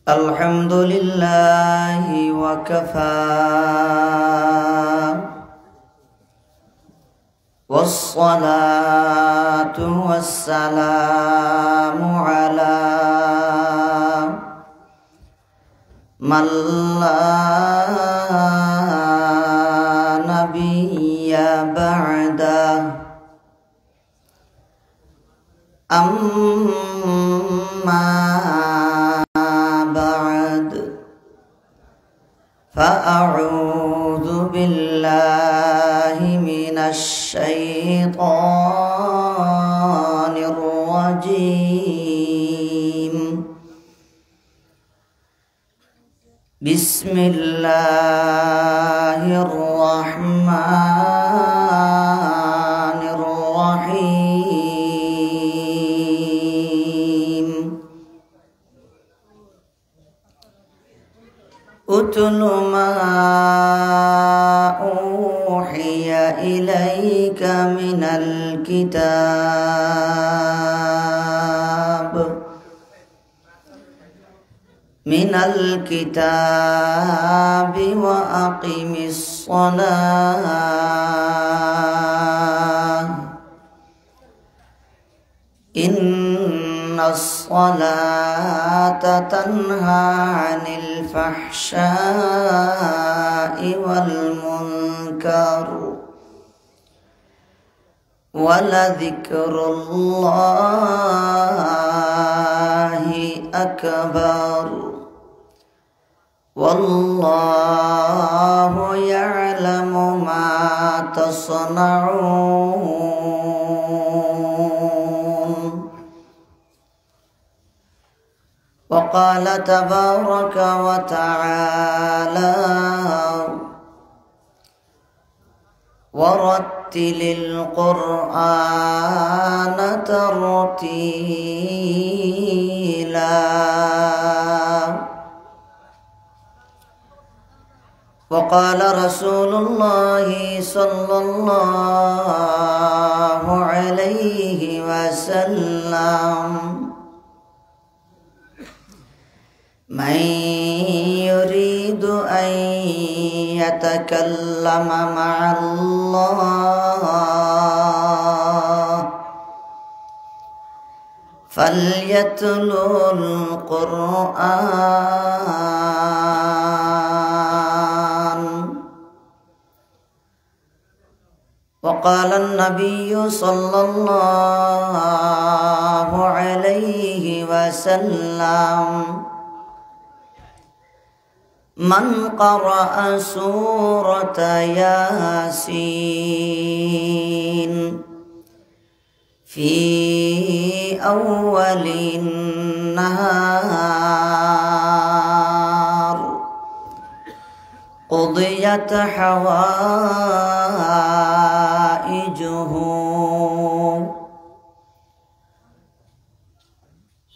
الحمد لله وكفى والصلاة والسلام على من لا نبي بعده أما بعد فأعوذ بالله من الشيطان الرجيم بسم الله الرحمن الرحيم أتل ما أوحي إليك من الكتاب وأقم الصلاة إن الصلاة تنهى عن الفحشاء والمنكر ولذكر الله أكبر والله يعلم ما تصنعون وقال تبارك وتعالى ورتل القرآن ترتيلا وقال رسول الله صلى الله عليه وسلم من يريد أن يتكلم مع الله فليتلو القرآن وقال النبي صلى الله عليه وسلم من قرأ سورة ياسين في أول النهار قضيت حوائجه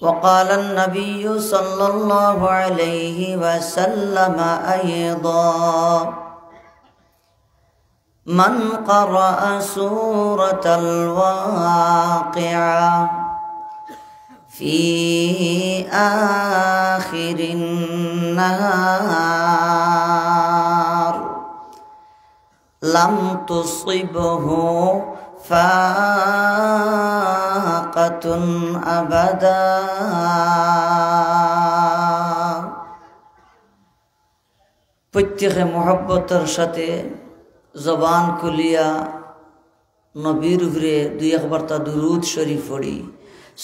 وقال النبي صلى الله عليه وسلم أيضا من قرأ سورة الواقعة في آخر النهار لم تصبه فاقة أبدا প্রত্যেকে মহব্বতের সাথে জবান খুলিয়া নবীর উপরে দুই একবার তা দুরূদ শরীফ পড়ি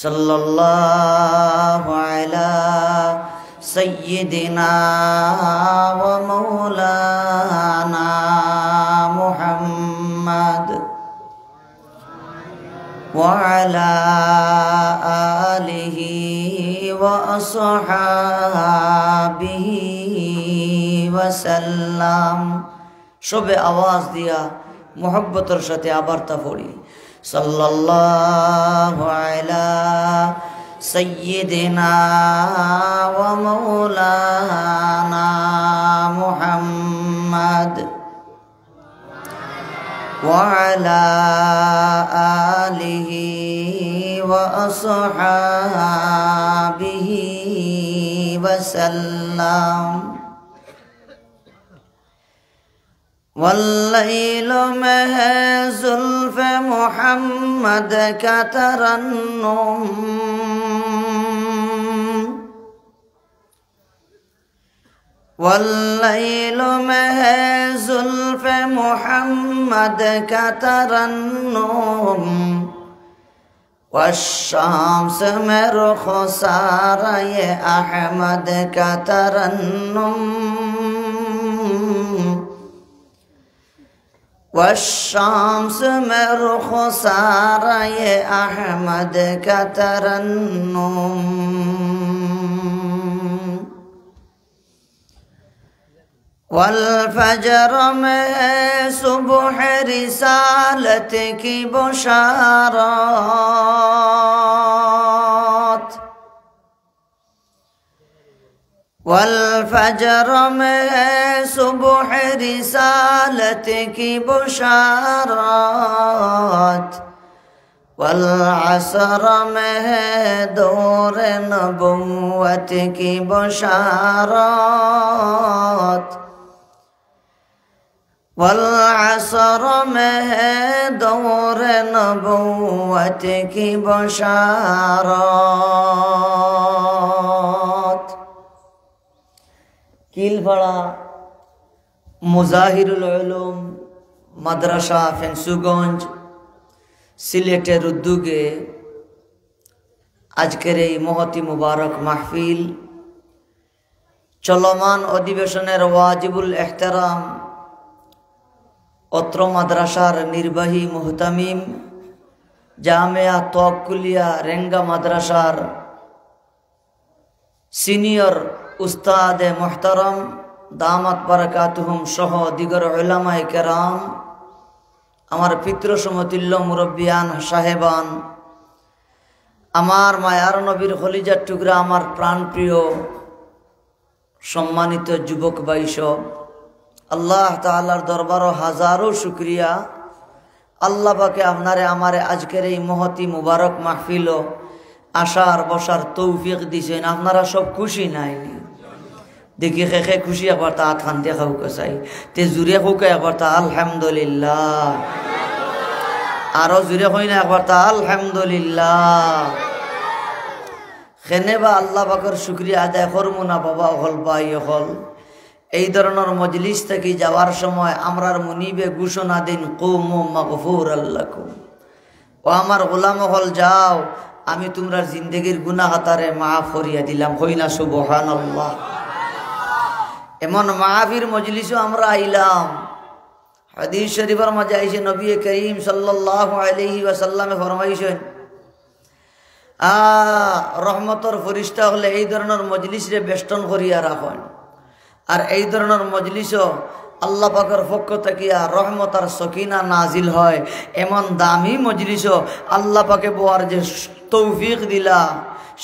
সাল্লাল্লাহু আলা সাইয়্যিদিনা ওয়া মাওলানা মুহাম্মদ ওয়া আলা আলিহি ওয়া আসহাবিহি ওয়া সাল্লাম সবে আওয়াজ দিয়া মোহব্বতের সাথে আবার তা পড়ি সাল্লাল্লাহু আলা সাইয়্যিদিনা ওয়া মাওলানা মুহাম্মদ ওয়া আলা আলিহি ওয়া আসহাবিহি वसल्लम वल्लैल में है जुल्फ़ मोहम्मद का तरन्नुम वल्लैल में है जुल्फ़ मोहम्मद का तरन्नुम वश्शाम्स में रुख़सारा ये अहमद का तरन्नुम वश्शाम्स में रुख़सारा ये अहमद का तरन्नुम वल्फजर में सुबह रिसालत की बुशारत वल्फजर में सुबह रिसालत की बुशारत वल्असर में दौर नबुव्वत की बुशारत वल्असर में दौर नबुव्वत की बशारत कीलपाड़ा मुजाहिरुल उलूम मदरसा फेंसुगंज सिलेटेर उद्योगे आजकेर এই মহতি মুবারক মাহফিল চলমান অধিবেশনের ওয়াজিবুল ইহতিরাম অত্র মাদ্রাসার নির্বাহী মুহতামিম জামিয়া তওয়াক্কুলিয়া রেঙ্গা মাদ্রাসার সিনিয়র উস্তাদ মুহতারাম দামাত বারাকাতুহুম সহ দিগর উলামায়ে কেরাম আমার পিতৃ সমতুল্য মুরব্বিয়ান সাহেবান আমার মায়ার নবীর খলিজার টুকরা আমার প্রাণপ্রিয় সম্মানিত যুবক ভাইসব আল্লাহ তাআলার দরবারে হাজারো শুকরিয়া আল্লাহ পাকে আপনারে আমারে আজকের এই মহতি মুবারক মাহফিল আসার বসার তৌফিক দিয়েছেন আপনারা সব খুশি নাইনি দেখি খেখে খুশি একবার তা খান দেখাও চাই তে জুড়ে হোক একবার তা আলহামদুলিল্লাহ আরো জুড়ে হই না একবার তা আলহামদুলিল্লাহ খেনেবা আল্লাহ পাকের শুকরিয়া আদায় করবো না বাবা হল ভাই হল এই ধরনের মজলিস থেকে যাওয়ার সময় আমরার মুনিবে ঘোষণা দিন কুমু মাগফুরাল লাকুম ও আমার গোলাম হল যাও আমি তোমরা জিন্দেগীর গুনাহ খাতারে মাফ করিয়া দিলাম হই না সুবহানাল্লাহ এমন মাহফির মজলিসও আমরা আইলাম হাদিস শরীফের মাঝে আইছে নবী করিম সাল্লাল্লাহু আলাইহি ওয়াসাল্লামে ফরমাইছেন রহমতর ফেরেশতা হলে এই ধরনের মজলিসে বেষ্টন করিয়া রাখেন আর এই ধরনের মজলিসও আল্লাহ পাকের পক্ষ থেকে রহমত আর সকিনা নাজিল হয় এমন দামি মজলিসও আল্লাহ পাকে বোয়ার যে তৌফিক দিলা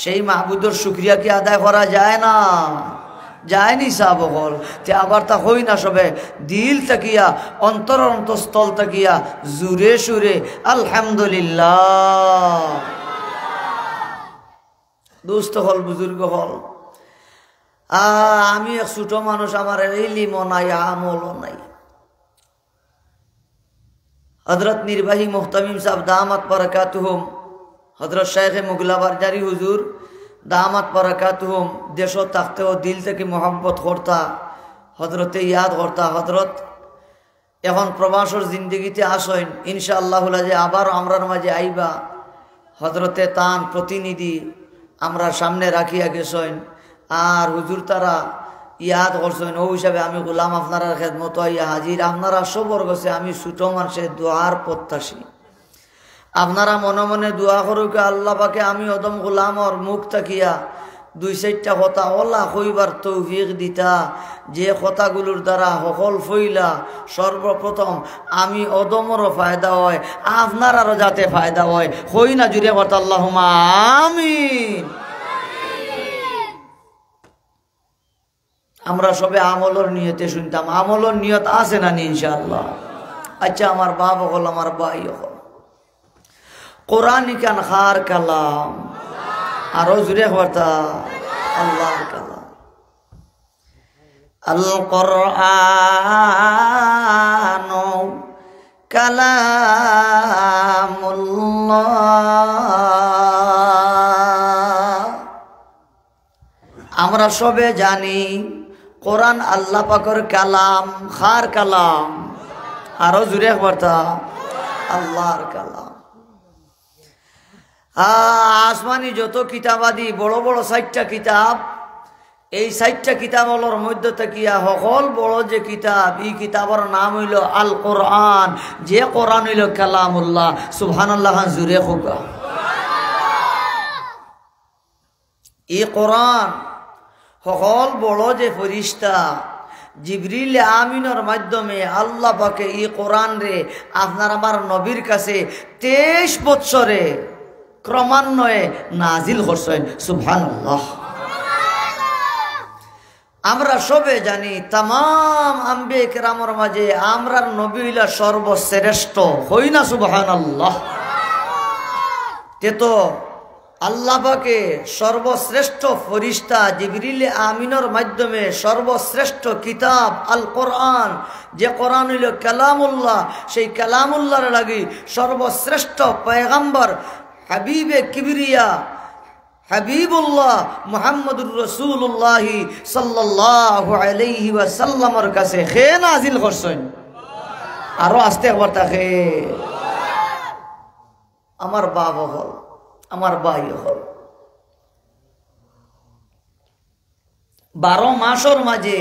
সেই মাহবুদের শুকরিয়া কি আদায় করা যায় না যায়নি সাব হল তে আবার তা হই না সবে দিল তাকিয়া অন্তর অন্তঃস্থল তাকিয়া জুরে সুরে আলহামদুলিল্লাহ দোস্ত হল বুজুর্গ হল আমি এক ছোট মানুষ আমার ইলমও নাই আমলও নাই হযরত নির্বাহী মুহতামিম সাহেব দামাত বারাকাতুহুম হযরত শেখ মুগলাবারজারি হুজুর দামাত বারাকাতুহুম দেশ থাকতেও দিল থেকে মোহাব্বত করতা হযরতে ইয়াদ করতা হযরত এখন প্রবাসর জিন্দগিতে আসেন ইনশাআল্লাহ যে আবার আমরার মাঝে আইবা হযরতে তান প্রতিনিধি আমরা সামনে রাখিয়া গেছেন আর হুজুর তারা ইয়াদ করছেন ও হিসাবে আমি গোলাম আপনার খেদমত হইয়া হাজির আপনারা সবর গেছে আমি ছোট মানুষের দোয়ার প্রত্যাশী আপনারা মনে মনে দোয়া করুক আল্লাহ পাকে আমি অদম গোলামর মুখ তাকিয়া দুই চারটা কথা ওলা কইবার তৌফিক দিতা যে কথাগুলোর দ্বারা সকল ফইলা সর্বপ্রথম আমি অদমরও ফায়দা হয় আপনারারও যাতে ফায়দা হয় হই না জুড়ে কথা আল্লাহুম্মা আমিন আমরা সবে আমলের নিয়তে শুনতাম আমলের নিয়ত আছে না ইনশাআল্লাহ আচ্ছা আমার বাপ হল আমার ভাই হল কোরআন কান খার কালাম আরো জুড়ে কথা আল্লাহর কালাম। আল কোরআন কালামুল্লাহ। আমরা সবে জানি কোরআন আল্লাহ পাকের কালাম। খার কালাম? আরো জুড়ে একবারটা, আল্লাহর কালাম। আসমানি যত কিতাবাদি বড় বড় 60টা কিতাব, এই 60টা কিতাবর মধ্য থাকিয়া সকল বড় যে কিতাব, এই কিতাবর নাম হইল আল কোরআন। যে কোরআন হইল কালামুল্লাহ। সুবহানাল্লাহ জুড়ে হোকা। এই কোরআন সকল বড় যে ফেরেশতা জিবরিল আমিনের মাধ্যমে আল্লাহ পাকে এই কোরআন রে আপনার আমার নবীর কাছে 23 বছরে ক্রমান্বয়ে নাজিল করছেন। সুবহানাল্লাহ। আমরা সবে জানি তামাম আম্বিয়া কেরামের মাঝে আমরার নবী হইলা সর্বশ্রেষ্ঠ, হই না? সুবহানাল্লাহ। তে তো আল্লাহ পাকে সর্বশ্রেষ্ঠ ফেরেশতা জিবরিল আমিনের মাধ্যমে সর্বশ্রেষ্ঠ কিতাব আল কোরআন, যে কোরআন হইল কালামুল্লাহ, সেই কালামুল্লাহর লাগি সর্বশ্রেষ্ঠ পয়গম্বর হাবিবে কিবরিয়া হাবিবুল্লাহ মুহাম্মদুর রাসূলুল্লাহ সাল্লাল্লাহু আলাইহি ওয়াসাল্লামের কাছে হে নাজিল করছেন। আরো আস্তে একবার তাকে আমার বাবা হল, আমার ভাই হল, 12 মাসের মাঝে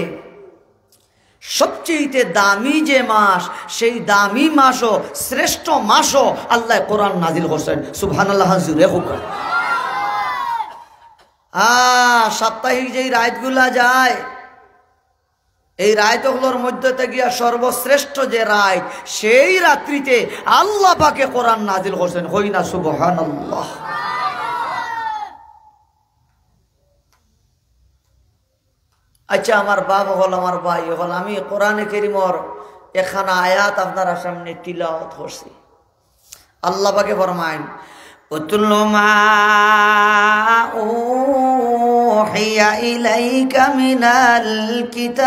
সবচেয়ে দামি যে মাস, সেই দামি মাসও শ্রেষ্ঠ মাসও আল্লাহ কোরআন নাজিল করছেন। সুবহানাল্লাহ জুড়ে হুকুম। সাপ্তাহিক যেই রাতগুলা যায়, এই রাতগুলোর মধ্যে থেকে সর্বশ্রেষ্ঠ যে রাত, সেই রাত্রিতে আল্লাহ পাকে কোরআন নাজিল করছেন। হই না? সুবহানাল্লাহ। আচ্ছা, আমার বাবা হল, আমার ভাই হল, আমি কোরআনে কারীমের এখানা আয়াত আপনারা সামনে তিলাওয়াত করছি। আল্লাহ পাকে ফরমায়েন, উতলু মা উহিয়া ইলাইকা মিনাল কিতাব।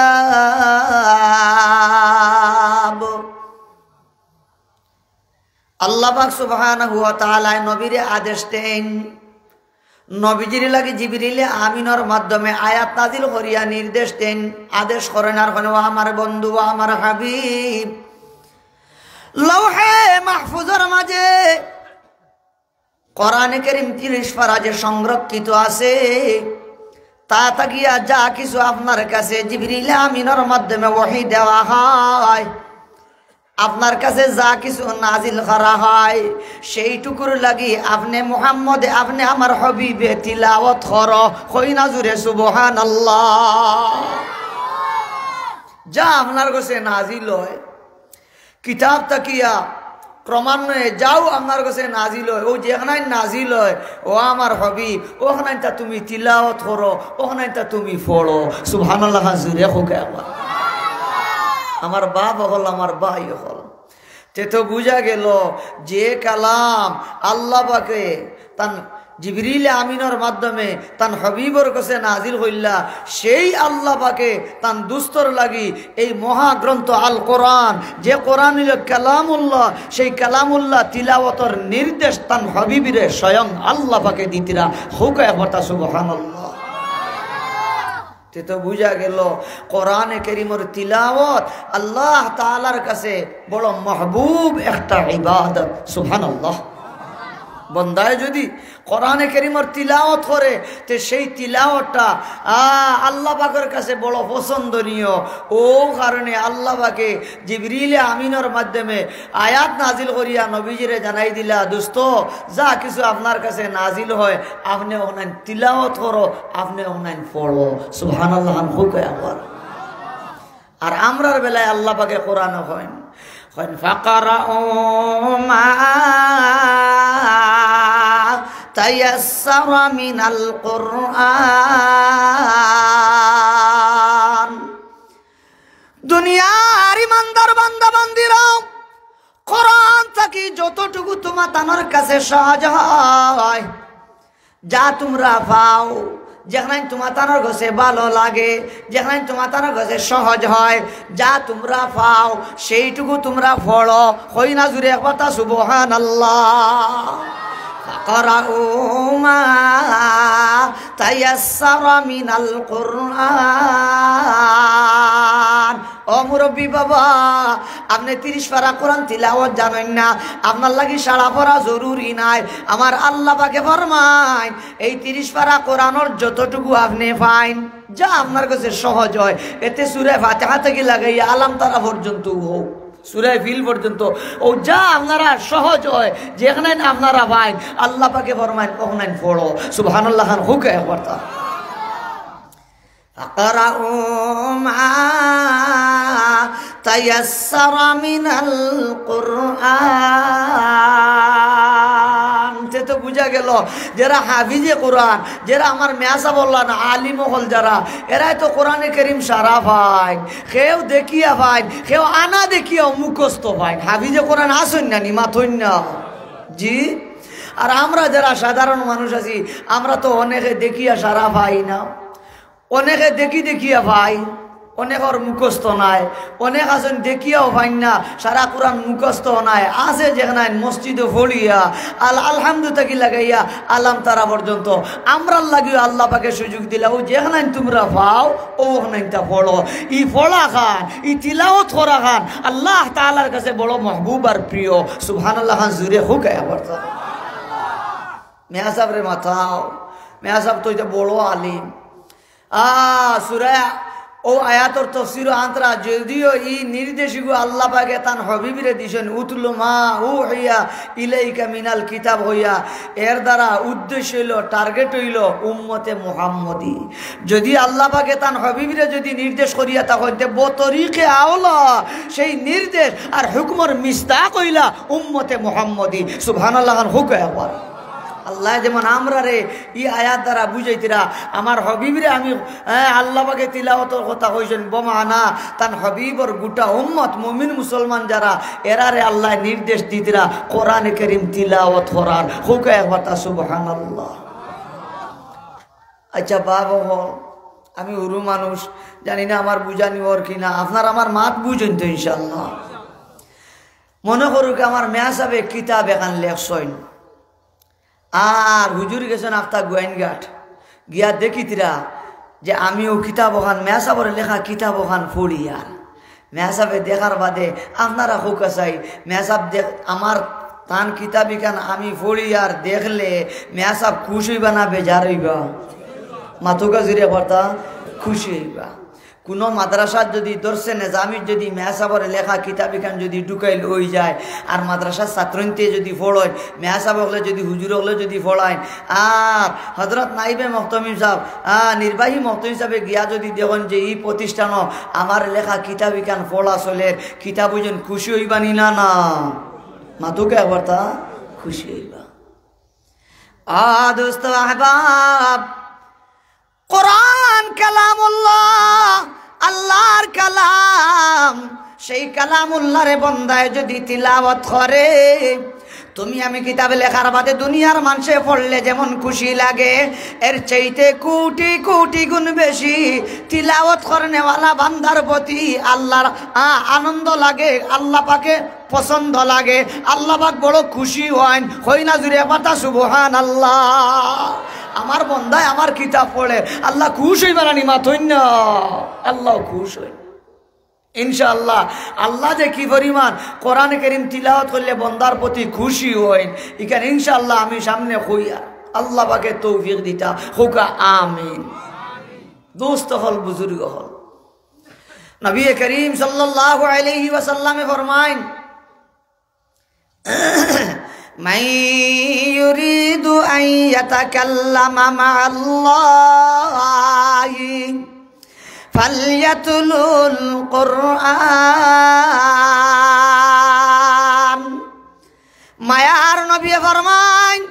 আল্লাহ পাক সুবহানাহু ওয়া তাআলা নবীরে আদেশ দেন, নবীজির লাগে জিবরিল আমিনের মাধ্যমে আয়াত নাজিল করিয়া নির্দেশ দেন, আদেশ করেন। আর ও আমার বন্ধু, ও আমার হাবিব, লৌহে মাহফুজের মাঝে কোরআনে কারীম 30 পারা যে সংরক্ষিত আছে, তা তাকিয়া যা কিছু আপনার কাছে জিবরিল আমিনের মাধ্যমে ওহী দেওয়া হয়, আপনার কাছে যা কিছু নাজিল করা হয়, সেইটুকুর লাগি আপনি মুহাম্মদ, আপনি আমার হাবিবে তিলাওয়াত করো। কই না জুরে সুবহানাল্লাহ। যা আপনার কাছে নাজিল হয় কিতাব তাকিয়া ক্রমান্বয়ে যাও আপনার কাছে নাজিল হয়, ও যেখানে নাজিল হয়, ও আমার হাবিব, ওখানে তা তুমি তিলাওয়াত করো, ওখানে তা তুমি পড়ো। সুবহানাল্লাহ জুরে হোকে। আমার বাপ হল, আমার ভাই হল। তে তো বুঝা গেল যে কালাম আল্লাহ পাকে তান জিবরিল আমিনের মাধ্যমে তান হাবিবর কাছে নাজিল হইলা, সেই আল্লাহ পাকে তান দুস্তর লাগি এই মহাগ্রন্থ আল কোরআন, যে কোরআন হইল কালামুল্লাহ, সেই কালামুল্লাহ তিলাওয়াতর নির্দেশ তান হাবিবিরে স্বয়ং আল্লাহ পাকে দিতিরা। হুক একবার সুবহানাল্লাহ। তো বুঝা গেল কোরআনে কারীমের তিলাওয়াত আল্লাহ তাআলার কাছে বড় মাহবুব একটা ইবাদত। সুবহানাল্লাহ। বন্দায় যদি কোরআনে কারীমের তিলাওয়াত করে, তো সেই তিলাওয়াতটা আল্লাহ পাকের কাছে বড় পছন্দনীয়। ও কারণে আল্লাহ পাকে জিবরিল আমিনের মাধ্যমে আয়াত নাজিল করিয়া নবীজিরে জানাই দিলা, দোস্ত যা কিছু আপনার কাছে নাজিল হয়, আপনি ওনাইন তিলাওয়াত করো, আপনি ওনাইন পড়ো। সুবহানাল্লাহ। আবার আর আমরার বেলায় আল্লাহ পাকে কোরআন হয় ফাকারাউ মা তায়াসসারা মিনাল কুরআন। দুনিয়ার ইমানদার বান্দা বান্দিরা, কোরআন থেকে যতটুকু তোমার তানোর কাছে সহজ হয়, যা তোমরা পাও, যেখানে তোমার কাছে ভালো লাগে, যেখানে তোমার কাছে সহজ হয়, যা তোমরা পাও সেইটুকু তোমরা পড়ো। হই না জুড়ে একবার সুবহানাল্লাহ। فقرأوا ما تيسر من القرآن। ও মুরব্বী বাবা, আপনি 30 পারা কোরআন তিলাওয়াত জানেন না, আপনার লাগি সারা পড়া জরুরি নাই। আমার আল্লাহ পাকে ফরমায় এই 30 পারা কোরআনের যতটুকু আপনি পাইন, যা আপনার কাছে সহজ হয়, এতে সূরা ফাতিহা থেকে লাগাইয়া আলাম তারা পর্যন্ত হোক, সূরা ফিল পর্যন্ত ও যা আপনারা সহজ হয়, যেখানে আপনারা পাইন আল্লাহ পাকে ফরমায় ওখানে পড়ো। সুবহানাল্লাহ হুকে একবার তা فقرأوا ما تيسر من القرآن। তো বুঝা গেল যারা হাফিজে কোরআন, যারা আমার মেয়াসা বললাম আলিম হল যারা, এরাই তো কোরআনে কারীম সারা ভাই, কেউ দেখিয়া ভাই, কেউ আনা দেখিয়া মুখস্থ ভাই। হাফিজে কোরআন আসুন না নিমা থইন না জি। আর আমরা যারা সাধারণ মানুষ আছি, আমরা তো অনেকে দেখিয়া সারা ভাই না, অনেকে দেখিয়া ভাই, অনেকের মুখস্থ নাই, অনেক আছেন দেখিয়াও ভাই না, সারা কোরআন মুখস্থ নাই, আছে যেখানে মসজিদে ফড়িয়া আলহামদুলিল্লাহ কি লাগাইয়া আলাম তারা পর্যন্ত। আমরা লাগিও আল্লাহ পাকে সুযোগ দিলা, ও যেখানে তোমরা পাও ওখানে পড়ো। ই পড়া খান, ই তিলাওয়াত করা খান আল্লাহ তাআলার কাছে বড় মাহবুব আর প্রিয়। সুবহানাল্লাহ জুরে হুক আবার মেয়া সাহেব রে মাথাও, মেয়া সাহেব তো এটা বড় আলিম। সূরা ও আয়াতর তফসির আন্তরা যদিও ই নির্দেশিগু আল্লাহ পাকে তান হবিবিরে দিছেন উতলু মা উহিয়া ইলাইকা মিনাল কিতাব হইয়া, এর দ্বারা উদ্দেশ্য হইল, টার্গেট হইল উম্মতে মুহাম্মদি। যদি আল্লাহ পাকে তান হবিবিরে যদি নির্দেশ করিয়া তখন বতরিকে আওলা সেই নির্দেশ আর হুকমর মিস্তাক হইলা উম্মতে মুহাম্মদি। সুবহানাল্লাহ হুকে আবার আল্লাহ যেমন আমরা রে ই আয়াত দ্বারা বুঝাইতিরা আমার হবিবরে আমি আল্লাহ পাকে তিলাওয়াতের কথা কইছেন, বমানা তান হবিবর গোটা উম্মত মুমিন মুসলমান যারা এরা রে আল্লাহ নির্দেশ দিতিরা কোরআনে কারীম তিলাওয়াত করার হুকে একবার সুবহানাল্লাহ। আচ্ছা বাবা হল, আমি উরু মানুষ, জানি না আমার বুঝানি ওর কিনা, আপনার আমার মাত বুঝেন তো ইনশাল্লাহ। মনে করুক আমার মেয়া সাহেব কিতাব এখান লেখছেন, আর হুজুর গেছেন আফতা গোয়াইনঘাট গিয়া দেখিতিরা যে আমিও কিতাব ওখান মেয়াসাবরে লেখা কিতাব ওখান পড়ি। আর মেয়াসাবে দেখার বাদে আপনারা হোকা চাই মেয়াসাব দেখ আমার তান কিতাবি খান আমি পড়ি, আর দেখলে মেয়াসাব খুশ হইবা না বেজার হইবা? মাথুকা জুড়ে কথা খুশি হইবা। কোনো মাদ্রাসার যদি দর্শে নেজামির যদি মেয়াসাবরে লেখা কিতাবি খান যদি ঢুকাইল হয়ে যায়, আর মাদ্রাসার ছাত্রনতে যদি পড়য়, মেয়াসাব হলে যদি হুজুর হলে যদি পড়ায়, আর হজরত নাইবে মহতমিম সাহেব নির্বাহী মহতমিম সাহেবে গিয়া যদি দেখুন যে এই প্রতিষ্ঠানও আমার লেখা কিতাবি খান পড়া চলে, কিতাব হইছেন খুশি হইবা নি না? না মাতুকে একবার তা খুশি হইবা। দোস্ত আহবাব, কোরআন কালামুল্লাহ, আল্লাহর কালাম। সেই কালামুল্লাহরে বন্দায় যদি তিলাওয়াত করে, তুমি আমি কিতাবে লেখার বাদে দুনিয়ার মানুষে পড়লে যেমন খুশি লাগে, এর চাইতে কোটি কোটি গুণ বেশি তিলাওয়াত করনেওয়ালা বান্দার প্রতি আল্লাহর আনন্দ লাগে, আল্লাহ পাকে পছন্দ লাগে, আল্লাহ পাক বড় খুশি হয় না জুড়ে পাতা সুবহানাল্লাহ। আমার বন্দায় আমার কিতাব পড়ে আল্লাহ খুশ হইবা না মাথইন না? আল্লাহ খুশ হই ইনশাআল্লাহ। আল্লাহ যে কি পরিমাণ কোরআনে কারীম তিলাওয়াত করলে বন্দার প্রতি খুশি হয়, এখানে ইনশাআল্লাহ আমি সামনে হইয়া আল্লাহ পাকে তৌফিক দিতা হোকা আমিন। দোস্ত হল, বুজুর্গ হল, নবী করিম সাল্লাল্লাহু আলাইহি ওয়াসাল্লামে ফরমাইন, মান ইউরিদু আন ইয়াতাকাল্লামা মা'আল্লাহি ফালইয়াতলুল কুরআন। মায়ার নবী ফরমাইন,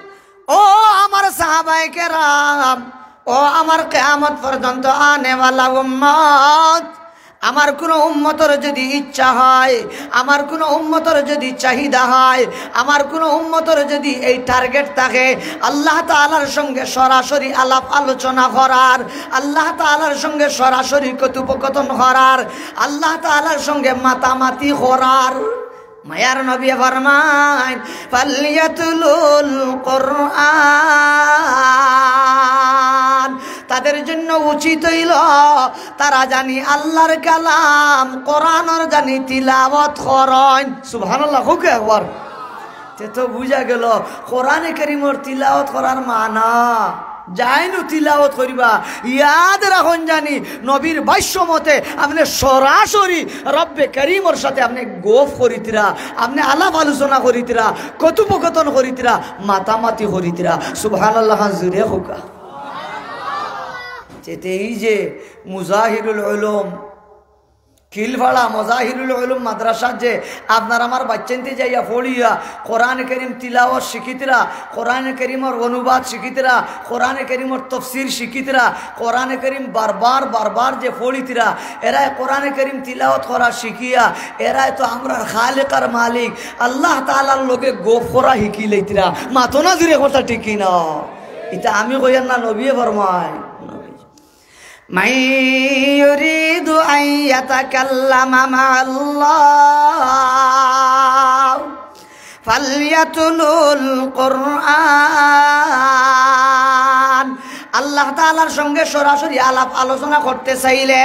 ও আমার সাহাবায়ে কেরাম, ও আমার কিয়ামত পর্যন্ত আনেওয়ালা উম্মত, আমার কোনো উম্মতের যদি ইচ্ছা হয়, আমার কোনো উম্মতের যদি চাহিদা হয়, আমার কোনো উম্মতের যদি এই টার্গেট থাকে আল্লাহ তাআলার সঙ্গে সরাসরি আলাপ আলোচনা করার, আল্লাহ তাআলার সঙ্গে সরাসরি কথোপকথন করার, আল্লাহ তাআলার সঙ্গে মাতামাতি করার, মায়ার নবী ফরমায় ফালিয়াতুলুল কুরআন, তাদের জন্য উচিত হইল তারা জানি আল্লাহর কালাম কোরআনের জানি তিলাওয়াত করেন। সুবহানাল্লাহ, হোক একবার। তে তো বুঝা গেল কোরআনে কারীমের তিলাওয়াত করার মানা যাইনু তিলাওয়াত করিবা ইয়াদ রাখুন জানি নবীর ভাষ্য মতে আপনি সরাসরি রব্বে কারীমের সাথে আপনি গোফ করিতরা, আপনি আলাপ আলোচনা করিতরা, কথোপকথন করিতরা, মাতামাতি করিতরা। সুবহানাল্লাহ, জুরে হোকা। যেতে এই যে মুজাহিরুল উলুম খিলভাড়া মজাহিরুল উলুম মাদ্রাসা যে আপনার আমার বাচ্চান্তে যাইয়া পড়িয়া কোরআন করিম তিলাওয়াত শিখিতরা, কোরআন করিমের অনুবাদ শিখিতরা, কোরআন করিমের তফসির শিখিতরা, কোরআন করিম বারবার বারবার যে পড়িতরা, এরাই কোরআন করিম তিলাওয়াত করা শিখিয়া এরাই তো আমরা খালেকার মালিক আল্লাহ তাআলার লোকে গোফ করা শিখি লইতরা। মাতো না জুড়ে কথা ঠিকই না, এটা আমি কইয়ার না, নবী ফরমায় মান ইউরিদু আন ইয়াতাকাল্লামা মা'আল্লাহ ফালইয়াতুলুল কুরআন। আল্লাহ তাআলার সঙ্গে সরাসরি আলাপ আলোচনা করতে চাইলে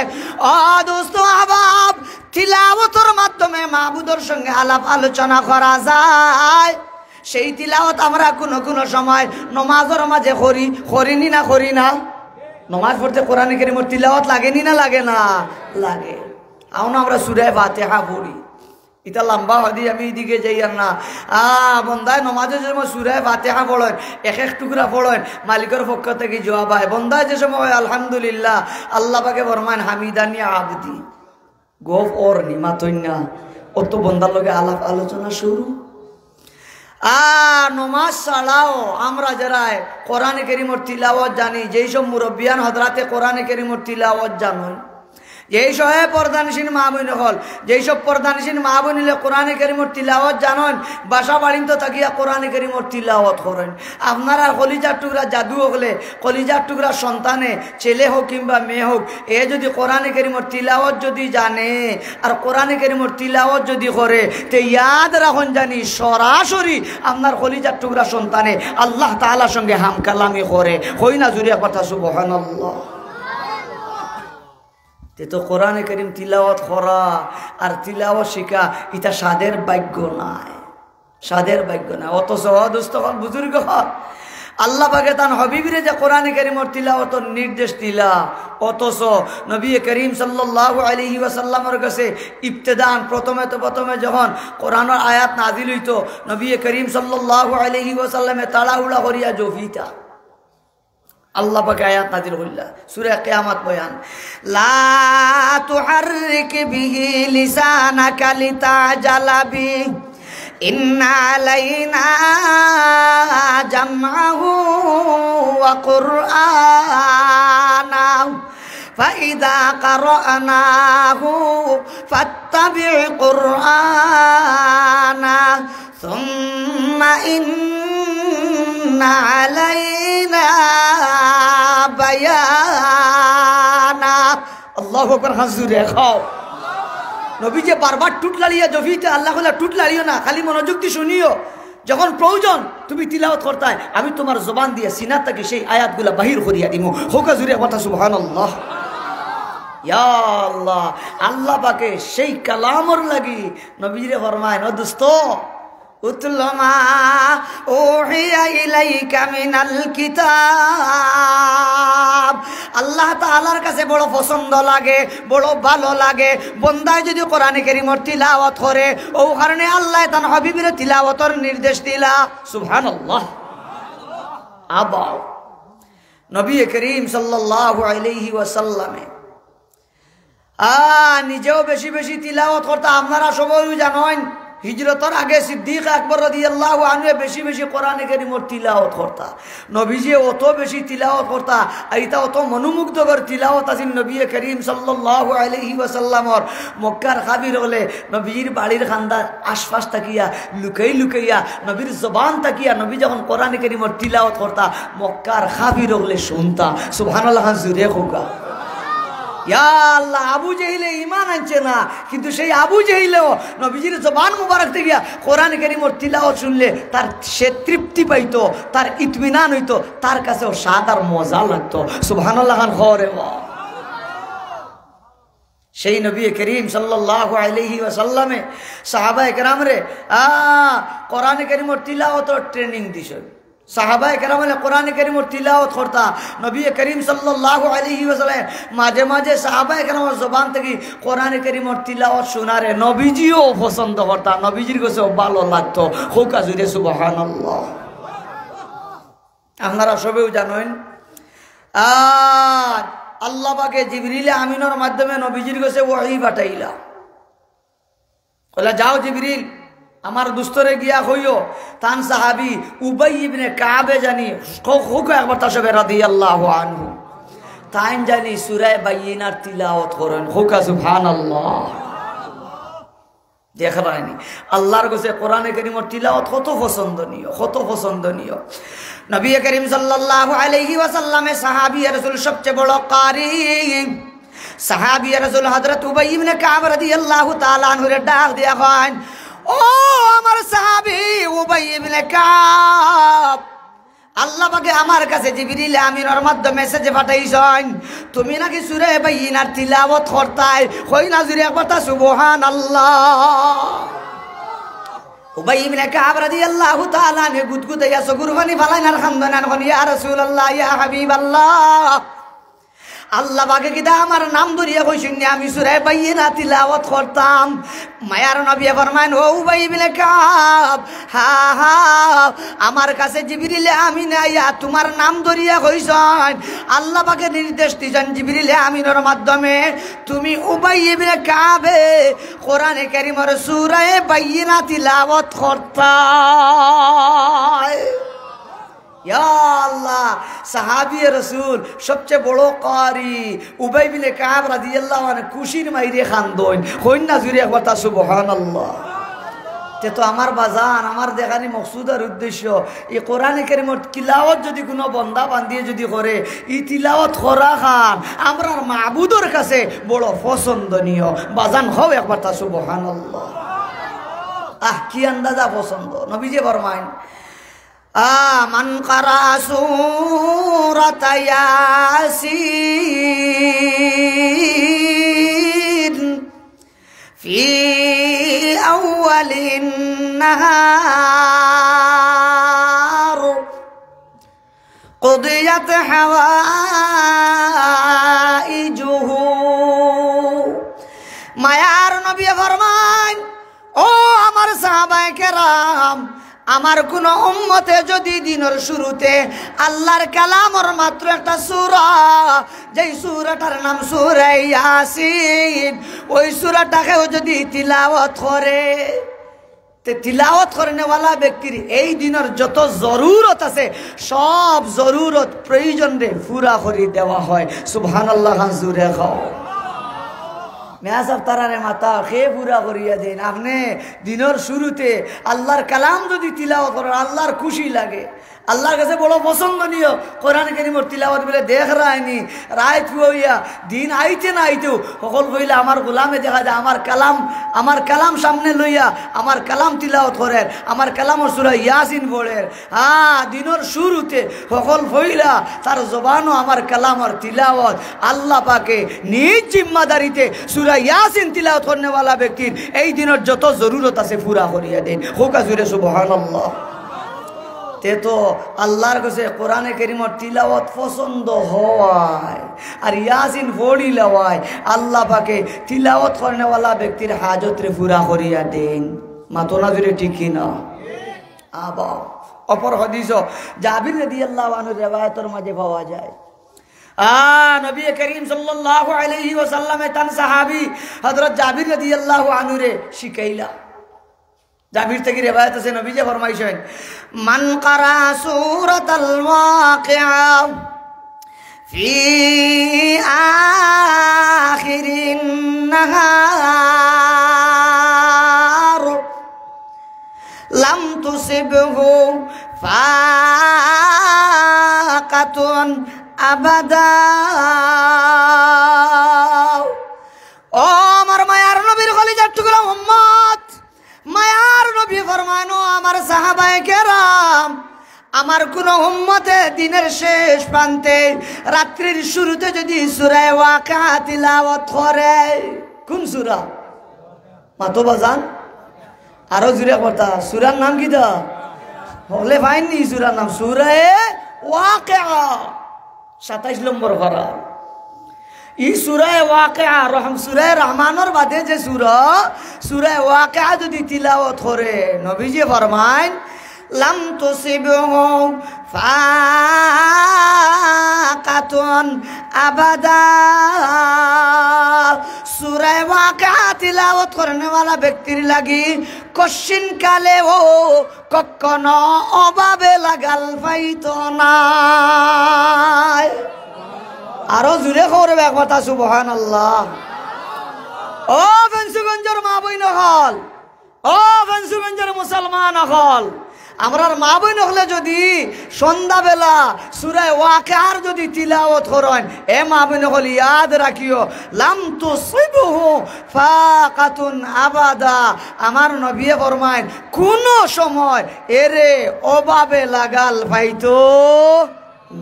ও দোস্ত আহবাব তিলাওয়াতের মাধ্যমে মাহবুদের সঙ্গে আলাপ আলোচনা করা যায়। সেই তিলাওয়াত আমরা কোনো সময় নমাজের মাঝে করিনি না করি না? নমাজ পড়তে কোরআন কারীমের তিলাওয়াত লাগেনি না লাগে না? লাগে। আউন আমরা সূরা ফাতিহা পড়ি, এটা লম্বা হদি আমি এদিকে যাই আর না বন্দায় নমাজের সময় সূরা ফাতিহা পড়েন, এক এক টুকরা পড়েন, মালিকের পক্ষ থেকে জবাব হয়। বন্দায় যে সময় আলহামদুলিল্লাহ আল্লাহ পাকে ফরমান হামিদানি আবদি গোফ ওর নিমাতন্যা, অত বন্দার লগে আলাপ আলোচনা শুরু। নমাজ ছাড়াও আমরা যারা কোরআনে কারীমের তিলাওয়াত জানি, যেই সব মুরব্বিয়ান হযরতে কোরআনে কারীমের তিলাওয়াত জানেন, যেই সব পর্দানিসীন মা বোন হল, যেই সব পর্দানিসীন মা বোন হলে কোরআনে কারীমের তিলাওয়াত জানেন, বাসা বাড়িন তো থাকিয়া কোরআনে কারীমের তিলাওয়াত করেন। আপনারা কলিজার টুকরা জাদু হলে কলিজার টুকরা সন্তানে ছেলে হোক কিংবা মেয়ে হোক, এ যদি কোরআনে কারীমের তিলাওয়াত যদি জানে আর কোরআনে কারীমের তিলাওয়াত যদি করে, তে ইয়াদ রাখুন জানি সরাসরি আপনার কলিজার টুকরা সন্তানে আল্লাহ তাআলার সঙ্গে হামকালামি করে। হই না জুরিয়া কথা? সুবহানাল্লাহ। তো কোরআনে কারীম তিলাওয়াত করা আর তিলাওয়াত শিখা এটা সাদের ভাগ্য নাই, সাদের ভাগ্য নাই। অথচ দোস্ত বুজুর্গ আল্লাহ পাকে তান হাবিবরে যে কোরআনে কারীমের তিলাওয়াতের নির্দেশ দিলা, অথচ নবী করিম সাল্লাল্লাহু আলাইহি ওয়াসাল্লামের কাছে ইবতিদান প্রথমে যখন কোরআনের আয়াত নাজিল হইতো, নবী করিম সাল্লাল্লাহু আলাইহি ওয়াসাল্লামে তাড়াহুড়া করিয়া জফিতা আল্লাহ পাকে আয়াত নাজিল হইলা সূরা কিয়ামত বয়ান, লা তুহাররিক বিহি লিসানাকা লিতাজালা বি ইন্না আলাইনা জামআহু ওয়া কুরআনাহু ফাইদা কারানাহু ফাত্তাবি কুরআনা সুম্মা ইন্না আলাইনা বায়ানা। আল্লাহু আকবার। হাজুরে খাও নবী যে বারবার টুট লাড়িয়া জফিতে আল্লাহ বলে টুট লাড়িও না, খালি মনোযোগ দিয়ে শুনিও। যখন প্রয়োজন তুমি তিলাওয়াত করতে হয়, আমি তোমার জবান দিয়ে সিনা থেকে সেই আয়াতগুলা বাহির করিয়া দিব। হোকা জুড়ে কথা সুবহানাল্লাহ। ইয়া আল্লাহ, আল্লাহ পাকে সেই কালামর লাগি নবীরে ফরমায়, ও দোস্ত উতলু মা উহিয়া ইলাইকা মিনাল কিতাব। আল্লাহ তাআলার কাছে বড় পছন্দ লাগে, বড় ভালো লাগে বন্দায় যদি কোরআনে কারীমের তিলাওয়াত করে। ও কারণে আল্লাহ তার হাবিবের তিলাওয়াতের নির্দেশ দিলা। সুবহানাল্লাহ। আবাও নবী করিম সাল্লাল্লাহু আলাইহি ওয়াসাল্লামে নিজেও বেশি বেশি তিলাওয়াত করতে। আপনারা সবাই জানেন হিজরতের আগে সিদ্দিক আকবর রাদিয়াল্লাহু আনহু বেশি বেশি কোরআনে কারীমের তিলাওয়াত করতা। নবীজি অত বেশি তিলাওয়াত করতা, আর এটা অত মনোমুগ্ধকর তিলাওয়াত আছিল নবী করিম সাল্লাল্লাহু আলাইহি ওয়াসাল্লামর। মক্কার কাবির হলে নবীর বাড়ির খান্দার আশপাশ তাকিয়া লুকাই লুকাইয়া নবীর জবান তাকিয়া নবী যখন কোরআনে কারীমের তিলাওয়াত করতা, মক্কার কাবির হলে শুনতা। সুবহানাল্লাহ, জুরে হোকা। ইয়া আল্লাহ, আবু জেহিলে ঈমান আনছে না, কিন্তু সেই আবু জেহিলেও নবীজির জবান মুবারক থেকে কোরআন কারীমের তিলাওয়াত শুনলে তার সে তৃপ্তি পাইতো, তার ইতমিনান হইতো, তার কাছেও স্বাদ আর মজা লাগতো। সুবহানাল্লাহ খান খরে। সেই নবী করিম সাল্লাল্লাহু আলাইহি ওয়াসাল্লামে সাহাবায়ে কেরাম রে কোরআন কারীমের তিলাওয়াতের ট্রেনিং দিছে। সাহাবায়ে কেরাম কোরআনে কারীমের তিলাওয়াত করতা। নবী করিম সাল্লাল্লাহু আলাইহি ওয়াসাল্লাম মাঝে মাঝে সাহাবায়ে কেরামের জবান থেকে কোরআনে কারীমের তিলাওয়াত শোনারে নবীজিও পছন্দ করতা, নবীজির কাছেও ভালো লাগতো। হোকা জুড়ে সুবহানাল্লাহ। আপনারা সবেও জানেন আল্লাহ পাকে জিবরিল আমিনের মাধ্যমে নবীজির কাছে ওহী পাঠাইলা। বলে যাও জিবরিল, আমার দুস্তরে গিয়া হইও তান সাহাবি উবাই ইবনে কাবে জানি হোক একবার তার সবে রাদিয়াল্লাহু আনহু তাইন জানি সূরা বাইয়িনার তিলাওয়াত করেন। হোক সুবহানাল্লাহ। দেখা রায়নি আল্লাহর কাছে কোরআনে কারীমের তিলাওয়াত কত পছন্দনীয়, কত পছন্দনীয়। নবী করিম সাল্লাল্লাহু আলাইহি ওয়াসাল্লামে সাহাবী রাসূল সবচেয়ে বড় কারি সাহাবী রাসূল হযরত উবাই ইবনে কাব রাদিয়াল্লাহু তাআলা আনহুর ডাক দিয়া কয়, ও আমার সাহাবী উবাই ইবনে কাব, আল্লাহ পাকে আমার কাছে জিবরিল আমিনের মাধ্যমে মেসেজ পাঠাইছেন, তুমি নাকি সূরা বাইয়িনার তিলাওয়াত করতাই। কই না জুরে একবার তা সুবহানাল্লাহ। উবাই ইবনে কাব রাদিয়াল্লাহু তাআলা নে গুদগুদাইয়া চকুর পানি ফালাই না খান্দানান কোন ইয়া রাসূলুল্লাহ, ইয়া হাবিবাল্লাহ, আল্লাহ পাকে কিদা আমার নাম ধরিয়া কইছেন আমি সূরা বাইয়িনা তিলাওয়াত করতাম। মায়ার নবী ফরমান, ও উবাই ইবনে কাব, হা হা আমার কাছে জিবরিল আমিন আইয়া তোমার নাম ধরিয়া কইছেন, আল্লাহ পাকে নির্দেশ দিয়েছেন জিবরিল আমিনের মাধ্যমে তুমি উবাই ইবনে কাবে কোরআনে কারীমের সূরা বাইয়িনা তিলাওয়াত করতা। ইয়া আল্লাহ, সাহাবী রাসূল সবচেয়ে বড় কারি উবাই ইবনে কাব রাদিয়াল্লাহু আনহু খুশির মাইরে খান্দন। কইন না জুরে একবার তা সুবহানাল্লাহ। তে তো আমার বাজান, আমার দেখানি মকসুদ আর উদ্দেশ্য এই কোরআনে কারীমের তিলাওয়াত যদি কোনো বন্দা বান্দিয়ে যদি করে, এই তিলাওয়াত করা খান আমরার মাবুদের কাছে বড় পছন্দনীয়। বাজান হও একবার তা সুবহানাল্লাহ। কি আন্দাজা পছন্দ। নবীজি ফরমায়, মান কারা সূরাত ইয়াসিন ফি আউয়ালিন নাহার কুদিয়াত হাওয়াইজুহু। মায়ার নবী ফরমান, ও আমার সাহাবায়ে কেরাম, আমার কোন উম্মতে যদি দিনের শুরুতে আল্লাহর কালামর মাত্র একটা সূরা, যেই সূরাটার নাম সূরা ইয়াসিন, ওই সূরাটাকেও যদি তিলাওয়াত করে, তিলাওয়াত করেনেওয়ালা ব্যক্তির এই দিনের যত জরুরত আছে সব জরুরত প্রয়োজন রে পুরা করে দেওয়া হয়। সুবহানাল্লাহ জুরে খাও। মেয়া সব তারারে মাতা খেয়ে পুরা করিয়া দেন। আপনি দিনের শুরুতে আল্লাহর কালাম যদি তিলাওয়াত করেন আল্লাহর খুশি লাগে, আল্লাহর কাছে বড় পছন্দনীয়। কোরআন কারীমের তিলাওয়াত বলে দেখ রায়নি রায় থুইয়া দিন আইতে না আইতেও সকল কইলে আমার গোলামে দেখা যায় আমার কালাম সামনে লইয়া আমার কালাম তিলাওয়াত করেন, আমার কালামর সূরা ইয়াসিন পড়েন। দিনের শুরুতে সকল কইলা তার জবানও আমার কালামর তিলাওয়াত আল্লাহ পাকে নিজ জিম্মাদারিতে সূরা ইয়াসিন তিলাওয়াত করনেওয়ালা ব্যক্তির এই দিনের যত জরুরত আছে পুরা করিয়া দেন। হোকা জুরে সুবহানাল্লাহ। তে তো আল্লাহর কাছে কোরআনে কারীমের তিলাওয়াত পছন্দ হয় আর ইয়াসিন পড়িলা হয়, আল্লাহ পাকে তিলাওয়াত করনেওয়ালা ব্যক্তির হাজতরে পুরা করিয়া দেন। মাতনা জুড়ে ঠিক না? আবা অপর হাদিস জাবির রাদিয়াল্লাহু আনহু রিওয়ায়াতের মাঝে পাওয়া যায়, নবী করিম সাল্লাল্লাহু আলাইহি ওয়াসাল্লামে তান সাহাবী হযরত জাবির রাদিয়াল্লাহু আনহু রে শিখাইলা। জাবির থেকে রিওয়ায়াত আছে নবী যে ফরমাইছেন মান কারা সূরাতাল ওয়াকিআ ফি আখিরিন নাহার লাম তুসিবহু ফাকাতুন আবাদা। ও আমার মায়ার নবীর কলিজার টুকরা উম্মত, মায়ার নবী ফরমানো আমার সাহাবায়ে কেরাম, আমার কোন উম্মতে দিনের শেষ প্রান্তে রাত্রির শুরুতে যদি সূরা ওয়াকিআ তিলাওয়াত করে, কোন সূরা মাতো বাজান আরো জুড়ে কথা, সূরার নাম কি দা হলে ভাইনি, সূরার নাম সূরা ওয়াকিআ 27 নম্বর পারা। এই সূরা ওয়াকিআ সূরা রহমানের বাদে যে সূরা ওয়াকিআ যদি তিলাওয়াত করে নবীজি ফরমায় লাম তুসিবহু ফাকাতুন আবাদা। সূরা ওয়াকিআ তিলাওয়াত করনে वाला ব্যক্তির লাগি কশিন কালে ও কখনো অভাবে লাগাল পাইতো না। আরো জুড়ে করবে এক কথা সুবহানাল্লাহ। ও ফেন্সুগঞ্জের মা বইন হল, ও ফেন্সুগঞ্জের মুসলমান হল, আমরার মা বইন হলে যদি সন্ধ্যাবেলা সূরা ওয়াকিআর যদি তিলাওয়াত করেন, এ মা বইন হল ইয়াদ রাখিও লাম তুসিবহু ফাকাতুন আবাদা। আমার নবী ফরমায় কোন সময় এরে অভাবে লাগাল পাইতো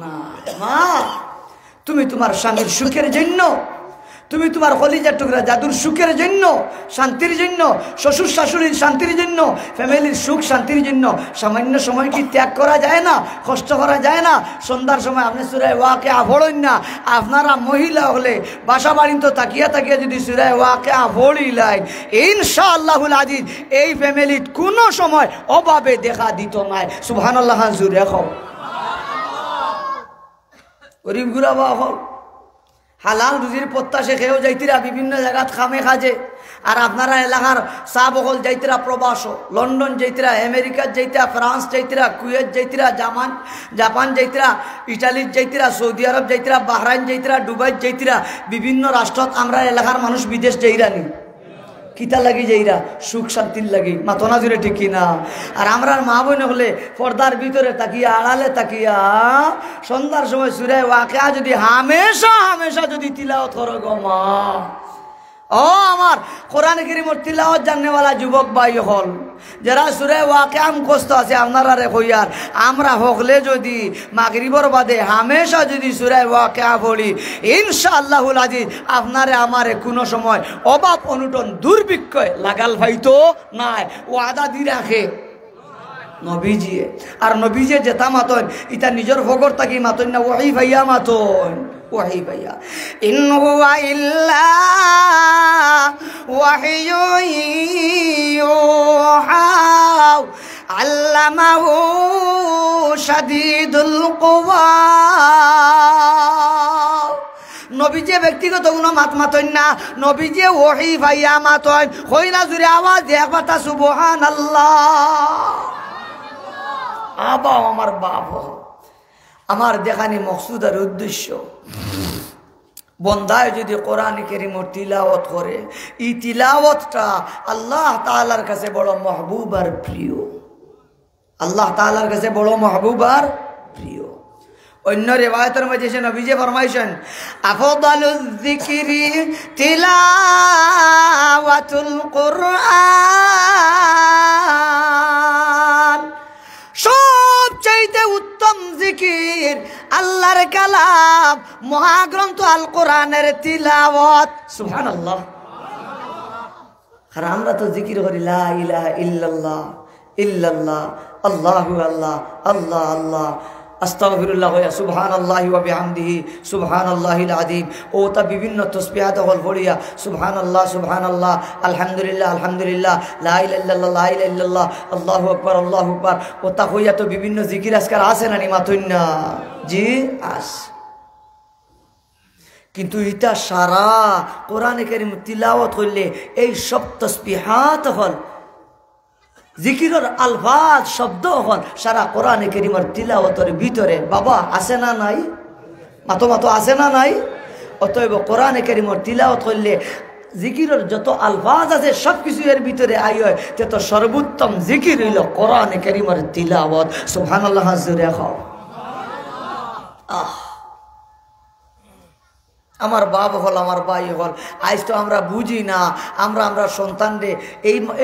না। মা তুমি তোমার স্বামীর সুখের জন্য, তুমি তোমার কলিজার টুকরা জাদুর সুখের জন্য, শান্তির জন্য, শ্বশুর শাশুড়ির শান্তির জন্য, ফ্যামিলির সুখ শান্তির জন্য সামান্য সময় কি ত্যাগ করা যায় না, কষ্ট করা যায় না? সন্ধ্যার সময় আপনি সূরা ওয়াকিআ পড়েন না? আপনারা মহিলা হলে বাসা বাড়িতে তো তাকিয়া তাকিয়া যদি সূরা ওয়াকিআ পড়িলাই, ইনশাআল্লাহুল আজিজ এই ফ্যামিলিত কোনো সময় অভাবে দেখা দিত না। সুবহানাল্লাহ জুড়ে খাও। গরিব গুরাবা হল হালাল রুজির প্রত্যাশে খেয়েও যাইতিরা বিভিন্ন জায়গাত খামে খাজে, আর আপনারা এলাকার চা বকল যাইতিরা প্রবাস, লন্ডন যাইতিরা, আমেরিকার যাইতিরা, ফ্রান্স যাইতিরা, কুয়েত যাইতিরা, জাপান যাইতিরা, ইটালির যাইতিরা, সৌদি আরব যাইতিরা, বাহরাইন যাইতিরা, দুবাই যাইতিরা, বিভিন্ন রাষ্ট্রত আমরা এলাকার মানুষ বিদেশ যাইরানি কিতা লাগি যাইরা সুখ শান্তির লাগি, মাথনা জুড়ে ঠিক না? আর আমরা মা বোন হলে পর্দার ভিতরে তাকিয়া, আড়ালে তাকিয়া সন্ধ্যার সময় সূরা ওয়াকিআ যদি হামেশা হামেশা যদি তিলাওয়াত করো গো মা, ও আমার কোরআন কারীমের তিলাওয়াত জাননেওয়ালা যুবক ভাই হল, যারা সূরা ওয়াকিআ মুখস্থ আছে আপনারা রে কইয়ার, আমরা হকলে যদি মাগরিবর বাদে হামেশা যদি সূরা ওয়াকিআ পড়ি, ইনশাআল্লাহুল আজিজ আপনারে আমারে কোনো সময় অভাব অনটন দুর্ভিক্ষ লাগাল ভাইতো নাই, ওয়াদা দি রাখে নবীজি। আর নবীজি যেতা মাতন ইতা নিজের ফগর তাকি মাতন না, ওয়াহি ভাইয়া মাতন, ওয়াহি ভাইয়া। ইন হুয়া ইল্লা ওয়াহিয়ু ইউহা আল্লামাহু শাদীদুল কুওয়া। নবী যে ব্যক্তিগত কোনো মাত মাতন না, নবী যে ওয়াহি ভাইয়া মাতন, হইনা জুড়ে আওয়াজ দেখ কথা সুবহানাল্লাহ। আবা আমার বাপ, আমার দেখানি মকসুদ আর উদ্দেশ্য, বন্দায় যদি কোরআন কারীমের তিলাওয়াত করে, এই তিলাওয়াতটা আল্লাহ তাআলার কাছে বড় মাহবুব আর প্রিয়, আল্লাহ তাআলার কাছে বড় মাহবুব আর প্রিয়। অন্য রিওয়ায়াতের মধ্যে এসে নবীজি ফরমাইছেন আফদালুয যিকরি তিলাওয়াতুল কুরআন, সবচাইতে উত্তম জিকির আল্লাহর কালাম মহাগ্রন্থ আল কোরআনের তিলাওয়াত। সুবহানাল্লাহ। আর আমরা তো জিকির করি লা ইলাহা ইল্লাল্লাহ ইল্লাল্লাহ আল্লাহু আল্লাহ আল্লাহ আল্লাহ আস্তাগফিরুল্লাহ ওয়া সুবহানাল্লাহি ওয়া বিহামদিহি সুবহানাল্লাহিল আযীম। ও তা বিভিন্ন তাসবিহাত হল পড়িয়া সুবহানাল্লাহ সুবহানাল্লাহ আলহামদুলিল্লাহ আলহামদুলিল্লাহ লা ইলাহা ইল্লাল্লাহ লা ইলাহা ইল্লাল্লাহ আল্লাহু আকবার আল্লাহু আকবার। ও তা হইয়া তো বিভিন্ন জিকির আজকাল আছে না নি মাতইন না? জি আস। কিন্তু এটা সারা কোরআনে কারীম তিলাওয়াত করলে এই সব তাসবিহাত হল জিকিরের আলফাজ শব্দ হল সারা কোরআনে কারীমের তিলাওয়াতের ভিতরে বাবা আছে না নাই? মাতো মাতো আছে না নাই? অতএব কোরআনে কারীমের তিলাওয়াত করলে জিকিরের যত আলফাজ আছে সব কিছু এর ভিতরে আই হয়, তে তো সর্বোত্তম জিকির হইল কোরআনে কারীমের তিলাওয়াত। সুবহানাল্লাহ। জোরে খাও। আমার বাপ হল, আমার ভাই হল, আজ তো আমরা বুঝি না। আমরা সন্তানরে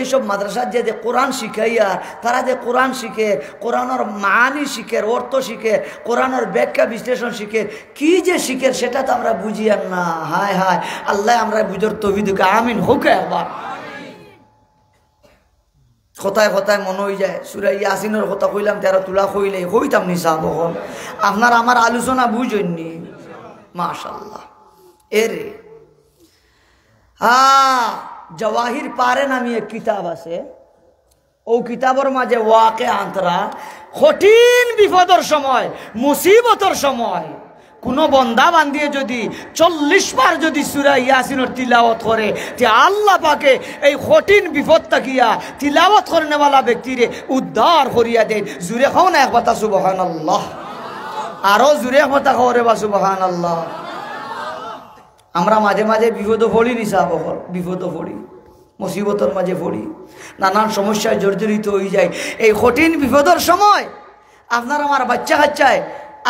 এইসব মাদ্রাসার যে কোরআন শিখাইয়া তারা যে কোরআন শিখে, কোরআনের মানি শিখে, অর্থ শিখে, কোরআনের ব্যাখ্যা বিশ্লেষণ শিখে, কি যে শিখে সেটা তো আমরা বুঝি আর না। হায় হায়, আল্লাহ আমরা বুঝর তৌফিক আমিন হোক। আবার কথায় কথায় মনে হয়ে যায় সূরা ইয়াসিনের কথা কইলাম, তেরা তুলা কইলে হইতাম নি সাহেব হল। আপনার আমার আলোচনা বুঝেননি মাশাআল্লাহ। এরে জওয়াহির পারে নামি এক কিতাব আছে, ও কিতাবের মাঝে ওয়াকে আন্তরা কঠিন বিপদের সময়, মুসিবতের সময় কোন বন্দা বান্দিয়ে যদি 40 বার যদি সূরা ইয়াসিনের তিলাওয়াত করে, যে আল্লাহ পাকে এই কঠিন বিপদ তাকিয়া তিলাওয়াত করেনেওয়ালা ব্যক্তিরে উদ্ধার করিয়া দেন। জুড়ে খাও না একবার সুবহানাল্লাহ। আরো জুড়ে কথা খাও রে বা সুবহানাল্লাহ। আমরা মাঝে মাঝে বিপদ পড়ি নিসাব, বিপদ পড়ি, মুসিবতের মাঝে পড়ি, নানান সমস্যায় জর্জরিত হয়ে যায়। এই কঠিন বিপদের সময় আপনার আমার বাচ্চা কাচ্চায়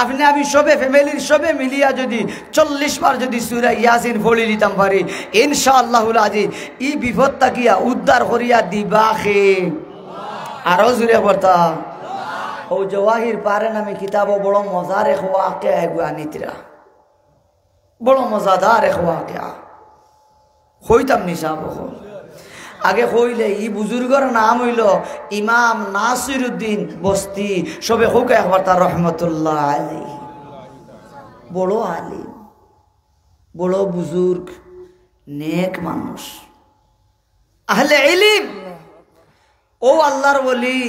আপনি আমি সবে ফ্যামিলির সবে মিলিয়া যদি 40 বার যদি সূরা ইয়াসিন পড়ি নিতাম পারি, ইনশাআল্লাহুল আজিজ এই বিপদ তাকিয়া উদ্ধার করিয়া দিবা খে। আরো জুড়ে বর্তা ও জওয়াহির পারে নামে কিতাব বড় মজার এক ওয়াকে আনিতরা, বড় মজাদার এক ওয়াকিয়া হইতাম নিসাব। আগে হইলে ই বুজুর্গর নাম হইল ইমাম নাসিরউদ্দিন বস্তি, সবে হোক একবার তার রহমতুল্লাহ আলাইহি। বড় আলিম, বড় বুজুর্গ, নেক মানুষ, আহলে ইলম, ও আল্লাহর ওলি,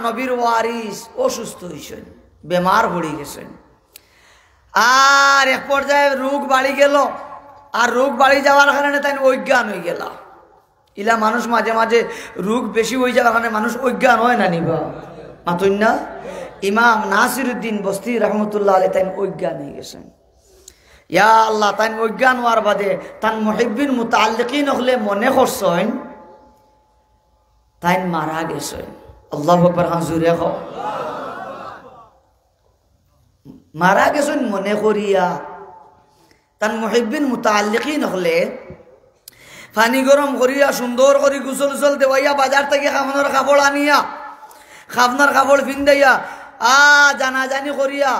নবীর ওয়ারিস। অসুস্থ হইছেন, বেমার পড়ে গেছেন, আর এক পর্যায়ে রোগ বাড়ি গেল। আর রোগ বাড়ি যাওয়ার কারণে তাই অজ্ঞান হয়ে গেল। ইলা মানুষ মাঝে মাঝে রোগ বেশি হয়ে যাওয়ার কারণে মানুষ অজ্ঞান হয় না নিবা মাতুন না। ইমাম নাসিরউদ্দিন বস্তি রহমতুল্লাহ আলাইহি তাই অজ্ঞান হয়ে গেছেন। ইয়া আল্লাহ, তাই অজ্ঞান হওয়ার বাদে তান মুহিব্বিন মুতাআল্লিকিন হলে মনে করছেন তাই মারা গেছেন। আল্লাহু আকবার। হাজুরে হও। মারা গেছেন মনে করিয়া তান মুহিব্বিন মুতাআল্লিকিন হলে পানি গরম করিয়া সুন্দর করে গোসল উসল দেওয়াইয়া বাজার থেকে খাবনার কাপড় আনিয়া খাবনার কাপড় ফিন্দাইয়া জানাজানি করিয়া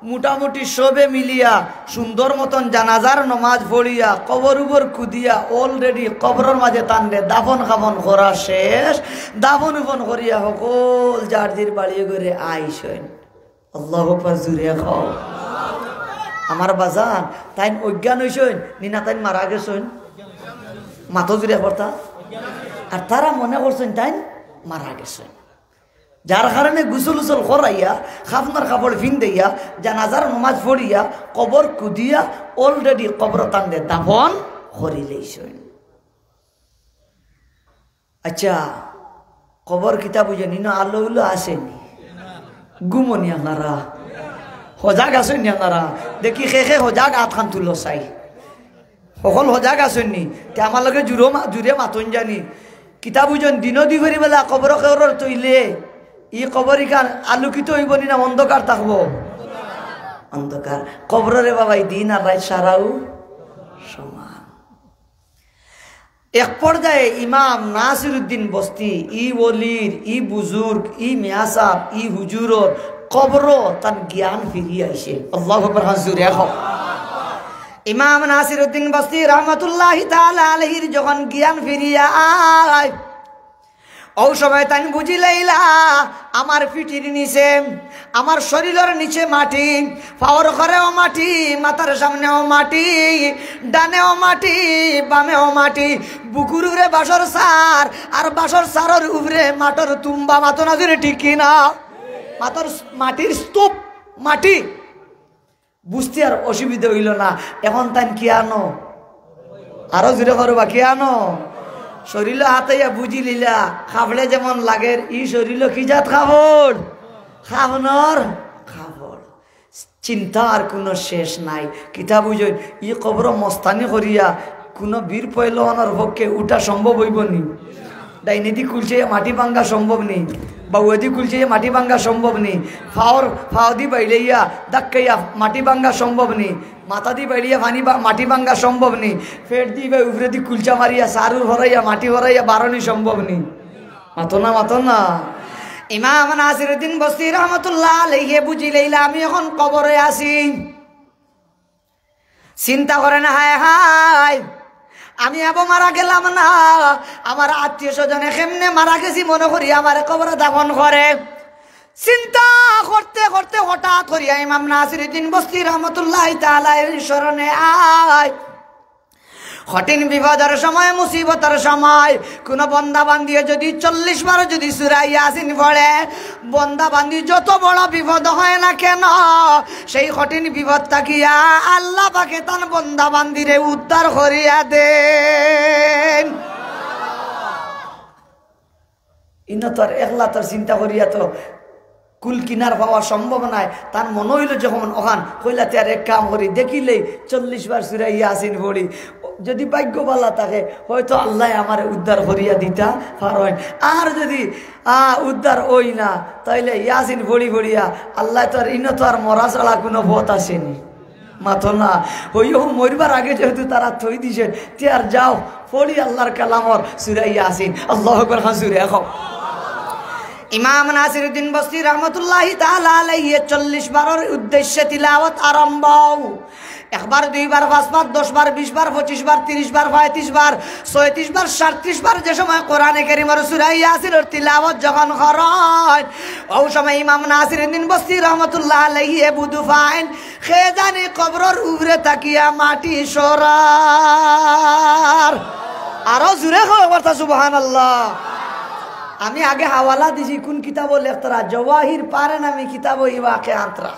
মোটামুটি সবে মিলিয়া সুন্দর মতন জানাজার নমাজ পড়িয়া কবর উপর কুদিয়া অলরেডি কবরের মাঝে টানলে দাফন খাফন করা শেষ। দাফন উফন করিয়া সকল জার্জির বাড়িয়ে করে আইসেন। আল্লাহু আকবার। জুড়ে খাও। আমার বাজান তাই অজ্ঞান হইছেন নিনা তাই মারা গেছেন, মাথো জুড়ে পড়তা, আর তারা মনে করছেন তাই মারা গেছেন। যার কারণে গুসল উসল করাইয়া খাফনার কাপড় ফিন্দাইয়া জানাজার নমাজ পড়িয়া কবর কুদিয়া অলরেডি কবর টান্দে দাফন করি লইছেন। আচ্ছা, কবর কিতাব বুঝেনি না আল্লাহ উল্লাহ আসেনি, গুমনি আপনারা সজাগ আছেন নি? আপনারা দেখি শেষে সজাগ আঠ খান তুলো চাই সকল সজাগ আছেন নি? তে আমার লগে জোরে মাতন জানি কিতাব বুঝেন দিন দি ভরি বেলা কবর কেবর তৈলে ই কবর ইখান আলোকিত হইব নি না অন্ধকার থাকবো? অন্ধকার। কবরে বাবাই দিন আর রাত সারাও সমান। এক পর্যায়ে ইমাম নাসিরউদ্দিন বস্তি ই ওলির, ই বুজুর্গ, ই মিয়াসাব, ই হুজুরর কবর তার জ্ঞান ফিরিয়ে আইসে। আল্লাহু আকবার। হাজুরে হও। ইমাম নাসিরউদ্দিন বস্তি রহমতুল্লাহি তাআলা আলাইহির যখন জ্ঞান ফিরিয়া আয়, ও সময় তাই বুঝিলাইলা আমার পিঠির নিচে, আমার শরীরের নিচে মাটি, পাওয়ার ঘরেও মাটি, মাথার সামনেও মাটি, ডানেও মাটি, বামেও মাটি, বুকুর উপরে বাসর সার, আর বাসর সারের উপরে মাটর তুম্বা। মাতো না জুড়ে ঠিক কিনা? মাতর মাটির স্তূপ, মাটি। বুঝতে আর অসুবিধা হইল না। এখন তাই কি আনো? আরো জুড়ে করবা কি আনো? শরীর হাতাইয়া বুঝি লিলা খাবলে যেমন লাগে ই শরীর কি জাত খাবড় খাবনর খাবড় চিন্তার কোনো শেষ নাই কিতা বুঝই ই কবর মস্তানি করিয়া কোনো বীর পহলওয়ানের পক্ষে উঠা সম্ভব হইব নি ডাইনেদি কুলছে মাটি ভাঙ্গা সম্ভব নেই বাউদি কুলছে মাটি ভাঙ্গা সম্ভব নেই ফাওদি বাইলিয়া দাক্কাইয়া মাটি ভাঙ্গা সম্ভব নেই মাথা দি বাইলিয়া মাটি ভাঙ্গা সম্ভব নেই ফেট দি বা উপরে দি কুলচা মারিয়া সারুর ভরাইয়া মাটি ভরাইয়া বারণি সম্ভব নেই মাতো না ইমাম নাসিরউদ্দিন বস্তি রহমতুল্লাহ আলাইহি বুঝি লইলা আমি এখন কবরে আছি চিন্তা করে না হায় হায় আমি আবার মারা গেলাম না আমার আত্মীয় স্বজনে কেমনে মারা গেছি মনে করি আমার কবরে দাফন করে চিন্তা করতে করতে হঠাৎ করিয়া ইমাম নাসিরউদ্দিন বস্তি রহমতুল্লাহ তাআলা এর স্মরণে আয় কঠিন বিপদের সময় মুসিবতের সময় কোন বন্দা বান্দি যদি 40 বার যদি সূরা ইয়াসিন পড়ে বন্দা বান্দি যত বড় বিপদ হয় না কেন সেই কঠিন বিপদ তাকিয়া আল্লাহ পাকে তার বন্দা বান্দিরে উদ্ধার করিয়া দেন ইনো তোর একলা তোর চিন্তা করিয়া তো কুল কিনার পাওয়া সম্ভব নাই তার মনে হইল যখন ওখান কইলাতে আর এক কাম করি দেখিলেই 40 বার সূরা ইয়াসিন পড়ি যদি ভাগ্যবালা থাকে হয়তো আল্লাহ আমার উদ্ধার করিয়া দিতা পারেন আর যদি উদ্ধার ওই না তাইলে ইয়াসিন পড়িয়া আল্লাহ তোর ইনো তো আর মরা ছাড়া কোনো পথ আসেনি মাথো না হইও মরবার আগে যেহেতু তারা থই দিছে তে আর যাও পড়ি আল্লাহর কালামর সূরা ইয়াসিন আল্লাহু আকবার হাজুরে এখন ইমাম নাসিরউদ্দিন বস্তি রহমতুল্লাহি তাআলা আলাইহি 40 বারের উদ্দেশ্যে তিলাওয়াত আরম্ভ একবার দুইবার পাঁচবার 10 বার 20 বার 25 বার 30 বার 35 বার 36 বার 37 বার যে সময় কোরআনে কারীমের সূরা ইয়াসিনের তিলাওয়াত যখন করেন ওই সময় ইমাম নাসিরউদ্দিন বস্তি রহমতুল্লাহ আলাইহি বুদু ফাইন খে জানি কবরের উপরে তাকিয়া মাটি সরার আরো জোরে কওয়া সুবহানাল্লাহ আমি আগে হাওয়ালা দিছি কোন কিতাব লেখতরা জওয়াহির পারে নামি কিতাব ইবাকে আন্তরা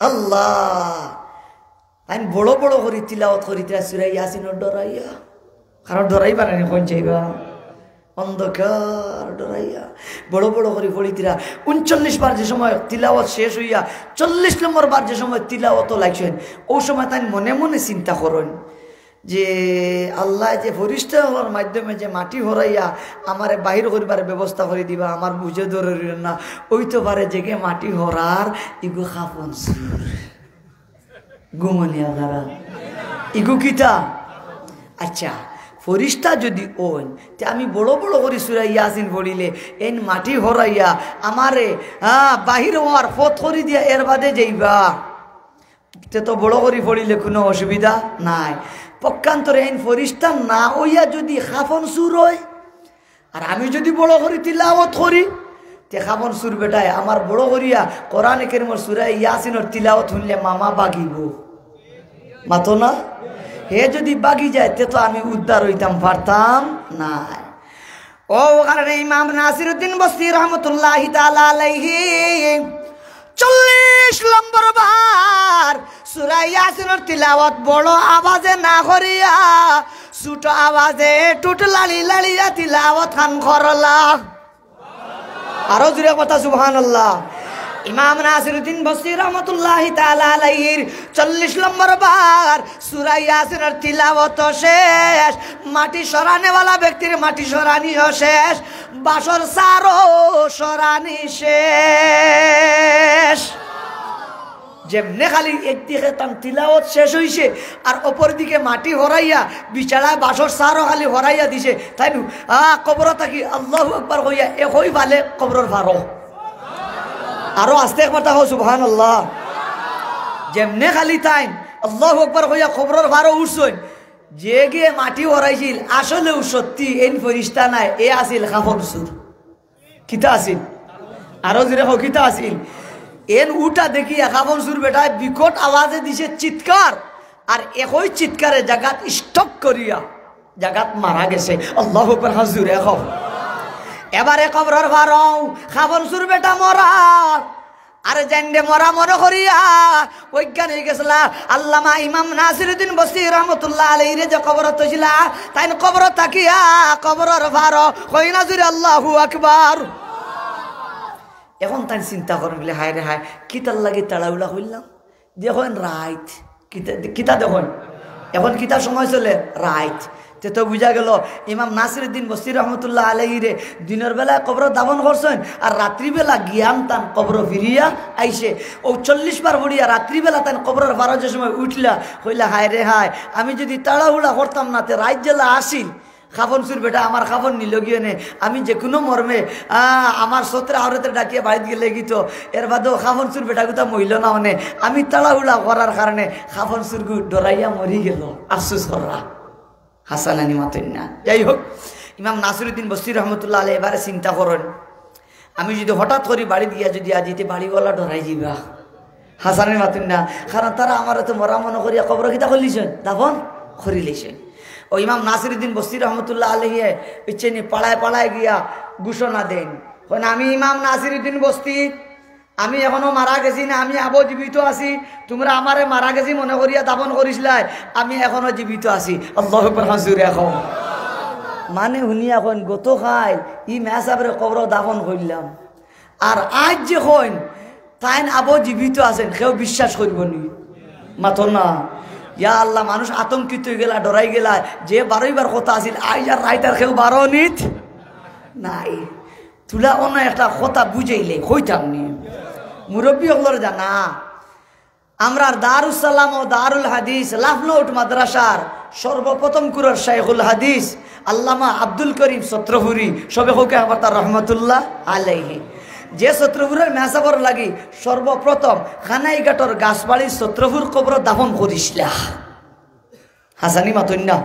আল্লাহ আমি বড় বড় করে তিলাওয়াত করিতে সূরা ইয়াসিনের ডরাইয়া কারণ ডরাই পারে না কোন চাইবা অন্ধকার ডরাইয়া বড় বড় করে পড়িতিরা 39 বার যে সময় তিলাওয়াত শেষ হইয়া 40 নম্বর বার যে সময় তিলাওয়াত লাগছেন ওই সময় তাই মনে মনে চিন্তা করেন যে আল্লাহ যে ফরিস্তার মাধ্যমে যে মাটি হরাইয়া আমারে বাহির করিবার ব্যবস্থা করে দিবা আমার বুঝে ধরে না ওই তো পারে জেগে মাটি হরার ইগু খাফন সুর গুমনিয়া গারা ইগু কিতা আচ্ছা ফরিস্তা যদি ওন তে আমি বড় বড় করে সূরা ইয়াসিন পড়িলে এন মাটি হরাইয়া আমারে বাহির হওয়ার পথ করে দিয়া এর বাদে যাইবা তে তো বড় করে পড়িলে কোনো অসুবিধা নাই পক্ষান্তরে আইন ফরিস্তা না হইয়া যদি খাফন সুর হয় আর আমি যদি বড় করি তিলাওয়াত করি তে খাফন সুর বেটায় আমার বড় করিয়া কোরআনে কারীমের সূরা ইয়াসিনের তিলাওয়াত শুনলে মামা বাগিব মাতো না হে যদি বাগি যায় তে তো আমি উদ্ধার হইতাম পারতাম না ও কারণে ইমাম নাসিরউদ্দিন বস্তি রহমতুল্লাহি তাআলা আলাইহি 40 নম্বর বার সূরা ইয়াসিনের তিলাওয়াত বড় আওয়াজে না করিয়া ছোট আওয়াজে টুটলালি লালিয়া তিলাওয়াত খান করলা আরো জোরে কথা সুবহানাল্লাহ ইমাম নাসিরউদ্দিন বস্তি রহমতুল্লাহি তাআলা আলাইহির 40 নম্বর বার সূরা ইয়াসিনের তিলাওয়াত শেষ মাটি সরানেওয়ালা ব্যক্তির মাটি সরানি শেষ বাসর সারো সরানি শেষ যেমনে খালি একদিকে তাম তিলাওয়াত শেষ হইছে আর অপর দিকে মাটি হরাইয়া বিছাড়া বাসর সারও খালি হরাইয়া দিছে তাই কবর থাকি আল্লাহু আকবার কইয়া একই ভালে কবরের ভারো আরো আস্তে একবার তাহো সুবহানাল্লাহ যেমনে খালি তাই আল্লাহু আকবার কইয়া কবরের ভারো উঠছই যে গিয়ে মাটি হরাইছিল আসলেও সত্যি এন ফরিস্তা নাই এ আসিল খাফন সুর কিতা আসিল আরো জোরে হোক কিতা আসিল এন উঠা দেখি খাফন সুর বেটায় বিকট আওয়াজে দিছে চিৎকার আর একই চিৎকারে জাগাত স্টপ করিয়া জাগাত মারা গেছে আল্লাহু আকবার হাজুরে এবারে কবরের ভারো খাফন সুর বেটা মরা আরে জানডে মরা মনে করিয়া বৈজ্ঞানিক হয়ে গেছিল আল্লামা ইমাম নাসিরউদ্দিন বসরি রহমতুল্লাহ আলাইহি রে যে কবরত ছিল তাই কবর তাকিয়া কবরের ভার কই না জুরে আল্লাহু আকবার। এখন তাই চিন্তা করেন বলে হায় রে হায় কিতার লাগি তাড়াউলা হইলাম দেখেন রাইট কিতা দেখেন এখন কিতার সময় চলে রাইট তে তো বুঝা গেল ইমাম নাসিরউদ্দিন বসরি রহমতুল্লাহ আলাইহি রে দিনের বেলায় কবর দাফন করছেন আর রাত্রিবেলা গিয়াম তান কবর ফিরিয়া আইসে ও 40 বার পড়িয়া রাত্রিবেলা তান কবরের বারোটার সময় উঠলা হইলা হায় রে হায় আমি যদি তাড়াহুড়া করতাম না তে রাত জেলা আসিল খাফন সুর বেটা আমার খাফন নিল গিয়ে নে আমি যে কোনো মর্মে আমার সত্রে আওরাতে ডাকিয়ে বাড়িতে গেলে গিত এর বাদেও খাফন সুর বেটা কোথা মহিল না মানে আমি তাড়াহুড়া করার কারণে খাফন সুরগু ডরাইয়া মরি গেল আফসোস করা হাসানানি মাতেন না। যাই হোক ইমাম নাসিরউদ্দিন বসরি রহমতুল্লাহ আলাইহি এবারে চিন্তা করেন আমি যদি হঠাৎ করি বাড়িতে গিয়া যদি আজিতে বাড়িওয়ালা ডরাই যাবা হাসানানি মাতেন না কারণ তারা আমার তো মরা মনে করিয়া কবর কিতা করলিছেন দাফন করি লিছেন। ও ইমাম নাসিরউদ্দিন বসরি রহমতুল্লাহ আলাইহি ইচ্ছে নিয়ে পাড়ায় পাড়ায় গিয়া ঘোষণা দেন আমি ইমাম নাসিরউদ্দিন বসতি আমি এখনো মারা গেছি না আমি আবো জীবিত আছি তোমরা আমারে মারা গেছি মনে করিয়া দাফন করিসলাই আমি এখনো জীবিত আছি আল্লাহু আকবার হাজুরে এখন মানে শুনি এখন গত খাই ই মেসাবরে কবর দাফন করলাম আর আজ যে হইন তাইন আবো জীবিত আছেন কেউ বিশ্বাস করব নি মাথো না ইয়া আল্লাহ মানুষ আতঙ্কিত হয়ে গেলা ডরাই গেলা যে 12 বার কথা আছিল আজ আর রাইতার কেউ 12 নিত নাই তুলা অন্য একটা কথা বুঝাইলে কইতাম নি মুরব্বী হলর জানা আমরা দারুস সালাম ও দারুল হাদিস লাফনৌট মাদ্রাসার সর্বপ্রথম কুরর শাইখুল হাদিস আল্লামা আব্দুল করিম সত্রহুরি সবে হোকে আমার তার রহমতুল্লাহ আলাইহি যে সত্রহুরের মেসাবর লাগি সর্বপ্রথম খানাইঘাটর গাছবাড়ির সত্রহুর কবর দাফন করিসলা হাসানি মাতুন না।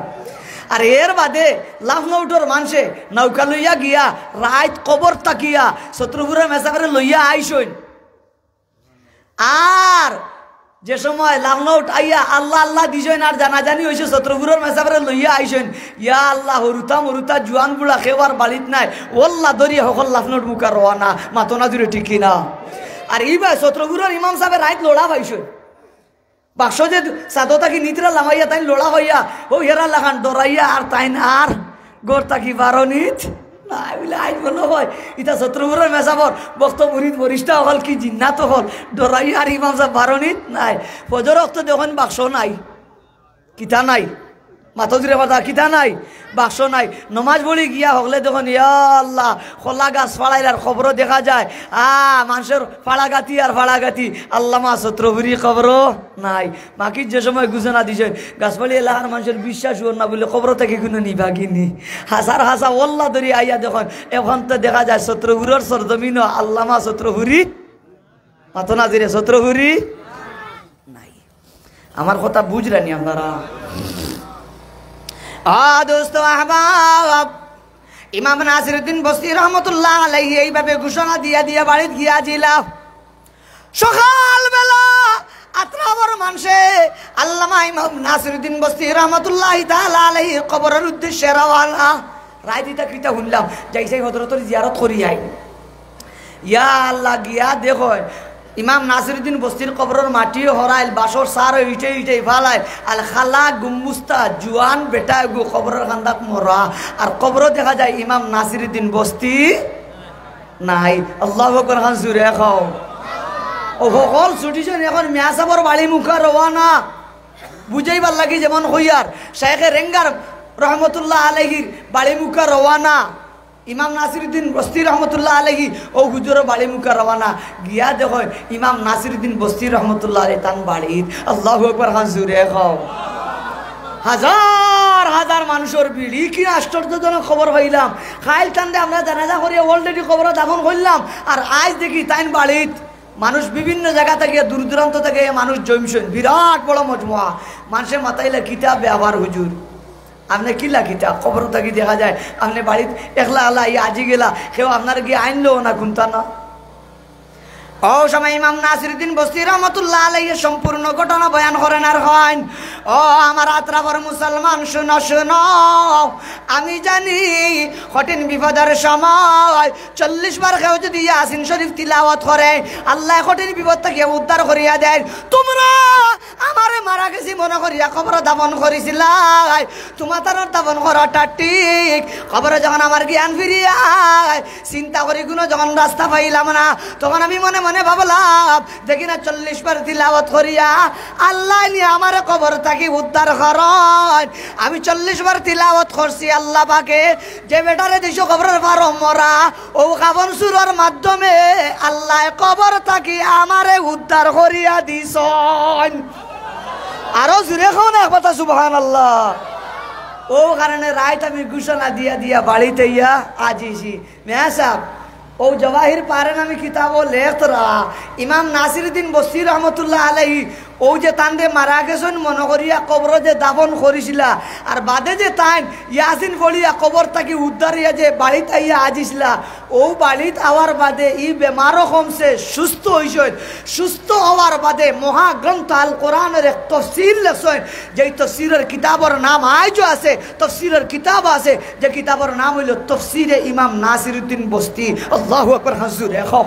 আর এর বাদে লাফনৌটর মানুষে নৌকা লইয়া গিয়া রাত কবর তাকিয়া সত্রহুরের মেসাবরে লইয়া আইসইন আর যে সময় লাফনৌট আইয়া আল্লাহ আল্লাহ দিছেন আর জানাজানি হয়েছে সত্রপুরের মেসাবরে লইয়া আইসেন ইয়া আল্লাহ হরুতা মরুতা জুয়ান বুড়া খেবার বাড়িত নাই ওল্লা দরিয়া সকল লাফনৌট মুখা রওয়ানা মাতনা জুড়ে ঠিক কিনা। আর এইবার সত্রপুরের ইমাম সাহেবের রাইত লোড়া পাইছেন বাক্স যে সাদো তাকি নিতরা লামাইয়া তাই লোড়া হইয়া ও হেরা লাগান ডরাইয়া আর তাইন আর গোর তাকি বারণিত নাই বলে আইন বলো হয় ইটা শত্রুপুরের মেসাবর বক্ত মুরিদ বরিষ্ঠ হল কি জিন্নাত হল ডরাই আর ইমাম সাহেব বারণিত নাই ফজর অক্ত দেখুন বাক্স নাই কিতা নাই মাথা জুড়ে কথা কিতা নাই বাক্স নাই নমাজ পড়ি গিয়া হলে দেখুন ইয়া আল্লাহ খোলা গাছ ফাড়াইলার খবরও দেখা যায় মানুষের ফাড়াগাতি আর ফাড়াগাতি আল্লামা সত্রপুরি খবরও নাই বাকির যে সময় ঘোষণা দিছেন গাছপালি এলাকার মানুষের বিশ্বাস হন না বলে খবর থেকে কোনো নিভাগিনি হাসার হাসা ওল্লা ধরি আইয়া দেখুন এখন তো দেখা যায় সত্রপুরের সরজমিন আল্লামা সত্রপুরি মাথো না দিরে সত্রপুরি নাই। আমার কথা বুঝলেনি আপনারা দোস্ত আহবাব ইমাম নাসিরউদ্দিন বসরি রহমতুল্লাহ আলাইহি এইভাবে ঘোষণা দিয়া দিয়া বাড়িত গিয়াছিল সকালবেলা আত্রাবর মানুষে আল্লামা ইমাম নাসিরউদ্দিন বসরি রহমতুল্লাহ তাআলা আলাইহি কবরের উদ্দেশ্যে রওনা রাইদিতা কিতা শুনলাম যাইছে হযরতের জিয়ারত করি আই ইয়া আল্লাহ গিয়া দেখো ইমাম নাসিরউদ্দিন বসরির কবরের মাটিও হরাইল বাসর সার ইটে ইটে ফালাইল আল খালা গুমুস্তা জুয়ান বেটা গু কবরের খান্দাক মরা আর কবর দেখা যায় ইমাম নাসিরউদ্দিন বস্তি নাই আল্লাহু আকবার খান জুরে খাও ও সকল ছুটিছেন এখন মিয়াসাবর বাড়ি মুখা রওয়ানা বুঝাইবার লাগি যেমন হইয়ার শাইখে রেঙ্গার রহমতুল্লাহ আলাইহির বাড়ি মুখা রওয়ানা ইমাম নাসিরউদ্দিন বস্তি রহমতুল্লাহ আলাইহি ও হুজুর বাড়ি মুখা রওয়ানা গিয়া দেখো ইমাম নাসিরউদ্দিন বস্তি রহমতুল্লাহ আলাইহি তান বাড়িত আল্লাহু আকবার খান জুরে খাও হাজার হাজার মানুষের ভিড় কি আশ্চর্যজনক খবর পাইলাম খাইল টান্দে আমরা জানাজা করিয়া অলরেডি খবর দাফন করলাম আর আজ দেখি তাইন বাড়িত মানুষ বিভিন্ন জায়গা থেকে দূর দূরান্ত থেকে মানুষ জমছেন বিরাট বড় মজমুয়া মানুষের মাথাইলে কিতাব ব্যবহার হুজুর আপনি কিলা কিতা খবর থাকি দেখা যায় আপনি বাড়িতে একলা আল্লাহ আজি গেলা কেউ আপনার গিয়ে আইনলো না কোনটা না ও সময় ইমাম নাসিরউদ্দিন বসরি রহমতুল্লাহ আলাইহি সম্পূর্ণ ঘটনা বয়ান করেন আর হন ও আমার আত্রাবর মুসলমান শুনো শুনো, আমি জানি কঠিন বিপদের সময় 40 বার কেউ যদি ইয়াসিন শরীফ তিলাওয়াত করে আল্লাহ কঠিন বিপদ থেকে উদ্ধার করিয়া দেয়। তোমরা আমারে মারা গেছি মনে করিয়া কবর দাফন করিছিলাই, তোমার তার দাফন করাটা ঠিক। কবরে যখন আমার জ্ঞান ফিরিয়া চিন্তা করি কোনো যখন রাস্তা পাইলাম না, তখন আমি মনে মনে ভাবলাম দেখি না 40 বার তিলাওয়াত করিয়া আল্লাহ নিয়ে আমার কবর থেকে উদ্ধার করেন। আমি 40 বার তিলাওয়াত করছি আল্লাহ পাকে যে বেটারে দিছো কবরের পার মরা, ও কাবন সুরের মাধ্যমে আল্লাহ কবর থেকে আমারে উদ্ধার করিয়া দিছন। আরো জুড়ে খাও না কথা সুবহানাল্লাহ। ও কারণে রাইট আমি ঘোষণা দিয়া দিয়া বাড়িতে ইয়া আজিছি মেয়া সাহেব। ও জওয়াহির পারেন আমি কিতাবও লেখরা ইমাম নাসিরুদ্দিন বস্তি রহমতুল্লাহ আলাইহি ও যে তান্দে মারা গেছেন মনে করিয়া কবর যে দাফন করিছিলা, আর বাদে যে তাই ইয়াসিন পড়িয়া কবর তাকে উদ্ধারিয়া যে বাড়িতে আইয়া আজিছিলা, ও বাড়িতে আওয়ার বাদে ই বেমারও কমছে, সুস্থ হয়েছেন। সুস্থ হওয়ার বাদে মহাগ্রন্থ আল কোরআনের এক তফসির লেখছেন, যেই তফসিরের কিতাবর নাম আজও আছে, তফসিরের কিতাব আছে, যে কিতাবর নাম হইল তফসিরে ইমাম নাসিরুদ্দিন বস্তি। আল্লাহু আকবার হুজুর দেখো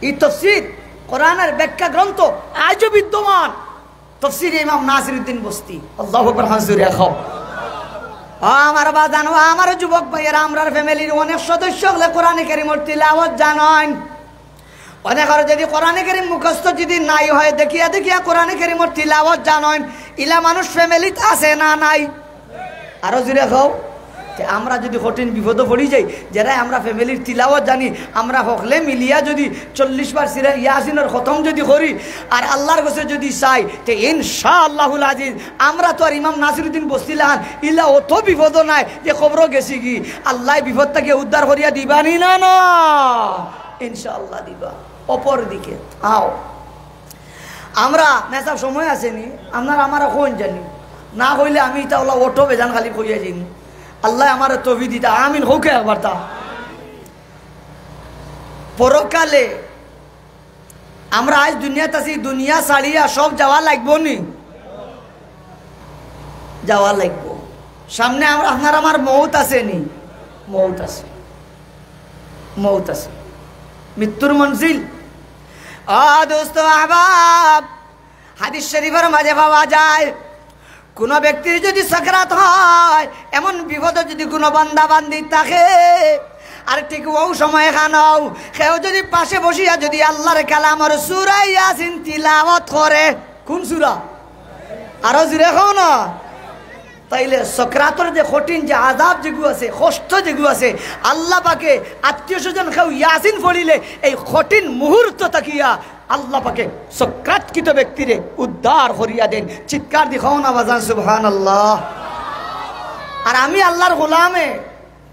এই তফসির কোরআনের ব্যাখ্যা গ্রন্থ আজও বিদ্যমান, তফসিরে ইমাম নাসিরুদ্দিন বস্তি। আল্লাহু আকবার হুজুর দেখো আমার বা জানো আমার যুবক ভাইয়েরা, আমরার ফ্যামিলির অনেক সদস্য হলে কোরআনে কারীমের তিলাওয়াত জানেন। অনেক আর যদি কোরআনে কারীম মুখস্থ যদি নাই হয় দেখিয়া দেখিয়া কোরআনে কারীমের তিলাওয়াত জানেন, ইলা মানুষ ফ্যামিলিতে আছে না নাই? আরো জুড়ে খাও। আমরা যদি কঠিন বিপদ পড়ি যাই, যারা আমরা ফ্যামিলির তিলাওয়াত জানি, আমরা হকলে মিলিয়া যদি 40 বার সিরা ইয়াসিনের খতম যদি করি আর আল্লাহর কাছে যদি চাই, তে ইনশাআল্লাহুল আজিজ আমরা তো আর ইমাম নাসিরুদ্দিন বস্তিলাহান ইলা অত বিপদ নাই যে খবর গেছি কি আল্লাহ বিপদটাকে উদ্ধার করিয়া দিবানি না না ইনশাআল্লাহ দিবা। অপর দিকে আও আমরা মেসাব সময় আসেনি আপনার আমার কোন জানি না হইলে আমি তা ওলা অটো বেজান খালি কইয়া যাই। আল্লাহ আমার তৌফিক দিতা আমিন হোক একবার। তা পরকালে আমরা আজ দুনিয়াতে আছি, দুনিয়া ছাড়িয়া সব যাওয়া লাগবো নি? যাওয়া লাগবো। সামনে আমরা আপনার আমার মৌত আছে নি? মৌত আছে, মৌত আছে, মৃত্যুর মঞ্জিল। দোস্ত আহবাব হাদিস শরীফের মাঝে পাওয়া যায়, কোন ব্যক্তির যদি সাকরাত হয়, এমন বিপদ যদি কোনো বান্দা বান্দি থাকে, আর ঠিক ও সময় খানাও কেউ যদি পাশে বসিয়া যদি আল্লাহর কালামের সূরা ইয়াসিন তিলাওয়াত করে, কোন সূরা? আরো জুড়ে খাও না। তাইলে সাকরাতের যে কঠিন যে আযাব যেগু আছে, কষ্ট যেগু আছে, আল্লাহ পাকে আত্মীয় স্বজন কেউ ইয়াসিন পড়িলে এই কঠিন মুহূর্ত তাকিয়া আল্লাহ পাকে সাকরাতকৃত ব্যক্তিরে উদ্ধার করিয়া দেন। চিৎকার দিখাও না বাজান সুবহানাল্লাহ। আর আমি আল্লাহর গোলামে,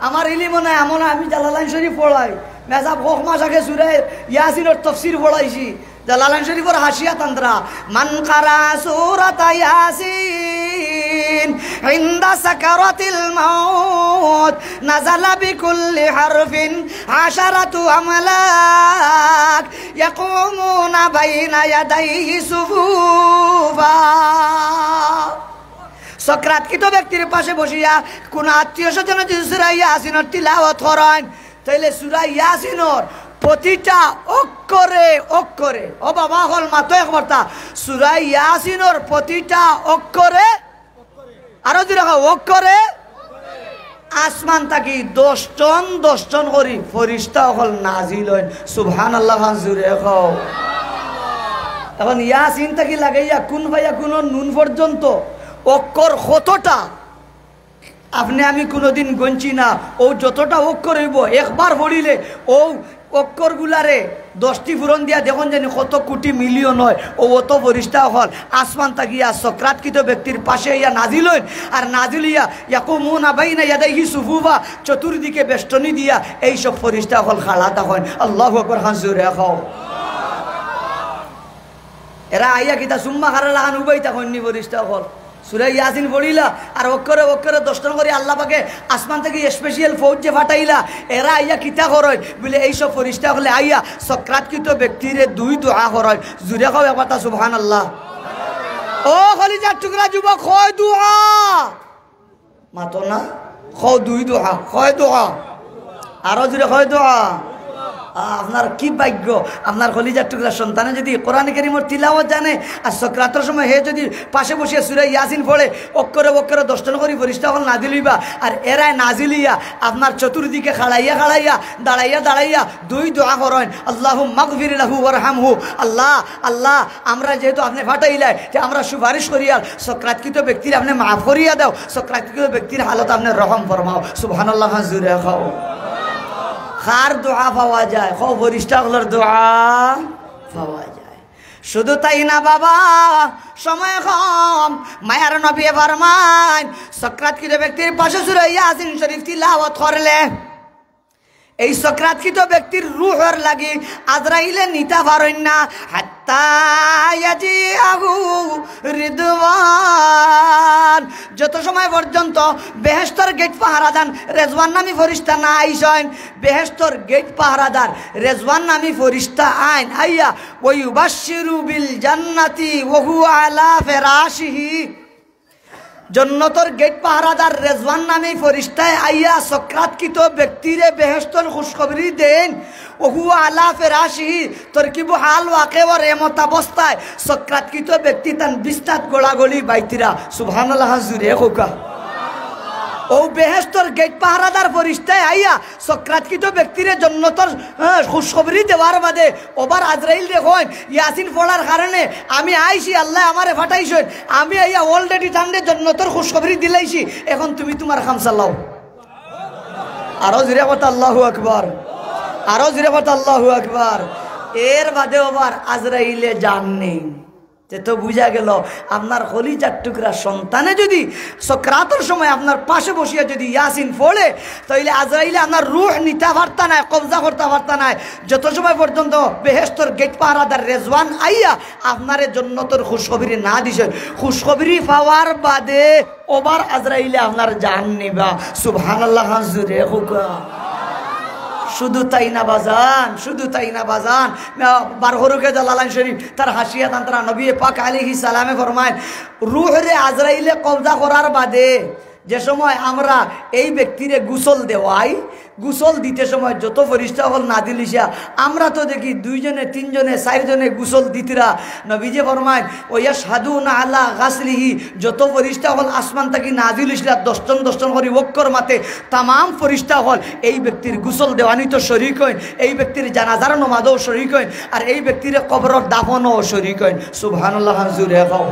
আমার ইলিম নাই এমন আমি জালালাইন শরীফ পড়াই, মেজাব হোক মাস আগে সূরা ইয়াসিনের তাফসীর পড়াইছি, জালালাইন শরীফের হাসিয়া তন্ত্রা মান কারা সূরাত ইয়াসিন ইনদা সাকারাতিল মাউত নাযালা বিকুল্লি হারফিন আশারাতু আমলাক ইয়াকুমুনা বাইনা ইয়াদাইহি সুফুফা। সাকরাতকৃত ব্যক্তির পাশে বসিয়া কোন আত্মীয় স্বজন যদি সূরা ইয়াসিনের তিলাওয়াত করেন, তাইলে সূরা ইয়াসিনের প্রতিটা অক্ষরে অক্ষরে, ও বাবা হল মাত্র একবার, তা সূরা ইয়াসিনের প্রতিটা অক্ষরে, আরো দুই অক্ষরে আসমান থাকি 10 জন করি ফেরেশতা হল নাজিল হন। সুবহানাল্লাহ জুরে খাও। এখন ইয়াসিন থাকি লাগাইয়া কোন ভাইয়া কোন নুন পর্যন্ত অক্ষর কতটা আপনি আমি কোনোদিন গঞ্চি না। ও যতটা অক্ষর হইব একবার পড়িলে ও অক্ষর গুলারে 10টি পূরণ দিয়া দেখুন জানি কত কোটি মিলিয়ন হয়। ও অত ফেরেশতা হল আসমান তাকিয়া সাকরাতকৃত ব্যক্তির পাশে ইয়া নাজিল হইন, আর নাজিল ইয়া ইয়াকুমুনা বাইনা ইয়াদাইহি সুফুফা, চতুর্দিকে বেষ্টনী দিয়া এইসব ফেরেশতা হল খাড়া থাকেন। আল্লাহু আকবার হাজুরে খাও। এরা আইয়া কিতা সুম্মা খারা লাগান উবাই থাকেন নি ফেরেশতা হল। সূরা ইয়াসিন পড়িলা আর অক্ষরে অক্ষরে 10 জন করে আল্লাহ পাকে আসমান থেকে স্পেশাল ফৌজ যে ফাটাইলা, এরা আইয়া কিতা করয় বলে এইসব ফেরেশতা হলে আইয়া সাকরাতকৃত ব্যক্তিরে দুই দোয়া করয়। জুরে খাও একবার সুবহানাল্লাহ। ও কলিজার টুকরা যুবক, হয় দোয়া মাতো না, হয় দুই দোয়া, হয় দোয়া, আরো জুড়ে হয় দোয়া। আপনার কি ভাগ্য, আপনার কলিজার টুকরা সন্তানে যদি কোরআন কারীমের তিলাওয়াত জানে, আর সাকরাতের সময় হে যদি পাশে বসিয়ে সূরা ইয়াসিন পড়ে, অক্ষরে অক্ষরে 10টা করে ফেরেশতা হল নাজিল হইবা, আর এরাই নাজিল হইয়া আপনার চতুর্দিকে খাড়াইয়া খাড়াইয়া দাঁড়াইয়া দাঁড়াইয়া দুই দোয়া করেন, আল্লাহুম্মা গফির লাহু ওয়ারহামহু। আল্লাহ আল্লাহ, আমরা যেহেতু আপনি ফাটাইলাই যে আমরা সুপারিশ করিয়াল, সাকরাতকৃত ব্যক্তির আপনি মাফ করিয়া দাও, সাকরাতকৃত ব্যক্তির হালত আপনি রহম ফরমাও। সুবহানাল্লাহ, জুরে খাও। কার দোয়া পাওয়া যায়? ও ফেরেশতাগুলোর দোয়া পাওয়া যায়। শুধু তাই না বাবা, সময় কম, মায়ার নবী ফরমান সাকরাতকৃত ব্যক্তির পাশে সূরা ইয়াসিন শরীফ তিলাওয়াত করলে এই সাকরাতকৃত ব্যক্তির রূহের লাগি আজরাইলে নিতা পারেন না, হাত্তা ইয়াজিআহু রিদওয়ান, যত সময় পর্যন্ত বেহেশতের গেট পাহারাদার রেজওয়ান নামী ফেরেশতা না আইসেন। বেহেশতের গেট পাহারাদার রেজওয়ান নামী ফেরেশতা আইন আইয়া ওয়া ইউবাশশিরু বিল জান্নাতি ওয়া হুয়া আলা ফিরাশিহি, জন্নতর গেট পাহারাদার রেজওয়ান নামে ফেরেশতায় আইয়া সাকরাতকৃত ব্যক্তিরে বেহেশতের খুশখবরি দেন। ওহু আলা ফিরাশিহি, তরকিবু হাল ওয়াকে ওর এমত অবস্থায় সাকরাতকৃত ব্যক্তি তান বিস্তাত গোলাগলি বাইতিরা। সুবহানাল্লাহ, জুরে কোকা। ও বেহেশতের গেট পাহারাদার ফেরেশতায় আইয়া সাকরাতকৃত ব্যক্তিরে জন্নতর খুশখবরি দেওয়ার বাদে ওবার আজরাইল রে কইন, ইয়াসিন পড়ার কারণে আমি আইছি, আল্লাহ আমারে ফাটাইছেন, আমি আইয়া অলরেডি তান্ডে জন্নতর খুশখবরি দিলাইছি, এখন তুমি তোমার কাম চালাও। আরো জোরে কথা আল্লাহু আকবার, আরো জোরে কথা আল্লাহু আকবার। এর বাদে ওবার আজরাইলে জান নেই। তো বুঝা গেল আপনার কলিজার টুকরা সন্তানে যদি সাকরাতের সময় আপনার পাশে বসিয়া যদি ইয়াসিন পড়ে, তাইলে আজরাইলে আপনার রূহ নিতে পারতা নাই, কবজা করতে পারতা নাই, যত সময় পর্যন্ত বেহেশতের গেট পাহারাদার রেজওয়ান আইয়া আপনারে জন্নতের খুশখবরি না দিছেন। খুশখবরি পাওয়ার বাদে ওবার আজরাইলে আপনার জান নিবা। সুবহানাল্লাহ, জুরে হুকা। শুধু তাই না বাজান, শুধু তাই না বাজান, বারহরুকে জালালাইন শরীফ তার হাসিয়া তান্ত্রা নবী পাক আলাইহিস সালামে ফরমায়, রূহরে আজরাইলে কবজা করার বাদে যে সময় আমরা এই ব্যক্তিরে গোসল দেওয়াই, গোসল দিতে সময় যত ফেরেশতা হল নাজিল হইসা, আমরা তো দেখি 2 জনে 3 জনে 4 জনে গোসল দিতরা। নবীজি ফরমায় ওয়াশহাদুনা আলা গাসলিহি, যত ফেরেশতা হল আসমান থেকে নাজিল হইসা 10 জন 10 জন করে ওয়াক্কর মাতে তামাম ফেরেশতা হল এই ব্যক্তির গোসল দেওয়ানি তো শরীক হইন, এই ব্যক্তির জানাজার নামাজও শরীক হইন, আর এই ব্যক্তির কবরের দাফনও শরীক হইন। সুবহানাল্লাহ, জুরে খাও।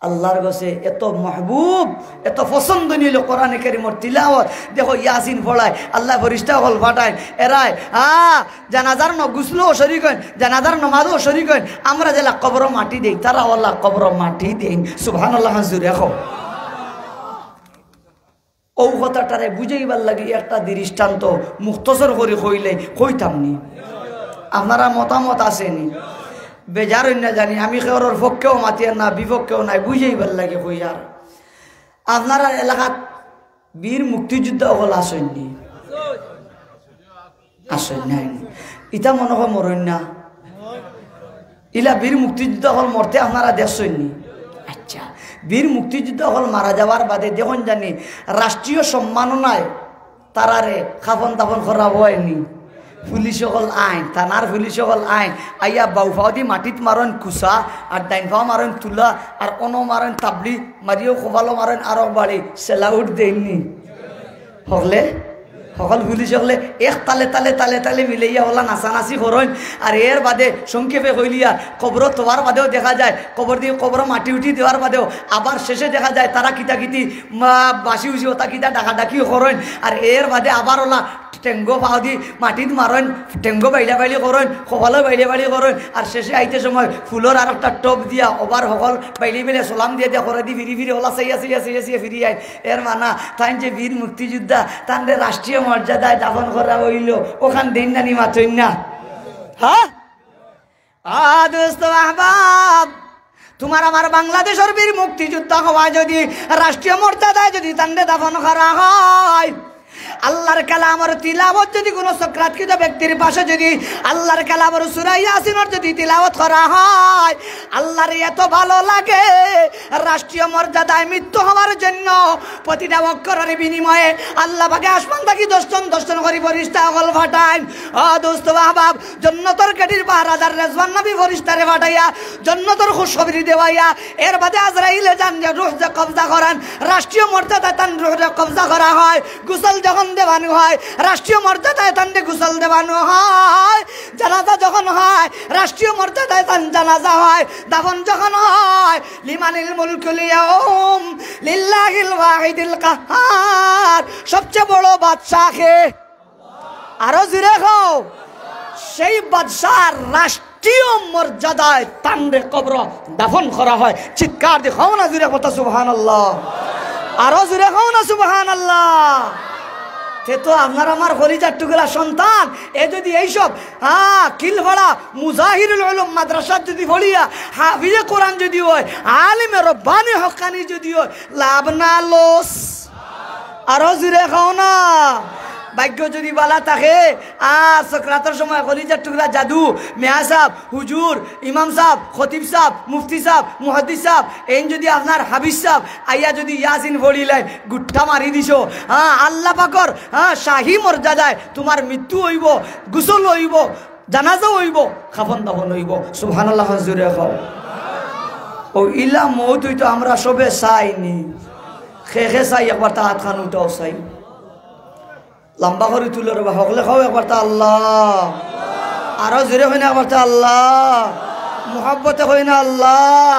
আল্লাহর কাছে এত মাহবুব, এত পছন্দনীয় কোরআনে কারীমের তিলাওয়াত। দেখো ইয়াসিন পড়ায়, আল্লাহ ফেরেশতা হল ফাটায়, এরাই জানাজার গুসলও শরীক হইন, জানাজার নামাজও শরীক হইন। আমরা যেলা কবর মাটি দেই, তারা আল্লাহ কবর মাটি দেন। সুবহানাল্লাহ, জুরে খাও। ও কথাটারে বুঝাইবার লাগি একটা দৃষ্টান্ত মুখতসর করে কইলে কইতাম নি, আপনারা মতামত আসেনি? বেজার না জানি, আমি কেউর পক্ষেও মাতিয়ার না বিপক্ষেও নাই, বুঝাইবার লাগে কইয়ার। আপনারা এলাকাত বীর মুক্তিযুদ্ধ হল আসেননি? আসেন নাই? ইটা মনে হয় মরেন না, ইলা বীর মুক্তিযুদ্ধ হল মরতে আপনারা দেখছেননি? আচ্ছা, বীর মুক্তিযুদ্ধ হল মারা যাওয়ার বাদে দেখুন জানি রাষ্ট্রীয় সম্মাননায় তারারে খাফন তাফন করা হয়নি। পুলিশ সকল আইন, থানার পুলিশ সকল আইন আইয়া বাউফাও দি মাটিত মারেন কুসা, আর ডাইনফাও মারেন তুলা, আর অনো মারেন তাবলি মারিও খোবালো মারেন আরো বাড়ি সেলাউট দেননি হকলে সকল পুলিশ সকলে এক তালে তালে তালে তালে মিলাইয়া ওলা নাচানাচি করেন। আর এর বাদে সংক্ষেপে কইলিয়া কবর তোয়ার বাদেও দেখা যায়, কবর দিয়ে কবর মাটি উঠি দেওয়ার বাদেও আবার শেষে দেখা যায় তারা কিতাকিতি বাসি উসি ওটা কিতা ডাকাডাকিও করেন। আর এর বাদে আবার ওলা টেঙ্গো পাও দি মাটিত মারেন, টেঙ্গো বাইলা বাইলি করেন, কপালও বাইলে বাইলি করেন। আর শেষে আইতে সময় ফুলের আর একটা টপ দিয়া ওবার সকল বাইলি বেলে সলাম দিয়ে দিয়া করে দি ফিরি ফিরি ওলা চাইয়া চাইয়া চাইয়া চাইয়া ফিরি আইন। এর মানা তাই যে বীর মুক্তিযোদ্ধা তাদের রাষ্ট্রীয় মর্যাদায় দাফন করা হইল, ওখান দিন নানি মাথইন না। হ্যাঁ দোস্ত আহবাব, তোমার আমার বাংলাদেশের বীর মুক্তিযোদ্ধা হওয়া যদি রাষ্ট্রীয় মর্যাদায় যদি তান্ডে দাফন করা হয়, আল্লাহর কালামের তিলাওয়াত যদি কোনো সক্রাতকৃত ব্যক্তির পাশে যদি আল্লাহর কালামের সূরা ইয়াসিনের যদি তিলাওয়াত করা হয়, আল্লাহর এত ভালো লাগে, রাষ্ট্রীয় মর্যাদায় মৃত্যু হওয়ার জন্য প্রতিটা অক্ষরের বিনিময়ে আল্লাহ পাকে আসমান থাকি দর্শন করে ফেরেশতা হল ফাটায়। ও দোস্ত বাহবাব, জান্নাতের কাঠির পাহারাদার রেজওয়ান নবী ফেরেশতারে ফাটাইয়া জান্নাতের খুশখবরি দেওয়াইয়া এর বাদে আজরাইলে যান যে রূহ যে কবজা করেন, রাষ্ট্রীয় মর্যাদায় তান রূহরে কবজা করা হয়। গোসল যখন দেওয়ানো হয়, রাষ্ট্রীয় মর্যাদায় তানকে গোসল দেওয়ানো হয়। জানাজা যখন হয়, রাষ্ট্রীয় মর্যাদায় তান জানাজা হয়। দাফন যখন হয়, লিমানিল মুলকুল ইয়াউম লিল্লাহিল ওয়াহিদিল কাহ্হার, সবচেয়ে বড় বাদশা কে? আরো জোরে খাও। সেই বাদশার রাষ্ট্রীয় মর্যাদায় তানরে কবর দাফন করা হয়। চিৎকার দিয়ে খাও না জোরে কথা সুবহানাল্লাহ, আরো জোরে খাও না সুবহানাল্লাহ। তে তো আপনার আমার কলিজার টুকরা সন্তান, এ যদি এইসব কিলভড়া মুজাহিরুল উলুম মাদ্রাসাত যদি ভরিয়া হাফিজে কোরআন যদি হয়, আলিমে রব্বানি হক্কানি যদি হয়, লাভ না লস? আরো জোরে খাও না। ভাগ্য যদি বালা থাকে, সক্রাতের সময় কলিজার টুকরা জাদু মেয়া সাহেব, হুজুর, ইমাম সাহেব, খতিব সাহেব, মুফতি সাহেব, মুহাদ্দিস সাহেব, এই যদি আপনার হাবিজ সাহেব আইয়া যদি ইয়াসিন পড়িলেন, গুট্টা মারি দিছ, আল্লাহ পাকর শাহী মর্যাদায় তোমার মৃত্যু হইব, গোসল হইব, জানাজা হইব, খাফন দাফন হইব। সুবহানাল্লাহ জোরে খাও। ও ইলা মৌত হইতো আমরা সবে চাইনি, খে চাই একবার তা হাত খান উঠাও চাই, লম্বা করে তুলে রবা হকলে খাও একবার তা আল্লাহ, আরো জোরে হয় না একবার তা আল্লাহ, মুহাব্বতে হয় না আল্লাহ।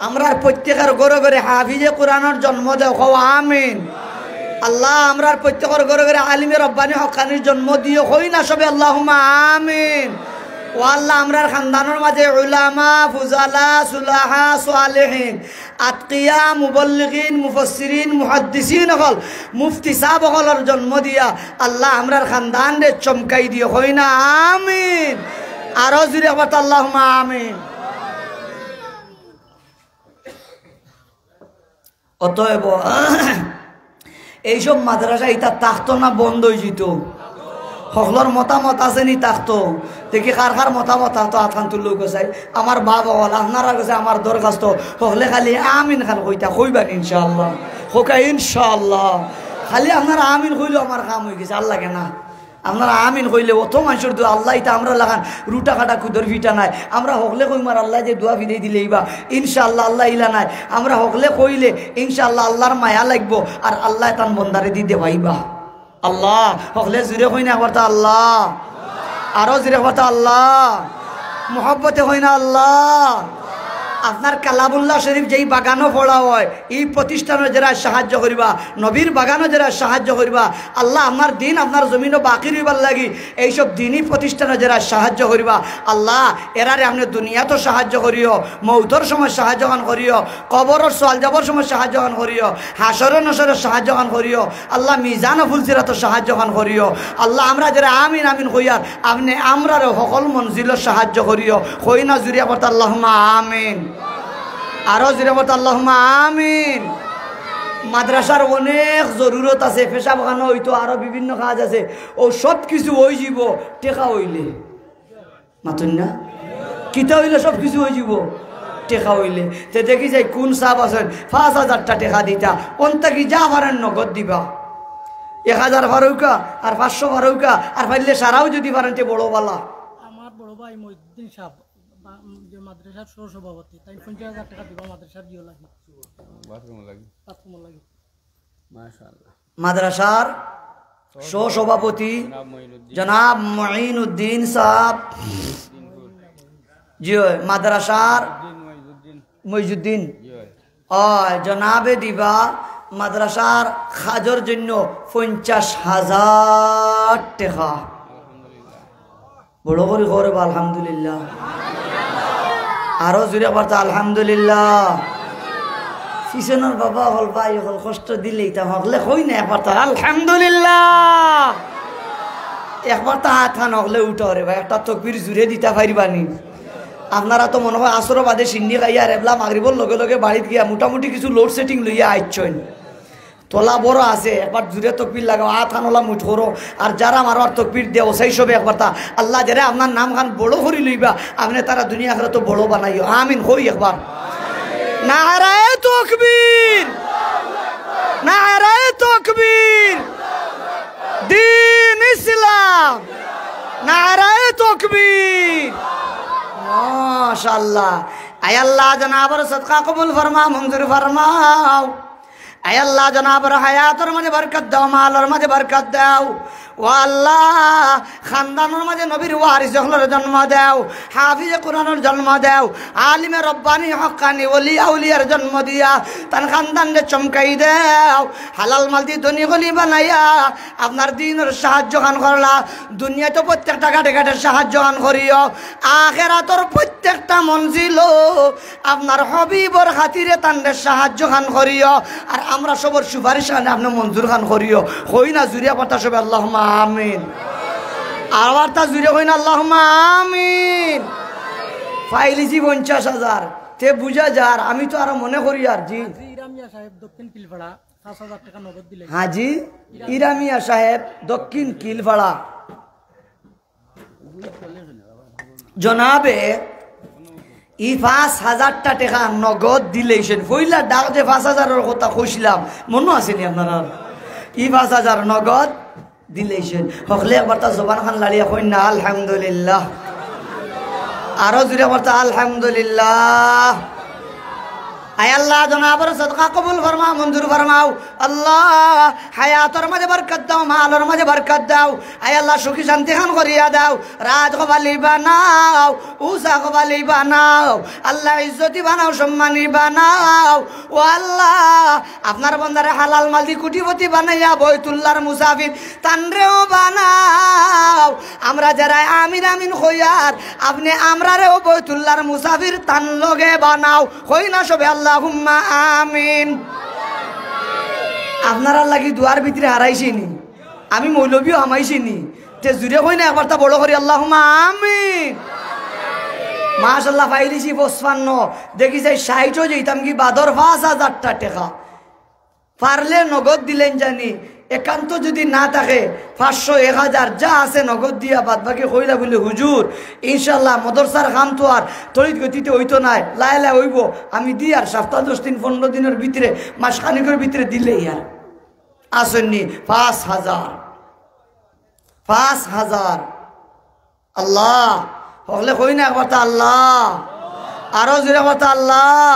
আমরা প্রত্যেকের ঘরে ঘরে হাফিজে কোরআনের জন্ম দেও, খাও আমিন। আল্লাহ আমরা প্রত্যেকের ঘরে ঘরে আলিমে রব্বানি হক্কানির জন্ম দিও, হই না সবে আল্লাহুম্মা আমিন। ও আল্লাহ আমরার খানদানের মাঝে উলামা, ফুজালা, সুলাহা, সালেহিন, আতকিয়া, মুবল্লিগিন, মুফাসসিরিন, মুহাদ্দিসিন হল, মুফতি সাহেব হলর জন্ম দিয়া আল্লাহ আমরার খানদান রে চমকাই দিও, হই না আমিন। আরো জুড়ে আবার আল্লাহুম্মা আমিন। অতএব এইসব মাদ্রাসা এটা থাকতো না, বন্ধ হয়ে যেত। সকলের মতামত আছে নি থাকতো, দেখি কার কার মতামত থাকতো আথান তুল্লু গোসাই আমার বাবা বল আপনারা গেছে আমার দরখাস্ত হকলে খালি আমিন খান কইতা কইবেন ইনশাআল্লাহ, হোকা ইনশাআল্লাহ। খালি আপনারা আমিন কইলেও আমার কাম হয়ে গেছে, আল্লাহ কেনা আপনারা আমিন কইলে অত মানুষের দোয়া আল্লাহ এটা আমরা লাগান রুটা কাটা কুদর ভিটা নাই। আমরা হকলে কইমার আল্লাহ যে দোয়া ভিড়ে দিলে এইবা ইনশাআল্লাহ আল্লাহ ইলা নাই। আমরা হকলে কইলে ইনশাআল্লাহ আল্লাহর মায়া লাগবো আর আল্লাহ তান বন্দারে দিতে পাইবা। আল্লাহ হকলে জুড়ে হই না একবার তা আল্লাহ, আরো জুড়ে কথা আল্লাহ, মোহব্বতে হই না আল্লাহ। আপনার কালামুল্লাহ শরীফ যেই বাগানও পড়া হয়, এই প্রতিষ্ঠানে যারা সাহায্য করিবা, নবীর বাগানও যারা সাহায্য করিবা, আল্লাহ আপনার দিন আপনার জমিনও বাকি রইবার লাগি এইসব দিনই প্রতিষ্ঠানে যারা সাহায্য করিবা, আল্লাহ এরারে আপনি দুনিয়াতো সাহায্য করিও, মৌতর সময় সাহায্য গান করিও, কবরের সোয়াল যাবার সময় সাহায্য গান করিও, হাসরের নসরের সাহায্য গান করিও, আল্লাহ মিজান ফুলসিরাতো সাহায্য গান করিও। আল্লাহ আমরা যারা আমিন আমিন কইয়ার আপনি আমরার সকল মঞ্জিলের সাহায্য করিও, কই না জুড়িয়া পড়তে আল্লাহুম্মা আমিন, আরো জুড়ে পড়তে আল্লাহুম্মা আমিন। মাদ্রাসার অনেক জরুরত আছে, পেশা বাগানো হইতো, আরো বিভিন্ন কাজ আছে, ও সব কিছু হয়ে যাব টেকা হইলে, মাতুন না কিতা হইলে সব কিছু হয়ে যাব টেকা হইলে। তে দেখি যাই কোন সাহেব আছেন ৫,০০০টা টেকা দিতা, অন্তা কি যা পারেন নগদ দিবা, ১,০০০ ভারৌকা আর ৫০০ ভারৌকা আর পাইলে সারাও যদি পারেন তে বড় বালা। আমার বড় ভাই মহিউদ্দিন সাহেব যে মাদ্রাসার সহসভাপতি, তাই ৫০,০০০ টাকা দিবা মাদ্রাসার দিও লাগে, বাথরুম লাগে। মাশাআল্লাহ। মাদ্রাসার সহসভাপতি জনাব মঈনুদ্দিন সাহেব, জি মাদ্রাসার মঈনুদ্দিন জনাবে দিবা মাদ্রাসার খাজর জন্য ৫০,০০০ টাকা। বড় করে করে আলহামদুলিল্লাহ, আরো জুড়ে পারতো আলহামদুলিল্লাহ। পিছনের বাবা হল ভাই হল কষ্ট দিলেই তা হকলে হই না একবার তো আলহামদুলিল্লাহ, একবার তো হাত হান হকলে উঠো রে ভাই, একটা তকবির জুড়ে দিতে পারিবানি। আপনারা তো মনে হয় আসর বাদে সিন্নি খাইয়া রেবলা মাগরিবর লগে লগে বাড়িত গিয়া মোটামুটি কিছু লোড সেটিং লইয়া আইছেন, তোলা বড় আছে একবার জুড়ে তকবির লাগাও আথানলা মুঠ করো আর যারা মারবার তকবির দেও সেই সবে একবার তা আল্লাহ যারা আপনার নাম খান বড় করি লইবা আপনি তারা দুনিয়া আখেরাত তো বড় বানাইও আমিন হই একবার নারায়ে তাকবীর নারায়ে তাকবীর দ্বীন ইসলাম নারায়ে তাকবীর মাশাআল্লাহ আয় আল্লাহ জনাবের সদকা কবুল ফরমা মঞ্জুর ফরমাও আয় আল্লাহ জনাবের হায়াতের মাঝে বরকত দাও মালের মাঝে বরকত দাও ও আল্লাহ খানদানের মাঝে নবীর ওয়ারিস হলের জন্ম দাও হাফিজে কোরআনের জন্ম দাও আলিমে রব্বানি হক্কানি ওলি আউলিয়ার জন্ম দিয়া তার খানদানকে চমকাই দাও হালাল মাল দিয়ে ধনী গলি বানাইয়া আপনার দিনের সাহায্য খান করলা দুনিয়াতে প্রত্যেকটা ঘাটে ঘাটে সাহায্য খান করিও আখেরাতর প্রত্যেকটা মঞ্জিল আপনার হবিবর খাতিরে তান্ডের সাহায্য খান করিও আর আমরা সবর সুপারিশ খানে আপনি মঞ্জুর খান করিও হই না জুরিয়া কথা সবে আল্লাহ আমিন আবার তা জুড়ে হই না আল্লাহ আমিন ফাইলিছি 50,000 তে বুঝা যার আমি তো আরো মনে করি আর জি ইরামিয়া সাহেব দক্ষিণ কিলপাড়া 5,000 টাকা নগদ দিলে হাজি ইরামিয়া সাহেব দক্ষিণ কিলপাড়া জনাবে ই 5,000 টাকা নগদ দিলেছেন পয়লা ডাক যে 5,000 কথা কইছিলাম মনে আসেনি আপনারা ই 5,000 নগদ দিলেছেন হকলে একবার তা জবান খান লাড়িয়া কই না আলহামদুলিল্লাহ আরো জুড়ে একবার তা আলহামদুলিল্লাহ আয় আল্লাহ জনাবের সদকা কবুল ফরমা মঞ্জুর ফরমাও আল্লাহ হায়াতের মাঝে বরকত দাও মালের মাঝে বরকত দাও আয় আল্লাহ সুখী শান্তি খান করিয়া দাও রাজ কবালি বানাও উষা কবালি বানাও আল্লাহ ইজ্জতি বানাও সম্মানী বানাও ও আল্লাহ আপনার বন্দারে হালাল মাল দি কুটিপতি বানাইয়া বৈতুল্লাহর মুসাফির তানরেও বানাও আমরা যারা আমিন আমিন হইয়ার আপনি আমরারেও বৈতুল্লাহর মুসাফির তান লগে বানাও হই না সবে আল্লাহ আমিন আপনারা লাগি দুয়ার ভিতরে হারাইছিনি আমি মৌলবীও হামাইছিনি তে জুড়ে হই না একবার তা বড় করি আল্লাহ আমিন মাশাআল্লাহ পাইলিছি 55 দেখি যাই 60 যেতাম কি বাদর 5,000 টাকা পারলে নগদ দিলেন জানি একান্ত যদি না থাকে 500 1000 যা আছে নগদ দিয়া বাদ বাকি কইলা বলে হুজুর ইনশাআল্লাহ মদরসার কাম তো আর তড়িৎ গতিতে হইতো নাই লাইলা হইব আমি দি আর সপ্তাহ 10 দিন 15 দিনের ভিতরে মাসখানিকের ভিতরে দিলেই আর আসেননি 5,000 আল্লাহ হলে কই না একবার আল্লাহ আরো জোরে কথা আল্লাহ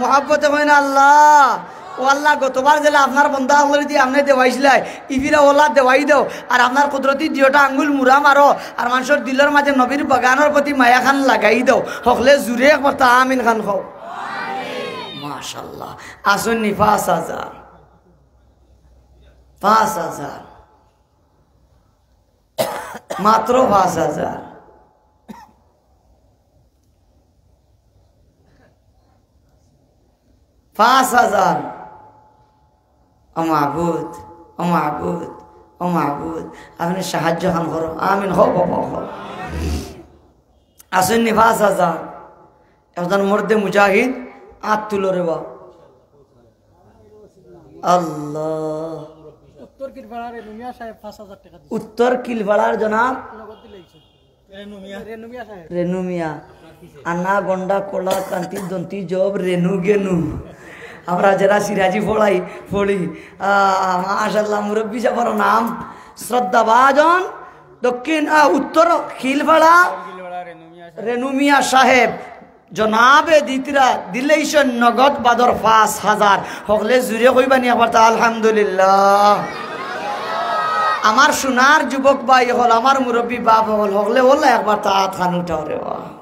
মোহাব্বতে কই না আল্লাহ ও আল্লাহ গতবার জেলা আপনার বন্ধা হলে দিয়ে আপনি দেওয়াইছিলাই ইফিরা ওলা দেওয়াই দেও আর আপনার কুদরতি দিওটা আঙ্গুল মুরা মারো আর মানুষের দিলের মাঝে নবীর বাগানের প্রতি মায়া খান লাগাই দেও হকলে জুড়ে একবার তা আমিন খান খাও মাশাআল্লাহ আসুননি 5,000 মাত্র 5,000 5,000 ও মাহবুদ ও মাহবুদ ও মাহবুদ আপনি সাহায্য খান করো আমিন হোক আসেননি 5,000 একজন মর্দে মুজাহিদ আত তুলো রে বা আল্লাহ উত্তর কিলপাড়ার জনাব রেনুমিয়া আন্না গন্ডা কোলা কান্তি দন্তি জব রেনু গেনু আমরা যারা সিরাজি পড়ি মাশাআল্লাহ মুরব্বী যাবার নাম শ্রদ্ধাভাজন দক্ষিণ উত্তর খিলপাড়া রেনুমিয়া সাহেব জনাবে দিতরা দিলেইছেন নগদ বাদর 5,000 হকলে জুড়ে কইবানি আবার তা আলহামদুলিল্লাহ আমার সোনার যুবক ভাই হল আমার মুরব্বী বাপ হল হকলে হল একবার তা খান উঠাও রে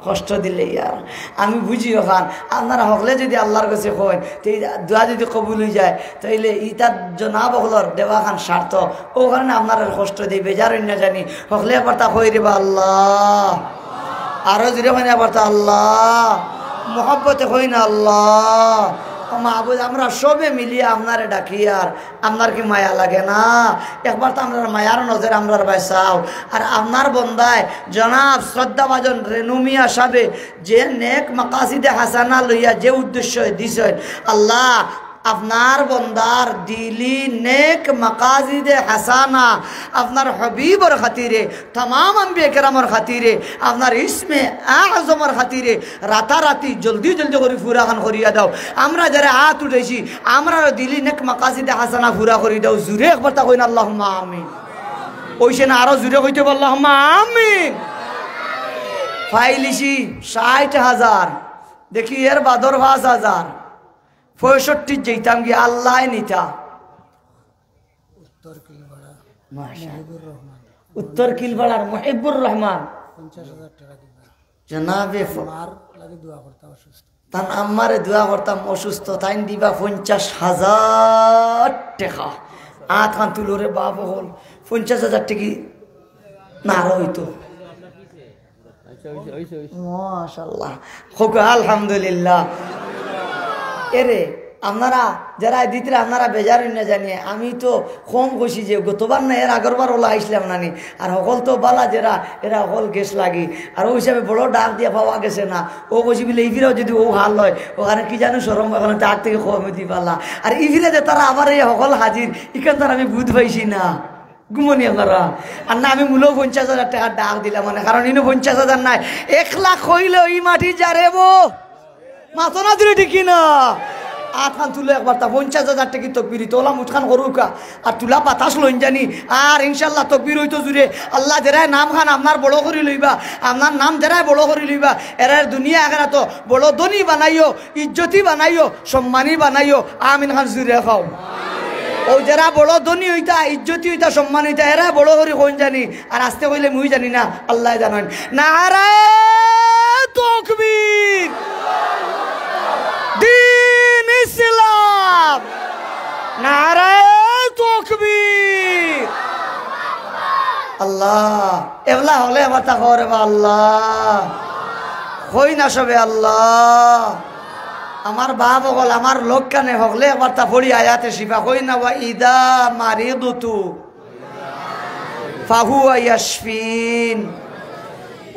কষ্ট দিলে ইয়ার আমি বুঝি ওখান আপনারা হকলে যদি আল্লাহর কাছে হয় তো দোয়া যদি কবুল হয়ে যায় তাইলে ইটার জনাব হলর দেওয়া খান স্বার্থ ও কারণে আপনারা কষ্ট দিই বেজার না জানি হকলে একবার তা হই রে বা আল্লাহ আরো জুড়ে মানে আবার তা আল্লাহ মোহাব্বতে হই না আল্লাহ মাহবুদ আমরা সবে মিলিয়ে আপনারে ডাকি আর আপনার কি মায়া লাগে না একবার তো আপনার মায়ার নজর আমরার বাইসাও আর আপনার বন্দায় জনাব শ্রদ্ধাভাজন রেনুমিয়া সাহেব যে নেক মাকাসিদে হাসানা লইয়া যে উদ্দেশ্য দিছেন আল্লাহ আপনার বন্দার দিলি নেক মাকাজিদে হাসানা আপনার হবিবর খাতিরে तमाम আম্বিয়া কেরামর খাতিরে আপনার ইসমে আজমর খাতিরে রাতারাতি জলদি জলদি করে পুরা খান করিয়া দাও আমরা যারা হাত উঠেছি আমরা দিলি নেক মাকাজিদে হাসানা পুরা করি দাও জুরে একবার তা কইন আল্লাহুম্মা আমিন ওইসে না আরো জুরে কইতে আল্লাহুম্মা আমিন ফাইলিছি ৬০,০০০ দেখি এর বাদর ৫,০০০ ৬৫ যেতাম গিয়ে আল্লাহ নিতা উত্তর কিলবাড়ার মহিবুর রহমান 50,000 টাকা দিবা জনাবে আর লাগি দোয়া করতে অসুস্থ তান আমারে দোয়া করতাম অসুস্থ তাই দিবা 50,000 টাকা আত খান তুলোরে বাপ হল 50,000 টাকা না হইতো মাশাআল্লাহ হোক আলহামদুলিল্লাহ এরে আপনারা যারা দিতে আপনারা বেজার না জানিয়ে আমি তো কম কইছি যে গতবার না এর আগরবার ওলা আইসলাম নানি আর সকল তো বালা যারা এরা সকল গেছ লাগি আর ওই হিসাবে বড় ডাক দিয়ে পাওয়া গেছে না ও কইছি বলে ইভিরাও যদি ও হাল হয় ওখানে কি জানো সরম ওখানে তার থেকে কমে দি পালা আর ইভিরে যে তারা আবার এই সকল হাজির এখান তার আমি বুঝ পাইছি না গুমনি আপনারা আর না আমি মূল 50,000 টাকা ডাক দিলাম মানে কারণ ইনো 50,000 নাই 1 লাখ হইলে ওই মাটি যারেবো মাথো না দূরে ঠিকই না আখান তুলে একবার তা 50,000 টাকা তকবির তোলা মুঠখান করুকা আর তুলা বাতাস লইন জানি আর ইনশাল্লাহ তকবির হইতো জুড়ে আল্লাহ যেরাই নাম খান আপনার বড় করে লইবা আপনার নাম যেরাই বড় করে লইবা এরার দুনিয়া এখানে তো বড় ধনী বানাইও ইজ্জতি বানাইও সম্মানী বানাইও আমিন খান জুড়ে খাও ও যারা বড় ধনী হইতা ইজ্জতি হইতা সম্মান হইতা এরা বড় করে কোন জানি আর আসতে কইলে মুই জানি না আল্লাহ জানেন নারায়ে তাকবীর দিন ইসলাম নারায়ে তাকবীর আল্লাহ এভলা হলে আমার তা করে আল্লাহ হই না সবে আল্লাহ আমার বাপ হল আমার লোক কানে হকলে একবার তা পড়ি আয়াতে শিফা হই না ওয়া ইদা মারিদতু ফাহুয়া ইয়াশফিন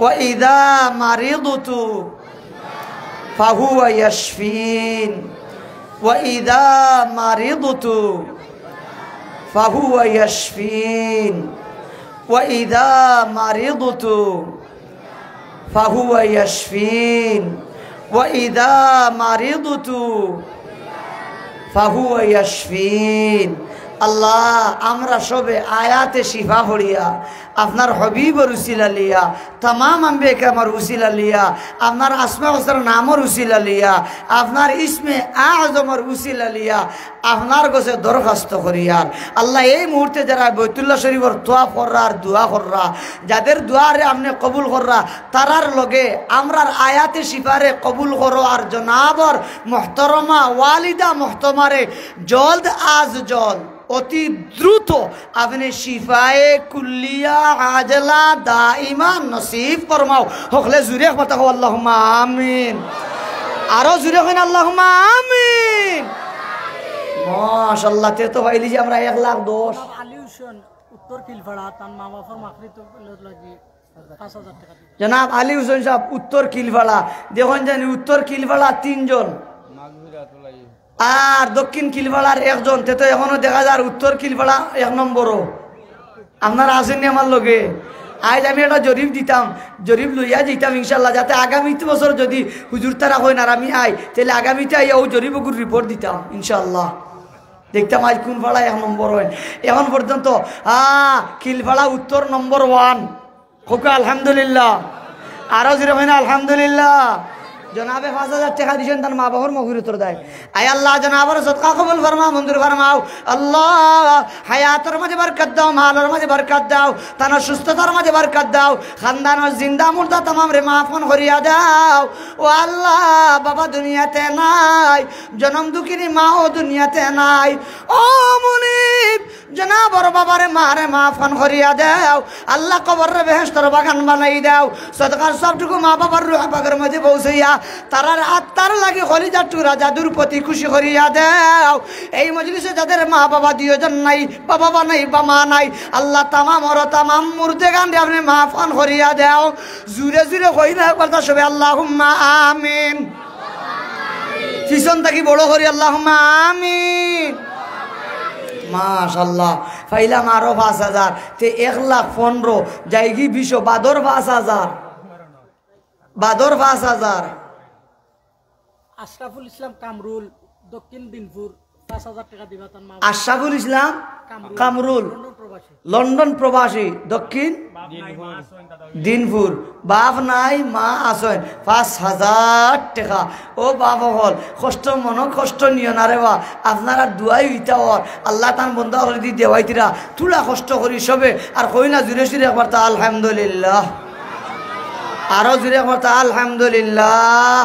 ওয়া ইদা মারিদতু ফাহুয়া ইয়াশফিন ওয়া ইদা মারিদতু ফাহুয়া ইয়াশফিন ওয়া ইদা মারিদতু ফাহুয়া ইয়াশফিন وإذا مرضت فهو يشفين আল্লাহ আমরা সবে আয়াতে শিফা হড়িয়া আপনার হবিবর উসিলা লিয়া তামাম আম্বিয়া কেরামের উসিলা লিয়া আপনার আসমা হোসেন নামর উসিলা লিয়া আপনার ইসমে আজমের উসিলা লিয়া আপনার কাছে দরখাস্ত করিয়ার আল্লাহ এই মুহূর্তে যারা বাইতুল্লাহ শরীফের তোয়াফ কররা আর দোয়া কররা যাদের দোয়ারে আপনি কবুল কররা তারার লগে আমরার আয়াতে শিফারে কবুল করো আর জনাবর মোহতরমা ওয়ালিদা মোহতমারে জলদ আজ জল অতি দ্রুত আপনি শিফায়ে কুল্লিয়া আজলা দাইমা নসিব ফরমাও হকলে জুরে কথা কও আল্লাহুম্মা আমিন আরো জুরে কইন আল্লাহুম্মা আমিন মাশাআল্লাহ তে তো ভাইলি যে আমরা 1,10,000 আলী হোসেন উত্তর কিলপাড়া তার মা বাবার মাকরিত লাগি 5,000 টাকা জনাব আলী হোসেন সাহেব উত্তর কিলপাড়া দেখুন জানি উত্তর কিলপাড়া 3 জন আর দক্ষিণ কিলপাড়ার 1 জন তে তো এখনো দেখা যায় উত্তর কিলপাড়া 1 নম্বরও আপনারা আসেননি আমার লগে আজ আমি একটা জরিপ দিতাম জরিপ লইয়া যেতাম ইনশাল্লাহ যাতে আগামীতে বছর যদি হুজুর তারা হয় না আমি আই তাহলে আগামীতে আইয়া ও জরিপগুর রিপোর্ট দিতাম ইনশাল্লাহ দেখতাম আজ কোন পাড়া 1 নম্বর হয় এখন পর্যন্ত কিলপাড়া উত্তর নম্বর 1 হোক আলহামদুলিল্লাহ আরো যেরকম হয় না আলহামদুলিল্লাহ জনাবে 5,000 টাকা দিয়েছেন তার মা বাবার মগির উত্তর দেয় আয় আল্লাহ জনাবার সদকা কবুল ফরমা মঞ্জুর ফরমাও আল্লাহ হায়াতের মাঝে বরকত দাও মালের মাঝে বরকত দাও তার সুস্থতার মাঝে বরকত দাও খানদানের জিন্দা মুর্দা तमाम রে মাফন করিয়া দাও ও আল্লাহ বাবা দুনিয়াতে নাই জনম দুঃখিনী মাও দুনিয়াতে নাই ও মুনিব জনাবর বাবারে মারে মাফন করিয়া দাও আল্লাহ কবরের বেহেশতের বাগান বানাই দাও সদকার সবটুকু মা বাবার রূহ পাকের মধ্যে পৌঁছাইয়া তারার আত্মার লাগে খলিজার টুকরা জাদুর প্রতি খুশি করিয়া দাও এই মজলিসে যাদের মা বাবা দুইজন নাই বাবা নাই বা মা নাই আল্লাহ তামাম মুর্দে গান্ডে আপনি মাফান করিয়া দাও জুরে জুরে কই না কথা সবে আল্লাহুম্মা আমিন পিছন থাকি বড় করি আল্লাহুম্মা আমিন। মাশাল্লাহ পাইলাম আরো 5,000 তে 1,15,000 যাইগি 20 বাদর 5,000 বাদর 5,000। আশরাফুল ইসলাম কামরুল দক্ষিণ দিনপুর 5,000 টাকা দিবা তার মা। আশরাফুল ইসলাম কামরুল লন্ডন প্রবাসী। লন্ডন প্রবাসী দক্ষিণ দিনপুর বাপ নাই মা আসেন 5,000 টাকা। ও বাপ হল কষ্ট মন কষ্ট নিও না রে বা আপনারা দুয়াই হইতা হর আল্লাহ তান বন্ধা করে দি দেওয়াইতিরা তুলা কষ্ট করি সবে আর কই না জুড়ে জুড়ে একবার তা আলহামদুলিল্লাহ আরো জুড়ে একবার তা আলহামদুলিল্লাহ।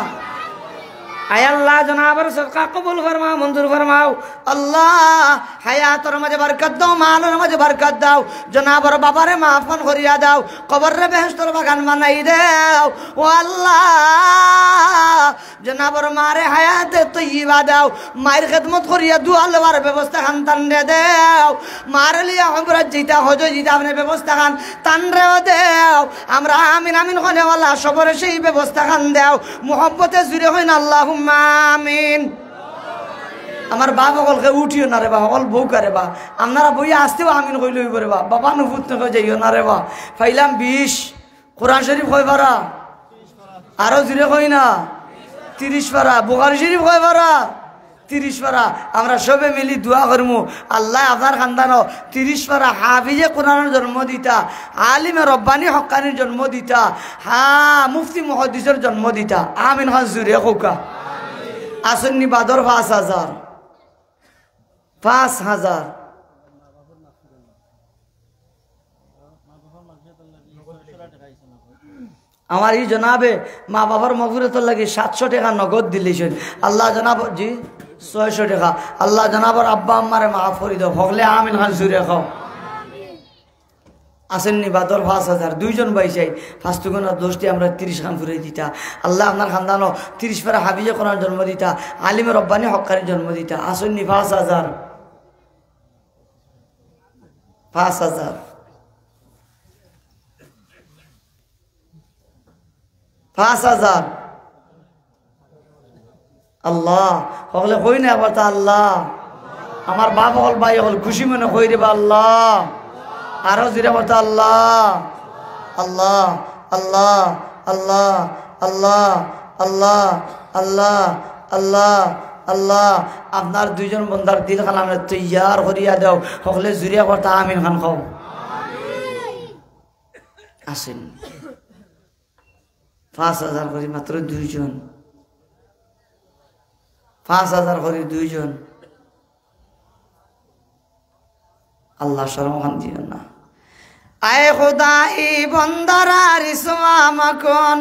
আয় আল্লাহ জনাবের সদকা কবুল ফরমাও মঞ্জুর ফরমাও আল্লাহ হায়াতের মাঝে বরকত দাও মালের মাঝে বরকত দাও জনাবের বাবারে মাফন করিয়া দাও কবরে বেহেশতের বাগান বানাই দাও ও আল্লাহ জনাবের মারে হায়াতে তৈয়বা দাও মায়ের খেদমত করিয়া দুয়া লওয়ার ব্যবস্থা খান তান দাও মারে লিয়া হমরাত জিতা হজ জিতা আপনি ব্যবস্থা খান তান রেও দাও আমরা আমিন আমিন কনে আল্লাহ সবরে সেই ব্যবস্থা খান দাও মুহাব্বতে জুড়ে হইন আল্লাহ আমিন। আমার বাপ সকলকে উঠিও না রে বা সকল বউ কারে বা আপনারা বইয়া আসতেও আমিন কই লইব রে বা বাবা নুফুত নকে যাইও না রে বা ফাইলাম 20 কোরআন শরীফ কয় পারা আরো জুড়ে কই না 30 পারা বুখারী শরীফ কয় পারা 30 পারা আমরা সবে মিলি দোয়া করমু আল্লাহ আপনার খানদানো 30 পারা হাফিজে কোরআনের জন্ম দিতা আলিমে রব্বানি হক্কানির জন্ম দিতা মুফতি মুহাদ্দিসের জন্ম দিতা আমিন খান জুড়ে কৌকা আসন্নি বাদর 5,000 5,000 আমার এই জনাবে মা বাবার মগফিরাতের লাগি 700 টাকা নগদ দিলেছেন আল্লাহ জনাব জি 600 টাকা আল্লাহ জনাবর আব্বা আম্মারে মাফ করে দাও হকলে আমিন খান জুড়ে খাও আসেননি বাদর 5,000 দুইজন বাইসাই ফাস্তুগুনার দোষটি আমরা 30 খান ফুরে দিতা আল্লাহ আপনার খানদানো 30 পারা হাফিজে কোরআন জন্ম দিতা আলিমে রব্বানি হক্কানি জন্ম দিতা আসেননি 5,000 5,000 5,000 আল্লাহ হকলে কই না আবার তা আল্লাহ আমার বাপ হল ভাই হল খুশি মনে কই রে আল্লাহ আরো জিরে বলতো আল্লাহ আল্লাহ আল্লাহ আল্লাহ আল্লাহ আল্লাহ আল্লাহ আল্লাহ আল্লাহ আপনার দুইজন বন্দার দিল খান আমরা তৈয়ার করিয়া দাও সকলে জুড়িয়া করতা আমিন খান খাও আসেন 5,000 করি মাত্র দুইজন 5,000 করি দুইজন আল্লাহ শরম দিও না আয় খুদাই বন্দারা রিসওয়া মাকুন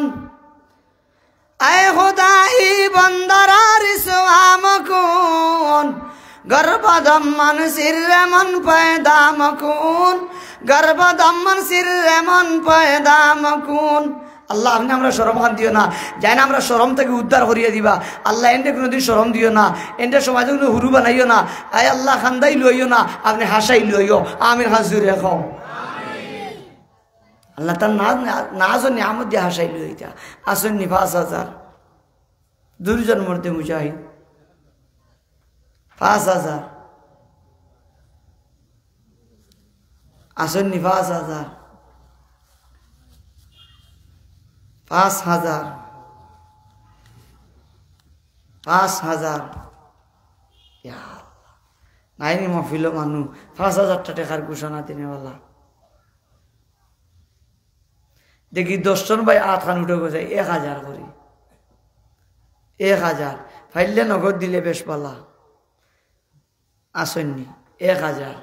আয় খুদাই বন্দারা রিসওয়া মাকুন গর্ভদম্মন সিররে মন পয়দা মাকুন গর্ভদম্মন সিররে মন পয়দা মাকুন আল্লাহ আপনি আমরা শরম খান দিও না যাই না আমরা শরম থেকে উদ্ধার করিয়া দিবা আল্লাহ এন্ডে কোনোদিন শরম দিও না এন্ডে সমাজে কোনো হুরু বানাইও না আয় আল্লাহ খান্দাই লইও না আপনি হাসাই লইও আমির খান জুড়ে খাও আল্লাহ তার নাজ ও নিয়ামত দিয়ে হাসাই লইতা আসেননি 5,000 দুইজন মরতে মুজাহিদ 5,000 আসেননি 5,000 5,000 5,000 নাইনি মফিল মানুষ 5,000 টাকার ঘোষণা দিনেওয়ালা দেখি 10 জন ভাই 8 খান উঠে গেছে 1,000 করি 1,000 ফাইলে নগদ দিলে বেশ পালা আসেননি 1,000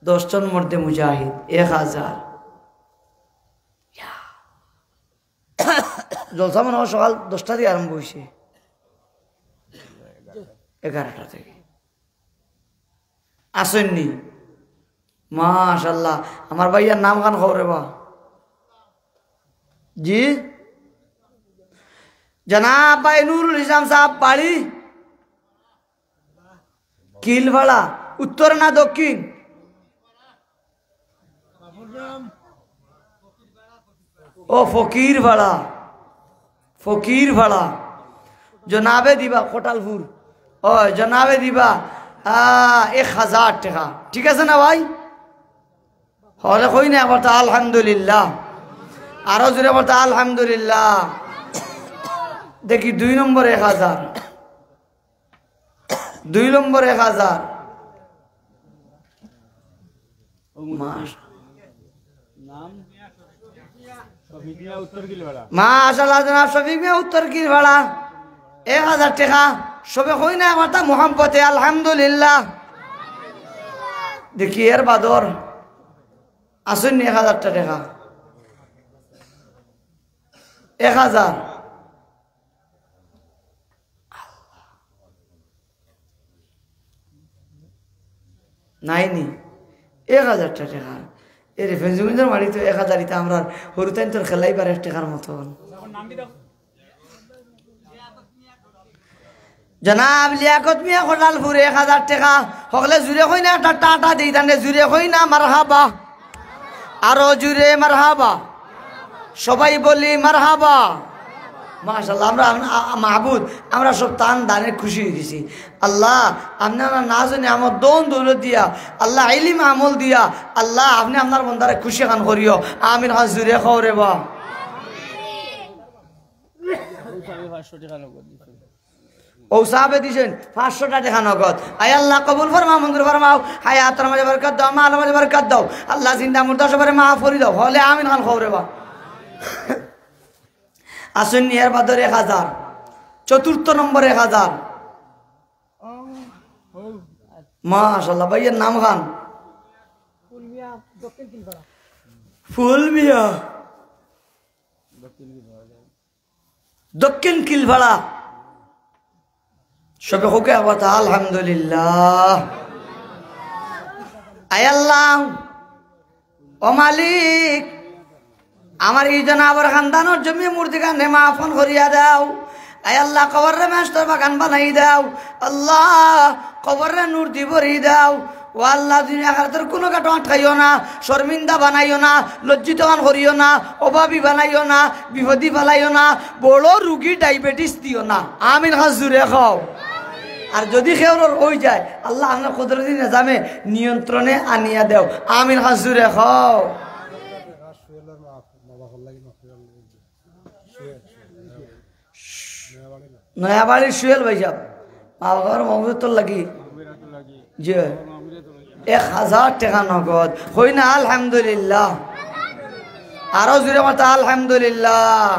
10 জন মর্দে মুজাহিদ 1,000 জলসা মনে হয় সকাল 10টা থেকে আরম্ভ হয়েছে 11টা থেকে আসেননি মাশাআল্লাহ আমার ভাইয়ার নাম খান খবরে বা জি জনাব ভাই নুরুল ইসলাম সাহেব বাড়ি কিলভাড়া উত্তর না দক্ষিণ ও ফকির ভাড়া জনাবে দিবা কোটালপুর ও জনাবে দিবা 1000 টাকা ঠিক আছে না ভাই হলে কই না বলতে আলহামদুলিল্লাহ আরো জোরে বলতে আলহামদুলিল্লাহ দেখি 2 নম্বর 1000 2 নম্বর 1000 মাশাআল্লাহ জনাব শফিক মিয়া উত্তর কিলভাড়া 1000 টাকা সবে কই না কথা মোহাম্মতে আলহামদুলিল্লাহ দেখি এর বাদর আসুন 1000 টাকা 1000 নাইনি 1000 টাকা এর ফেঞ্জুমিনের মারি তো 1000 ইতা আমরা হরুতাইন তোর খেলাইবার 1 টাকার মতন জনাব লিয়াকত মিয়া কোটালপুর 1000 টাকা হকলে জুরে কই না একটা টাটা দেই তানে জুরে কই না মারহাবা আরো জুরে মারহাবা সবাই বলি মারহাবা মাশাআল্লাহ আমরা মাহবুদ আমরা সব তান দানে খুশি হয়ে গেছি আল্লাহ আপনারা না জানি আমার দন দৌলত দিয়া আল্লাহ ইলম আমল দিয়া আল্লাহ আপনি আপনার বন্দারে খুশি খান করিও আমিন খান জুরে খাও রে বা ও সাহাবে দিছেন 500 টাকা নগদ আয় আল্লাহ কবুল ফরমাও মঞ্জুর ফরমাও হায়াতের মাঝে বরকত দাও মালের মাঝে বরকত দাও আল্লাহ জিন্দা মুর্দা সবারে মাফ করে দাও হলে আমিন খান খাও রে বা আসুন এর বাদর 1000 চতুর্থ নম্বর 1000 মাশাআল্লাহ ভাইয়ের নাম খান ফুল মিয়া দক্ষিণ কিলভাড়া সবে হোকে আবার আলহামদুলিল্লাহ আয় আল্লাহ ও মালিক আমার এই জনাবর খানদানোর জমি মূর্তি কানে মাফন করিয়া দাও আয় আল্লাহ কবরে মাস্টার বাগান বানাই দাও আল্লাহ কবরে নূর দি ভরি দাও ও আল্লাহ দুনিয়া আখিরাতের কোনো কাটো আটকাইও না শর্মিন্দা বানাইও না লজ্জিত করিও না অভাবী বানাইও না বিপদী ফেলাইও না বড় রুগী ডায়াবেটিস দিও না আমিন হাজুরে খাও আর যদি খেউর হয়ে যায় আল্লাহ আপনার কুদরতি নিজামে নিয়ন্ত্রণে আনিয়া দেও আমিন হাজুরে খাও নয়াবাড়ির সুয়েল ভাই সাহেব বাবার মহবুব তোর লাগি জি 1000 টাকা নগদ হই না আলহামদুলিল্লাহ আরো জুড়ে মাতা আলহামদুলিল্লাহ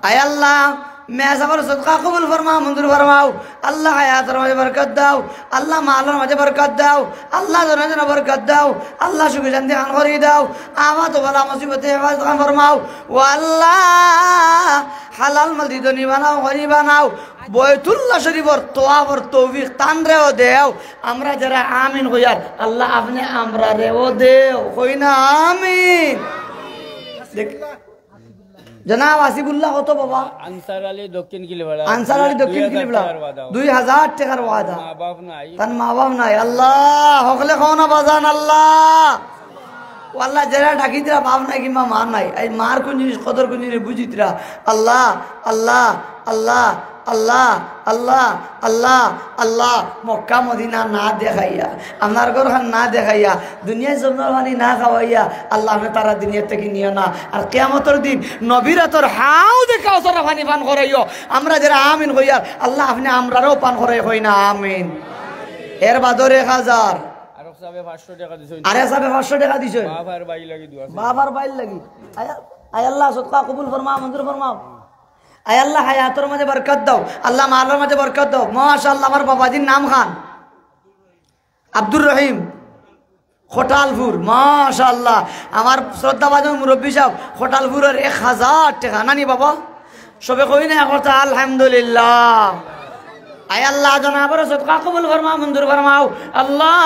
আয় আল্লাহ মেসাবার সদকা কবুল ফরমাও মঞ্জুর ফরমাও আল্লাহ হায়াতের মাঝে বরকত দাও আল্লাহ মালের মাঝে বরকত দাও আল্লাহ জনে জনে বরকত দাও আল্লাহ সুখী শান্তি খান করি দাও আমার তো বলা মুসিবতে হেফাজত খান ফরমাও ও আল্লাহ হালাল মাল দিদনি বানাও হরি বানাও বয়তুল্লাহ শরীফর তোয়াবর তৌফিক তান রেও দেও আমরা যারা আমিন হইয়ার আল্লাহ আপনি আমরা রেও দেও কই না আমিন দেখ জনাব আসিফুল্লাহ কত বাবা আনসার আলী দক্ষিণ কিলভাড়া 2000 টাকার ওয়াদা তার মা বাপ নাই আল্লাহ হকলে খাও না বাজান আল্লাহ ও আল্লাহ যারা ডাকিতরা বাপ নাই কিংবা মা নাই এই মার কোন জিনিস কদর কোন জিনিস বুঝিতরা আল্লাহ আল্লাহ আল্লাহ আল্লাহ আল্লাহ আল্লাহ আল্লাহ মক্কা মদিনা না দেখাইয়া আপনার ঘর খান না দেখাইয়া দুনিয়ায় জমনার পানি না খাওয়াইয়া আল্লাহ আপনি তারা দুনিয়ার থেকে নিও না আর কিয়ামতের দিন নবীরা তোর হাও দেখাও তোরা পানি পান করাইও আমরা যারা আমিন হইয়ার আল্লাহ আপনি আমরারও পান করাই হই না আমিন এর বাদর 1000 আরে সাবে 500 টাকা দিছ বাবার বাইল লাগি আয় আল্লাহ সদকা কবুল ফরমাও মঞ্জুর ফরমাও আয় আল্লাহ হায়াতের মাঝে বরকত দাও আল্লাহ মালের মাঝে বরকত দাও মাশাআল্লাহ আমার বাবাজির নাম খান আব্দুর রহিম খোটালপুর মাশাআল্লাহ আমার শ্রদ্ধাভাজন মুরব্বী সাহেব খোটালপুরের 1000 টাকা নানি বাবা সবে কই না কথা আলহামদুলিল্লাহ আয় আল্লাহ জনাবের সদকা কবুল ফরমাও মঞ্জুর ফরমাও আল্লাহ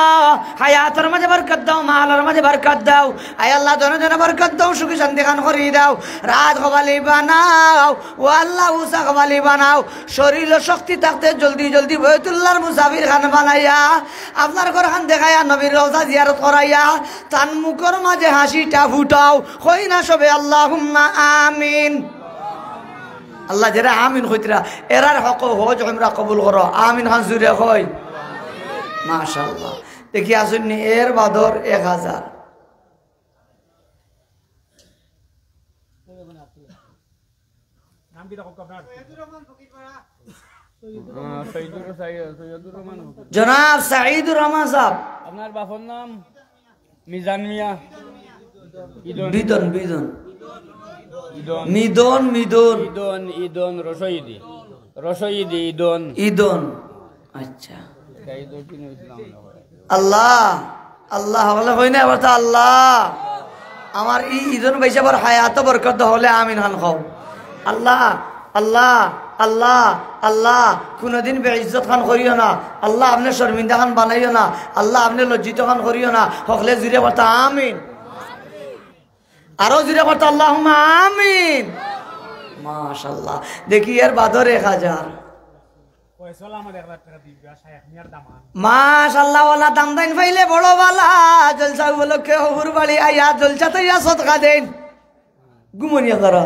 হায়াতের মাঝে বরকত দাও মালের মাঝে বরকত দাও আয় আল্লাহ জনে জনে বরকত দাও সুখী শান্তি খান করি দাও রাত কবালি বানাও ও আল্লাহ উষা কবালি বানাও শরীর শক্তি থাকতে জলদি জলদি বয়তুল্লাহর মুসাফির খান বানাইয়া আপনার ঘর খান দেখাইয়া নবীর রওজা জিয়ারত করাইয়া তান মুখের মাঝে হাসিটা ফুটাও কই না সবে আল্লাহুম্মা আমিন আল্লাহ যারা আমিন হইতরা এরার হক হজ আমরা কবুল করো আমিন খান জুড়ে হয় মাশাআল্লাহ দেখি আসুন এর বাদর 1000 জনাব সাঈদুর রহমান সাহেব আপনার বাপর নাম মিজান মিয়া বিদন বিদন ইদন মিদন মিদন ইদন ইদন রসইদি রসইদি ইদন ইদন আচ্ছা ইদন কিন ইসলাম আল্লাহ আল্লাহ বলে হই না এবার তো আল্লাহ আমার ইদন ভাইসাবার হায়াত বরকত হলে আমিন খান খাও আল্লাহ আল্লাহ আল্লাহ আল্লাহ কোনদিন বেইজ্জত খান করিও না আল্লাহ আপনি শর্মিন্দা খান বানাইও না আল্লাহ আপনি লজ্জিত খান করিও না হকলে জুড়ে বলতা আমিন আরো জুড়ে বলতা আল্লাহুম্মা আমিন মাশাআল্লাহ দেখি এর বাদর 1000 মাশাআল্লাহ ওয়ালা দাম দাইন ফাইলে বড় বালা জলসা উপলক্ষে হুর বাড়ি আইয়া জলসা তৈয়া সদকা দেন গুমনিয়া করা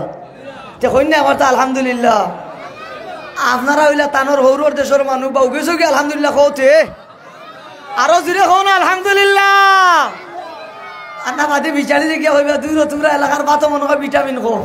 তে কই না কথা আলহামদুলিল্লাহ আপনারা হইলা তানোর হৌরর দেশের মানুষ বা উগেছ কি আলহামদুলিল্লাহ কওতে আরো জুড়ে কও না আলহামদুলিল্লাহ আন্না বাদে বিচারি যে কি হইবা দূর তোমরা এলাকার বাতো মনে হয় ভিটামিন কম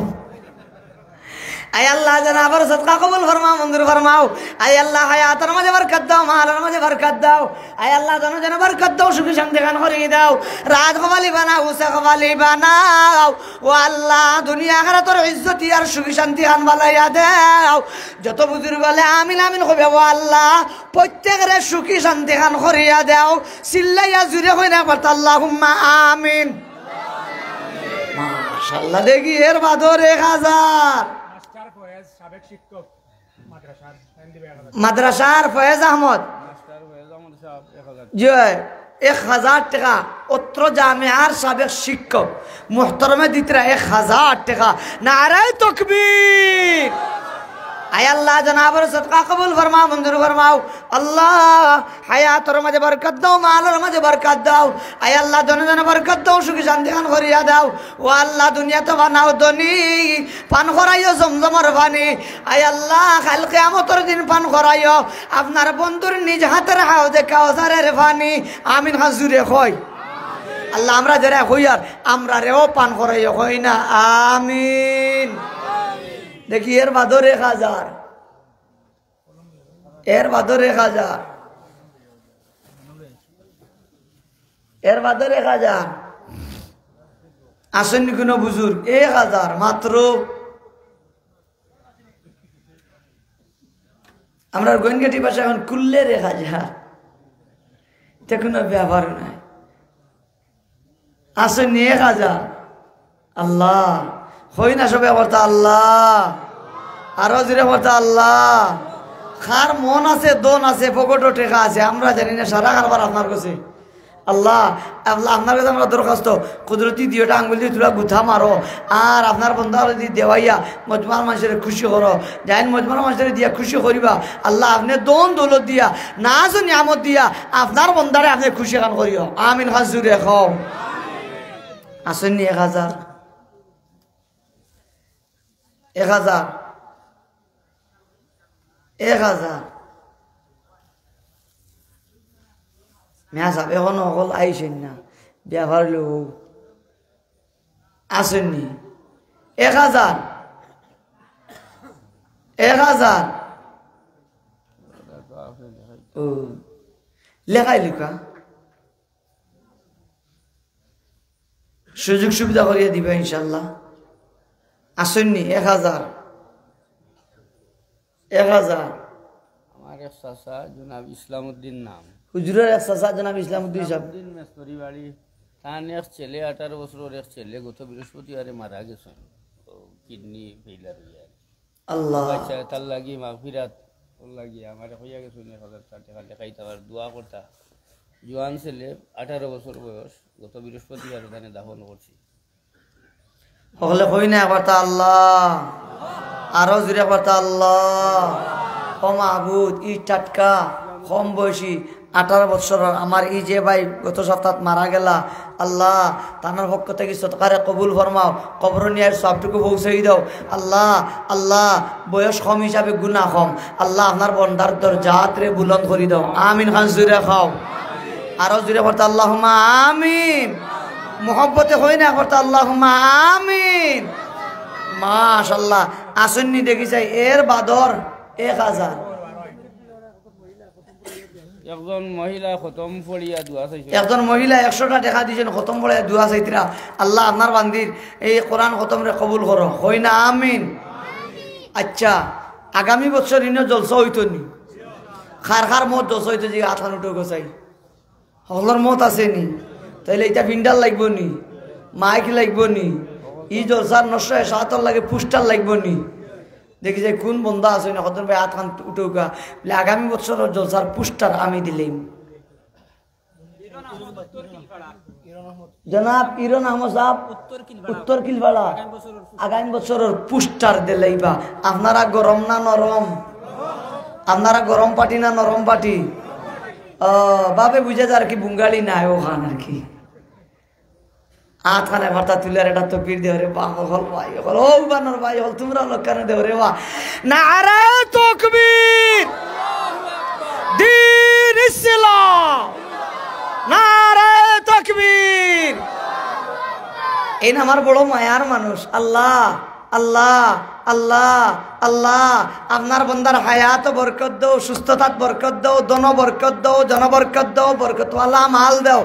আয় আল্লাহ জানা আবার সদকা কবুল ফরমাও মঞ্জুর ফরমাও আয় আল্লাহ হায়াতের মাঝে বরকত দাও মালের মাঝে বরকত দাও আয় আল্লাহ জানা বরকত দাও সুখী শান্তি খান করিয়ে দাও রাত কবালি বানাও উসা কবালি বানাও ও আল্লাহ দুনিয়া আখিরাতের ইজ্জত আর সুখী শান্তি খান বালাইয়া দাও যত বুজুর্গ বলে আমিন আমিন কইবে ও আল্লাহ প্রত্যেকরে সুখী শান্তি খান করিয়া দাও চিল্লাইয়া জুড়ে কই না বলতা আল্লাহুম্মা আমিন মাশাআল্লাহ দেখি এর বাদর 1000 মাদ্রাসার ফয়েজ আহমদ জয় 1000 টাকা অত্র জামিয়ার সাবেক শিক্ষক মুহতারমে দিতরা 1000 টাকা নারায়ে তাকবীর আয় আল্লাহ জনাবের সদকা কবুল ফরমাও মঞ্জুর ফরমাও আল্লাহ হায়াতের মাঝে বরকত দাও মালের মাঝে বরকত দাও আয় আল্লাহ জনে বরকত দাও সুখী শান্তি খান করিয়া দাও ও আল্লাহ দুনিয়াতে বানাও দনি পান করাইও জমজমর পানি আয় আল্লাহ কাল কিয়ামতের দিন পান করাইও আপনার বন্ধুর নিজ হাতের হাউজে কাউসারের পানি আমিন খান জুড়ে কই আল্লাহ আমরা যারা হইয়ার আমরা রেও পান করাইও কই না আমিন দেখি এর বাদর 1000 এর বাদর 1000 এর বাদর 1000 আসেননি কোনো বুজুর্গ 1000 মাত্র আমরা গোয়েনগাটি ভাষা এখন কুল্লের 1000 এটা কোনো ব্যবহার নাই আসেননি 1000 আল্লাহ হই না সবে বলতে আল্লাহ আরো জুড়ে বলতে আল্লাহ খার মন আছে দন আছে পকেটও টেকা আছে আমরা জানি না সারা কারবার আপনার কাছে আল্লাহ আল্লাহ আপনার কাছে আমরা দরখাস্ত কুদরতি দিওটা আঙ্গুল দিয়ে তুলা গুথা মারো আর আপনার বন্ধা দিয়ে দেওয়াইয়া মজমার মানুষের খুশি করো যাই মজমার মানুষের দিয়া খুশি করিবা আল্লাহ আপনি দন দৌলত দিয়া নাচ নিয়ামত দিয়া আপনার বন্ধারে আপনি খুশি খান করিও আমিন খান জুড়ে খাও আসেননি 1000 1000 মেয়া সাহেব এখনো অকল আইসেন না ব্যবহার লোক আসেননি 1000 ও লেখাই লিখা সুযোগ সুবিধা করিয়া দিবে ইনশাল্লাহ আসেননি 1000 আমার এক চাচা জনাব ইসলামউদ্দিন নাম হুজুরের এক চাচা জনাব ইসলামউদ্দিন সাহেব মেস্তরি বাড়ি তার এক ছেলে 18 বছরের এক ছেলে গত বৃহস্পতিবারে মারা গেছেন কিডনি ফেইলার হইয়া আল্লাহ আচ্ছা তার লাগি মাগফিরাত লাগি আমার হইয়া গেছে 1000 টাকা দেখাইতে আর দোয়া করতা জোয়ান ছেলে 18 বছর বয়স গত বৃহস্পতিবারে তানে দাফন করছি হলে হই না কথা আল্লাহ আরো জুড়ে কথা আল্লাহ ও মাহবুদ ই টাটকা কম বয়সী 18 বছর আমার এই যে ভাই গত সপ্তাহ মারা গেলা আল্লাহ তানার পক্ষ থেকে সৎকারে কবুল ফরমাও কবর নিয়ে সবটুকু পৌঁছাই দাও আল্লাহ আল্লাহ বয়স কম হিসাবে গুনাহ কম আল্লাহ আপনার বন্দার দরজাত রে বুলন্দ করে দাও আমিন খান জুড়ে খাও আরো জুড়ে পড়তে আল্লাহুম্মা আমিন মোহব্বতে হই না পড়তে আল্লাহুম্মা আমিন মাশাআল্লাহ আসন্নি দেখি যাই এর বাদর 1000 একজন মহিলা খতম পড়িয়া দোয়া চাইছে একজন মহিলা 100টা টাকা দিয়েছেন খতম পড়িয়া দোয়া চাইতিরা আল্লাহ আপনার বান্দির এই কোরআন খতম রে কবুল করো হই না আমিন আচ্ছা আগামী বছর ইনো জলসা হইতো নি খার খার মত জলসা হইতো যে আঠান উঠে গোছাই হলর মত আছে নি তাইলে এটা ভিন্ডাল লাগবো নি মাইক লাগবো নি ই জলসার নষ্ট সাতর লাগে পুস্টার লাগবো নি দেখি যে কোন বন্ধা আছে না কতজন ভাই হাত খান উঠৌকা বলে আগামী বছর জলসার পুস্টার আমি দিলাম জনাব ইরন আহমদ সাহেব উত্তর কিলবাড়া আগামী বছরের পুস্টার দিলাইবা আপনারা গরম না নরম আপনারা গরম পাটি না নরম পাটি বাবে বুঝে আর কি বুঙ্গালি না ও খান আর কি আখানে ভাতা তুলে এটা তো পীর দেওয়া রে বাহ হল ভাই হল ও বানর ভাই হল তোমরা লোকানে দেও রে বাহ নারে তাকবীর দ্বীন ইসলাম নারে তাকবীর এই না আমার বড় মায়ার মানুষ আল্লাহ আল্লাহ আল্লাহ আল্লাহ আপনার বন্দার হায়াত বরকত দাও সুস্থতাত বরকত দাও দন বরকত দাও জন বরকত দাও বরকতওয়ালা মাল দাও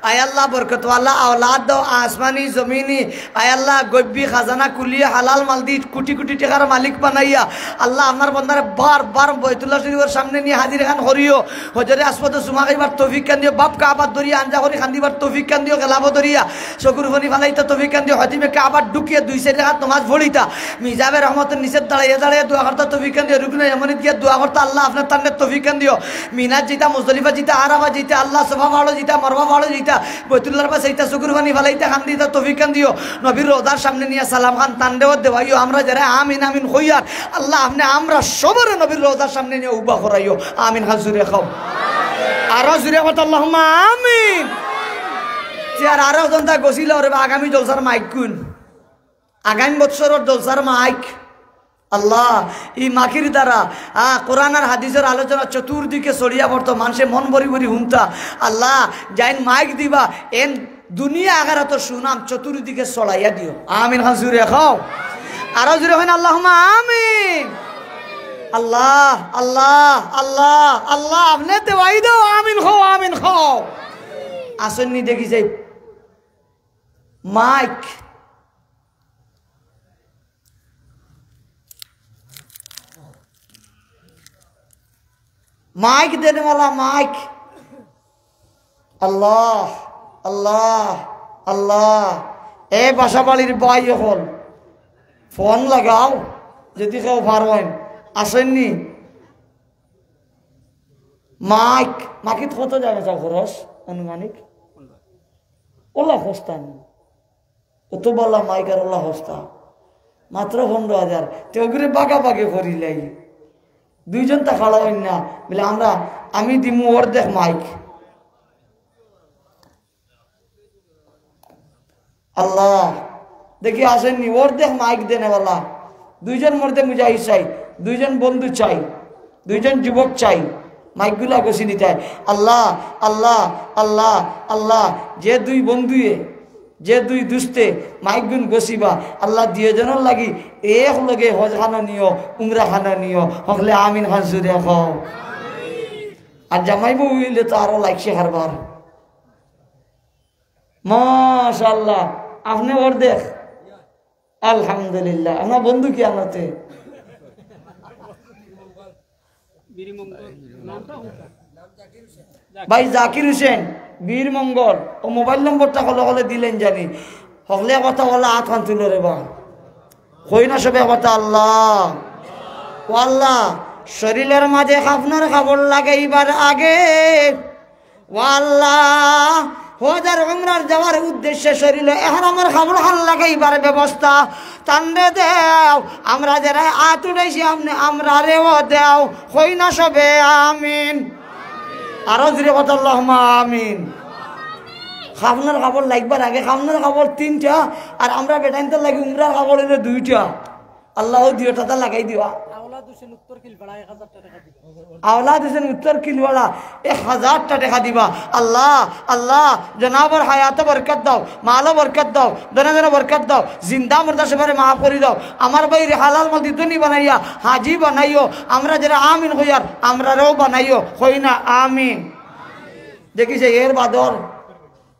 আয় আল্লাহ বরকতওয়ালা আওলাদ দাও আসমানি জমিনি আয় আল্লাহ গব্বি খাজানা কুলিয়ে হালাল মাল দি কোটি কোটি টাকার মালিক বানাইয়া আল্লাহ আপনার বন্দারে বার বার বাইতুল্লাহ শরীফের সামনে নিয়ে হাজির খান করিও হজরে আসপদ সুমা খাইবার তৌফিক কান দিও বাপ কাবার দরিয়া আঞ্জা করি খান্দিবার তৌফিক কান দিও গেলাব দরিয়া চকুর ফনি ফালাইতা তৌফিক কান দিও হজিমে কাবার ঢুকিয়ে 2 সাইড রাত নামাজ পড়িতা মিজাবে রহমতের নিচে দাঁড়াইয়া দাঁড়াইয়া দোয়া করতে তৌফিক কান দিও রুকনে এমন গিয়ে দোয়া করতে আল্লাহ আপনার তান্নে তৌফিক কান দিও মিনাজ জিতা মুজদলিফা জিতা আরাফা জিতা আল্লাহ সফা ভালো জিতা মারওয়া ভালো জিতা বাইতুল্লাহর পাশে এইটা চকুর ফনি ফালাইতা খান দিতা তৌফিক কান দিও নবীর রওজার সামনে নিয়ে সালাম খান তান্ডেও দেওয়াইও আমরা যারা আমিন আমিন হইয়ার আল্লাহ আপনি আমরা সবার নবীর রওজার সামনে নিয়ে উবা করাইও আমিন হাজুরে খাও আরো জুড়ে কথা আল্লাহুম্মা আমিন আর আরো জনতা গছিল রে আগামী জলসার মাইক কোন আগামী বছরের জলসার মাইক আল্লাহ এই মাখির দ্বারা কোরআন আর হাদিসের আলোচনা চতুর্দিকে ছড়িয়া পড়তো মানুষে মন ভরি ভরি হুমতা আল্লাহ যাইন মাইক দিবা এন দুনিয়া আগারাত সুনাম চতুর্দিকে ছড়াইয়া দিও আমিন খান জুড়ে খাও আরো জুড়ে হইন আল্লাহুম্মা আমিন আল্লাহ আল্লাহ আল্লাহ আল্লাহ আপনি দেওয়াই দাও আমিন খাও আমিন খাও আসন্নি দেখি যাই মাইক माइक देने वाला माइक अल्लाह अल्लाह अल्लाह ए बासाबाड़ीर बाई हल फोन लगाओ যদি কেউ পারবেন আসেননি মাইক মাকিত কত জায়গা যাও খরচ আনুমানিক ওলা হস্তান অত বলা মাইক আর ওলা হস্তা মাত্র 15,000 তেগুরে বাগা বাগে করিলাই দুইজন তা খাড়া হইন না বলে আমি দিমু ওর দেখ মাইক আল্লাহ দেখি আসেননি ওর দেখ মাইক দেনেওয়ালা দুইজন মর্দে মুজাহিদ চাই দুইজন বন্ধু চাই দুইজন যুবক চাই মাইকগুলা গছি নিতে আল্লাহ আল্লাহ আল্লাহ আল্লাহ যে দুই বন্ধুয়ে যে দুই দুস্তে মাইকগুন গছিবা আল্লাহ দিয়ে জনের লাগি এক লগে হজ খানা নিও উমরা খানা নিও হকলে আমিন খান সুরে খাও আর জামাইবো হইলে তো আরো লাগছে হারবার মাশাআল্লাহ আপনি ওর দেখ আলহামদুলিল্লাহ আপনার বন্ধু কি আনাতে ভাই জাকির হোসেন বীর মঙ্গল ও মোবাইল নম্বরটা হলে হলে দিলেন জানি হকলে কথা বলা হাত খান তুলে রে বা কই না সবে কথা আল্লাহ ও আল্লাহ শরীরের মাঝে আপনার খবর লাগে এইবার আগে ও আল্লাহ হজার উমরার যাওয়ার উদ্দেশ্যে শরীরে ইহরামের খবর হাল লাগাইবার ব্যবস্থা তান্ডে দেও আমরা যারা আত উঠাইছি আপনি আমরা রেও দেও কই না সবে আমিন আরো জোরে কথা আল্লাহুম্মা আমিন। খাবনার কাপড় লাগবার আগে খাবনার কাপড় 3টা আর আমরা বেটাইনতে লাগি উমরার কাপড় হইলো 2টা। আল্লাহ দিওটা লাগাই দিবা। আওলাদ হোসেন উত্তর কিলপাড়া 1000 টাকা দিবা। আওলাদ হোসেন উত্তর কিলওয়ালা 1000 টাকা দিবা। আল্লাহ আল্লাহ জনাবর হায়াতে বরকত দাও, মালে বরকত দাও, দনে দনে বরকত দাও, জিন্দা মুর্দা সবারে মাফ করে দাও। আমার ভাই হালাল মদি দুনি বানাইয়া হাজি বানাইও, আমরা যারা আমিন হইয়ার আমরাও বানাইও, হই না আমিন। দেখিছে এর বাদর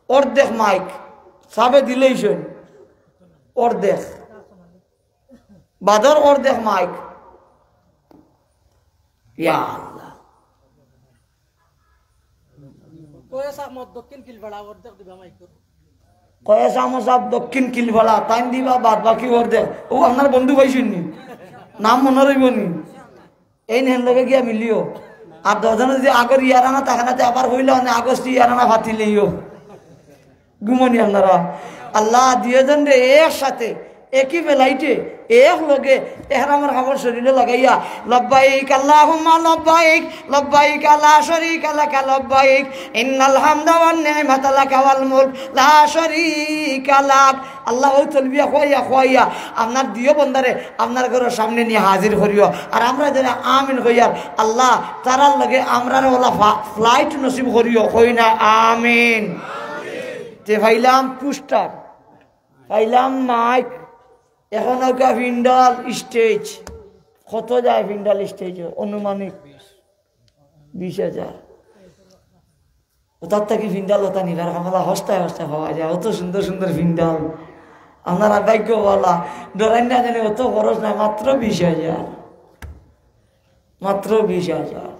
অর্ধেক মাইক সাবে দিলেইছেন, অর্ধেক বাদর অর্ধেক মাইক। ইয়া আল্লাহ কয়েস আহমদ দক্ষিণ কিলপাড়া অর্ধেক দিবা মাইকর। কয়েস আহমদ সাহেব দক্ষিণ কিলভাড়া টাইম দিবা, বাদ বাকি অর্ধেক। ও আপনার বন্ধু পাইছেন নি, নাম মনে রইব নি, এই নেন লগে গিয়া মিলিও। আর 10 যদি আগর ইয়ারানা তাখানাতে আবার হইলে আগস্ট ইয়ারানা ফাতিলেইও ঘুমনি আপনারা। আল্লাহ দুইজন রে একসাথে একই বেলাইটে এক লগে এহরামের খাবার শরীরে লাগাইয়া লব্বাইক আল্লাহুম্মা লব্বাইক লব্বাইক লা শারীকা লাকা লব্বাইক ইন্নাল হামদা ওয়ান নি'মাতা লাকা ওয়াল মুলক লা শারীকা লাক। আল্লাহ ওই তলবিয়া খোয়াইয়া আপনার দিও বন্দারে আপনার ঘরের সামনে নিয়ে হাজির করিও। আর আমরা যারা আমিন কইয়ার আল্লাহ তারার লগে আমরার ওলা ফ্লাইট নসিব করিও, কই না আমিন। তে ভাইলাম পুস্টার, পাইলাম মাইক, এখন ফিন্ডাল স্টেজ কত যায়? ফিন্ডাল স্টেজ অনুমানিক 20,000। ওটার থেকে ফিন্ডাল ওটা নিবার কামলা হস্তায় হস্তায় পাওয়া যায়, অত সুন্দর সুন্দর ফিন্ডাল। আপনারা ভাগ্যওয়ালা, ডরাই না জানে অত খরচ নাই, মাত্র 20,000, মাত্র 20,000।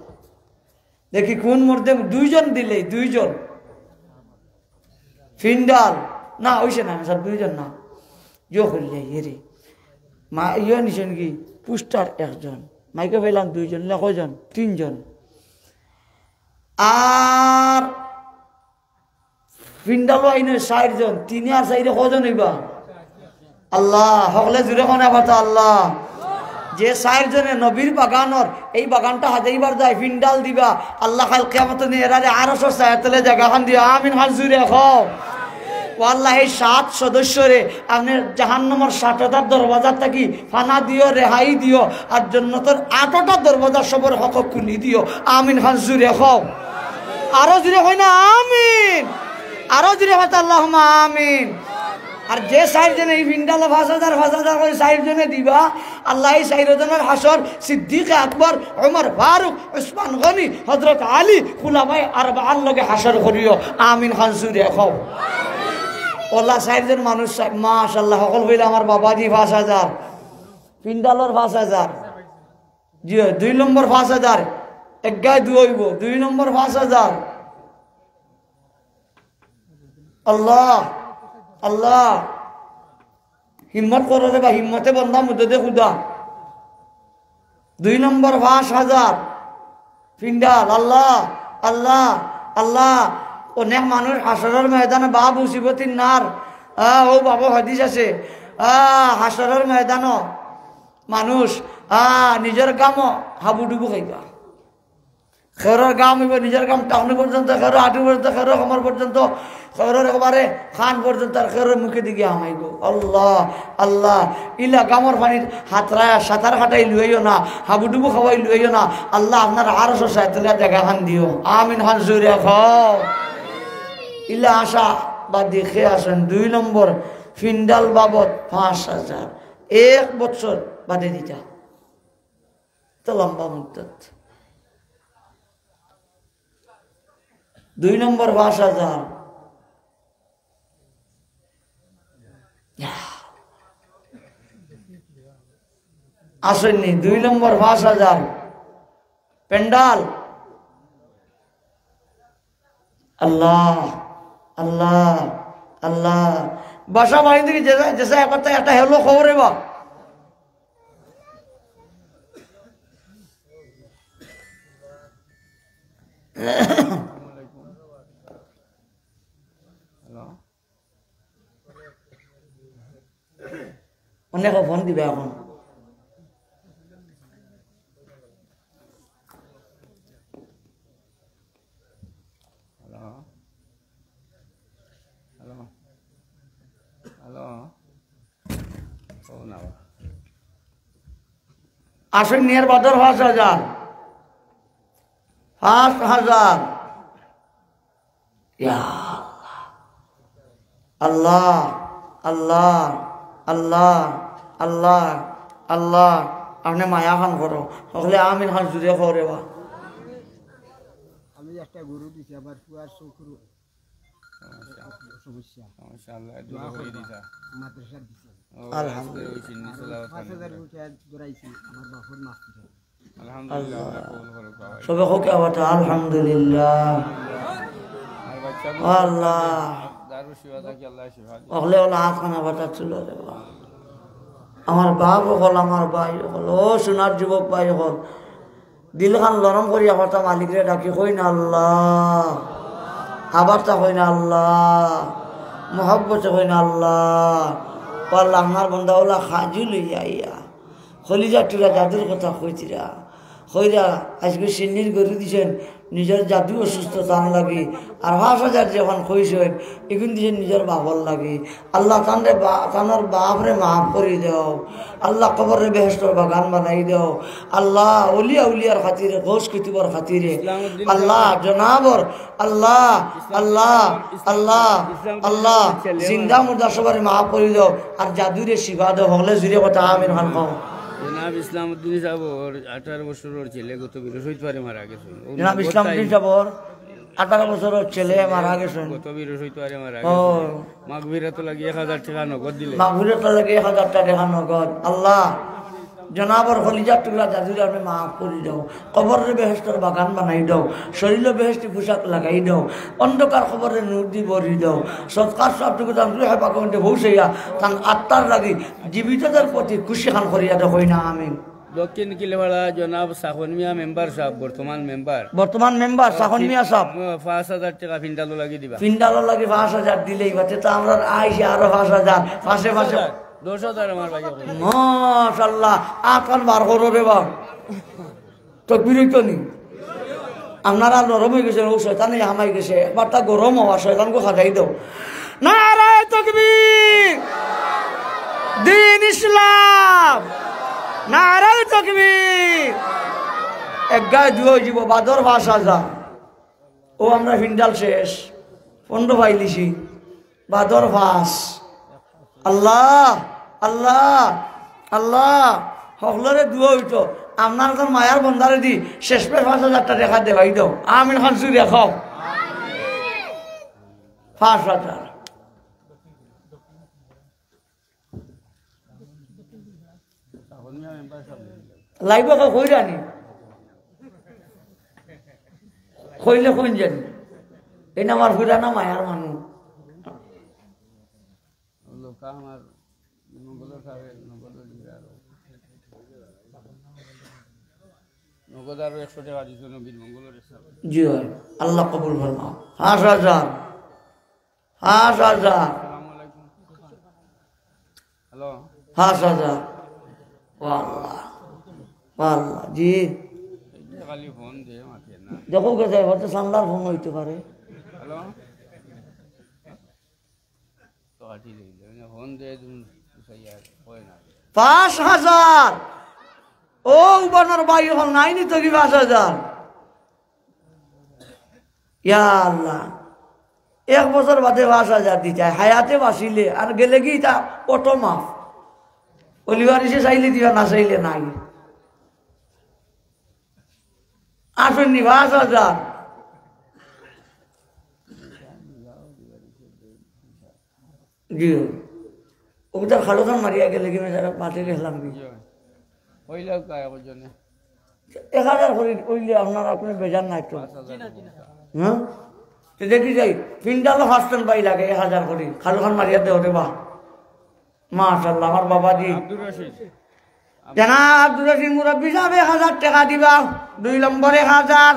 দেখি কোন মধ্যে 2জন দিলে 2জন ফিন্ডাল না ওইসে না স্যার, 2জন না ইয়ে করলে এরে মা ইয়ে নিছেন কি পুস্টার 1জন, মাইকে পেলাম 2জন, কয়জন? 3জন। আর ফিন্ডালও আইনে 60জন, 3 আর 4 কজন হইবা? আল্লাহ সকলে জুড়ে কোনে কথা আল্লাহ। যে 4 জনে নবীর বাগানর এই বাগানটা হাজাইবার যায় ফিন্ডাল দিবা, আল্লাহ কাল কিয়ামত নিয়ে এরারে 800 ছায়াতলে জায়গাখান দিয়া আমিন হাল জুড়ে খাও। আল্লাহ এই 7 সদস্যরে আপনি জাহান্নামের 60টা দরওয়াজা থাকি ফানা দিও, রেহাই দিও, আর জান্নাতের 8টা দরওয়াজা সবর হক খুলি দিও। আমিন হাল জুড়ে খাও। আরো জুড়ে হয় না আমিন, আরো জুড়ে হয় আল্লাহুম্মা আমিন। আর যে 4 জনে এই ফিন্ডালে 5,000 করে 4 জনে দিবা, আল্লাহ এই 4 জনের হাসর সিদ্দিক আকবর, ওমর ফারুক, উসমান গনি, হযরত আলী খুলাফায়ে আরবাআর লগে হাসর করিও। আমিন খান জুড়ে খাও। আল্লাহ 4 জন মানুষ মাশাআল্লাহ সকল হইলে আমার বাবাজি 5,000 ফিন্ডালর 5,000 জি 2 নম্বর 5,000 এক গায়ে 2 হইব 2 নম্বর 5,000। আল্লাহ আল্লাহ হিম্মত করো রে বা হিম্মতে বন্ধা মুদদে খুদা 2 নম্বর 5,000 ফিন্ডাল। আল্লাহ আল্লাহ আল্লাহ অনেক মানুষ হাসরের ময়দানে বাবু মুসিবতির নার ও বাবু হাদিস আছে হাসরের ময়দানও মানুষ নিজের গামও হাবুডুবু খাইবা। খেরোর গাম হইব নিজের গাম টাউনি পর্যন্ত, খেরো আটু পর্যন্ত, খেরো কমর পর্যন্ত, খেরোর একেবারে খান পর্যন্ত, আর খেরোর মুখে দিকে হামাইব। আল্লাহ আল্লাহ ইলা গামর পানির হাতরায় সাঁতার কাটাই লুইও না, হাবুডুবু খাওয়াই লুইও না। আল্লাহ আপনার 800 সাইতলা জায়গা খান দিও। আমিন খান জুড়ে খাও। ইলা আশা বা দেখে আসেন 2 নম্বর ফিন্ডাল বাবদ 5,000 1 বছর বাদে দিতা তো লম্বা মুদ্দত। 2 নম্বর 5,000 আসেননি। 2 নম্বর 5,000 পেন্ডাল। আল্লাহ আল্লাহ আল্লাহ বাসা বাড়ি থেকে যেসা একটা হেলো খবরে বা অনেক ফোন দিবে এখন। আসেন নিয়ার বদর 5,000 5,000 আল্লাহ আল্লাহ আল্লাহ আল্লাহ আল্লাহ আপনি মায়া খান করো হলে আমিন খান জুড়ে করে বা আমি একটা গরু দিছি আবার পুয়ার শুক্রু সমস্যা মাশাআল্লাহ দুটো করে দিতা মাদ্রাসার দিছি আলহামদুলিল্লাহ 5,000 টাকা দৌড়াইছি আমার বাপর মাছ দিছে আলহামদুলিল্লাহ কবুল করুক বাবা সবে হোক আবার আলহামদুলিল্লাহ আর বাচ্চা আল্লাহ দারু শিবা থাকি আল্লাহ শিবা দিক হলে ওলা হাত খানা বাতা ছিল রে বা আমার বাপ হল আমার ভাই হল ও সোনার যুবক ভাই হল দিল খান লরম করিয়া কথা মালিকরে ডাকি কই না আল্লাহ আবার তা কই না আল্লাহ মোহাব্বতে কই না আল্লাহ পাল্লা আমার বন্ধা ওলা খাজু লইয়া ইয়া খলিজা টুরা জাদুর কথা কইতিরা কইরা আজকে সিন্নির গরু দিছেন নিজের জাদু অসুস্থ তান লাগে আর 5,000 যখন কইছেন এখন দিছেন নিজের বাবর লাগে আল্লাহ তানোর বাপরে মাফ করে দাও আল্লাহ কবরে বেহেশতর বাগান বানাই দাও আল্লাহ উলিয়া উলিয়ার খাতিরে গোশ কিতিবর খাতিরে আল্লাহ জনাবর আল্লাহ আল্লাহ আল্লাহ আল্লাহ জিন্দা মুর্দা সবার মাফ করে দাও আর জাদুরে শিবা দাও হলে জুড়ে কথা আমিন খান কও জনাব ইসলামউদ্দিন সাহেব 18 বছরের ছেলে গত বৃহস্পতিবারে মারা গেছে জনাব ইসলামউদ্দিন সাহেব 18 বছরের ছেলে মারা গেছেন গত বৃহস্পতিবারে মারা গেছে মাগফিরাত লাগি 1000 টাকা নগদ দিলে মাগফিরাত লাগি 1000 টাকা নগদ আল্লাহ জনাবর খলিজার টুকরা জাদুরে আপনি মাফ করে দাও কবরের বেহেশতর বাগান বানাই দাও শরীরে বেহেশতি পোশাক লাগাই দাও অন্ধকার খবরে নূর দি ভরি দাও সৎকার সবটুকু জানলে হয় পাকমে ভৌসাইয়া তান আত্মার লাগি জীবিতদের প্রতি খুশি খান করিয়া দাও হই না আমিন দক্ষিণ কিলেওয়ালা জনাব সাখন মিয়া মেম্বার সাহেব বর্তমান মেম্বার সাখন মিয়া সাহেব 5,000 টাকা ফিন্ডালো লাগি দিবা ফিন্ডালো লাগি 5,000 দিলেই বাতে তো আমরা আইসি আরো 5,000 পাশে 10,000 আমার ভাই মাশাআল্লাহ আকান বার করো রে বাপ তকবীরই তো নি আপনারা নরম হয়ে গেছে ও শয়তানে হামাই গেছে একবার তা গরম হওয়া শয়তানকে খাজাই দাও নারায়ে তাকবীর দ্বীন ইসলাম নারায়ে তাকবীর এক গায়ে দুই জীব বাদর 5,000 ও আমরা ফিন্ডাল শেষ 15 পাইলিছি বাদর 5 আল্লাহ আল্লাহ আল্লাহ সকলরে দুয়া হইতো আপনার তো মায়ার বন্ধারে দি শেষ পে 5,000 টাকা দেখা দেবাই দাও আমিন খান চুরি দেখাও 5,000 লাইব কই রানি কইলে কোন জানি এই না আমার ফুরানা মায়ার মানুষ লোকা আমার মঙ্গলের সাহেব নগদ আরো 100 টাকা দিছো নবীর মঙ্গলের সাহেব জি আল্লাহ কবুল ফরমাও 5,000 5,000 আসসালামু আলাইকুম হ্যালো 5,000 আল্লাহ আল্লাহ জি খালি ফোন দে মাথে না দেখো গেছে হয়তো সামলার ফোন হইতে পারে হ্যালো তো আটি দিলে ফোন দে তুমি সাইয়া হয় না 5,000 ও উবানোর ভাই হল নাইনি তো কি 5,000 ইয়া আল্লাহ 1 বছর বাদে 5,000 দিতে হায়াতে বাঁচিলে আর গেলে কি তা অটো মাফ অলিভার এসে চাইলে দিবা না চাইলে নাই আসেননি 5,000 জি ওটা খালোখান মারিয়া গেলে কি মাঠে গেলাম কি হইলেও কায় জন্য 1,000 করে ওইলে আপনার আপনি বেজার নাই তো হ্যাঁ তো দেখি যাই ফিন্ডালো হাসতেন পাই লাগে 1,000 করে খালোখান মারিয়া দেও রে বাহ মাশাআল্লাহ আমার বাবাজি আব্দুর রশিদ জনাব আব্দুর রশিদ মুরব্বি সাহেব 1,000 টাকা দিবা 2 নম্বর 1,000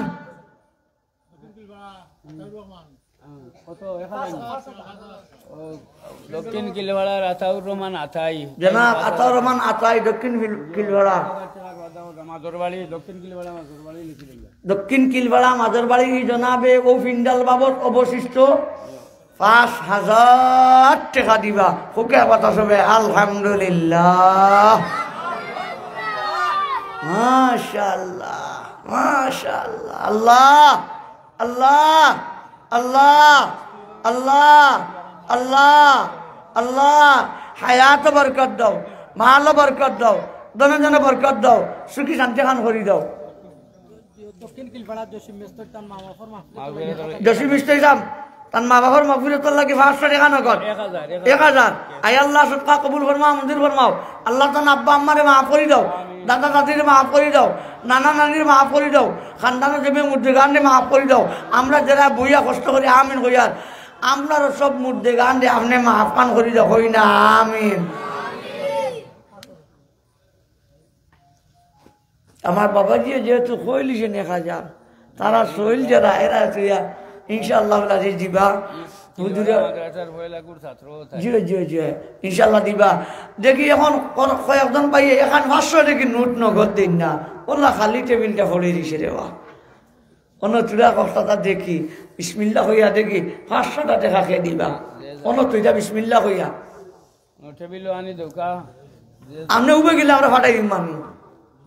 কত 1,000 ও দক্ষিণ কিলওয়াড়ার আতাউর রহমান আতাই জনাব আতাউর রহমান আতাই দক্ষিণ কিলওয়াড়া মাদরবাড়ি দক্ষিণ কিলওয়াড়া মাদরবাড়ি লিখে দিল দক্ষিণ কিলওয়াড়া মাদরবাড়ি জনাবে ও ফিন্ডাল বাবদ অবশিষ্ট 5,000 টাকা দিবা ওকে কথা সবে আলহামদুলিল্লাহ মাশাআল্লাহ মাশাআল্লাহ। আল্লাহ আল্লাহ আল্লাহ আল্লাহ আল্লাহ আল্লাহ হায়াত বরকত দাও, মাল বরকত দাও, দনে দনে বরকত দাও, সুখী শান্তি খান করি দাও। দক্ষিণ কিলপাড়া জসিম মেস্তর তার মামা ফর জসিম মিস্ত্রি সাহেব তার মা বাবার মাগফিরাত লাগি 500 টাকা নগদ 1000। আয় আল্লাহ সদকা কবুল ফরমাও, মঞ্জুর ফরমাও। আল্লাহ তান আব্বা আম্মারে মাফ করে দাও, দাদা দাদির মাফ করে দাও, নানা নানির মাফ করে দাও, খানদানের জমি মুর্দেগানে মাফ করে দাও। আমরা যারা বইয়া কষ্ট করি আমিন কইয়ার, আমরারও সব মুর্দেগানে আপনি মাফ পান করে দাও, হই না আমিন। আমার বাবাজি যেহেতু কইলিছেন 1000, তারা সইল যারা এরা ইনশাআল্লাহ দিবা হুজুরে, জি জি জি ইনশাআল্লাহ দিবা। দেখি এখন কয়েকজন পাই এখন 500 দেখি নোট নগদ দিন না, ওলা খালি টেবিলটা ফলে দিছে রে বা অন্য তুলা কষ্টটা দেখি বিসমিল্লাহ হইয়া দেখি 500টা টাকা খেয়ে দিবা অন্য তুইটা বিসমিল্লাহ হইয়া টেবিল আনি দৌকা আমনে উবে গেলে আমরা ফাটাই দিম মানুষ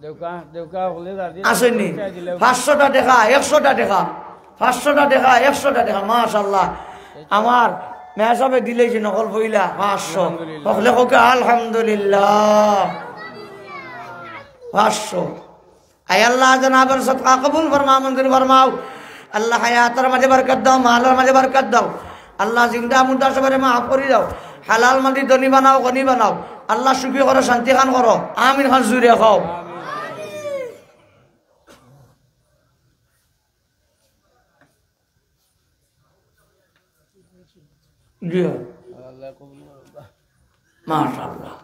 দৌকা দৌকা হলে আসেনি 500টা টাকা 100টা টাকা 500টা টাকা 100টা টাকা মাশাআল্লাহ। আমার মেয়া সবে দিলেছি নকল হইলা 500 হকলে হোক আলহামদুলিল্লাহ 500। আয় আল্লাহ জনাবের সদকা কবুল ফরমাও, মঞ্জুর ফরমাও। আল্লাহ হায়াতের মাঝে বরকত দাও, মালের মাঝে বরকত দাও। আল্লাহ জিন্দা মুর্দা সবারে মাফ করে দাও, হালাল মাটি ধনী বানাও, গনি বানাও। আল্লাহ সুখী করো, শান্তি খান করো, আমিন খান জুড়ে খাও। জি মাশাআল্লাহ।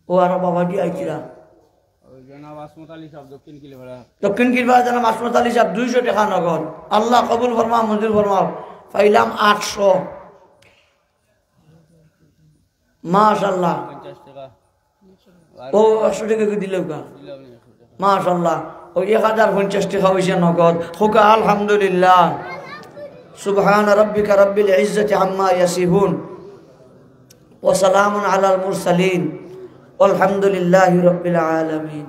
ও আর বাবাজি আইছিলা দক্ষিণ কিলপাড়া জানাব আসমত আলী সাহেব 200 টাকা নগদ। আল্লাহ কবুল ফরমাও, মঞ্জুর ফরমাও। পাইলাম 800 মাশাআল্লাহ। ও 100 টাকা দিল মাশাআল্লাহ। ও 1050 টাকা হইছে নগদ, হোকা আলহামদুলিল্লাহ। সুবহান রাব্বিকা রাব্বিল ইজ্জাতি আম্মা ইয়াসিফুন ওয়া সালামুন আলাল মুরসালিন ওয়ালহামদুলিল্লাহি রাব্বিল আলামিন।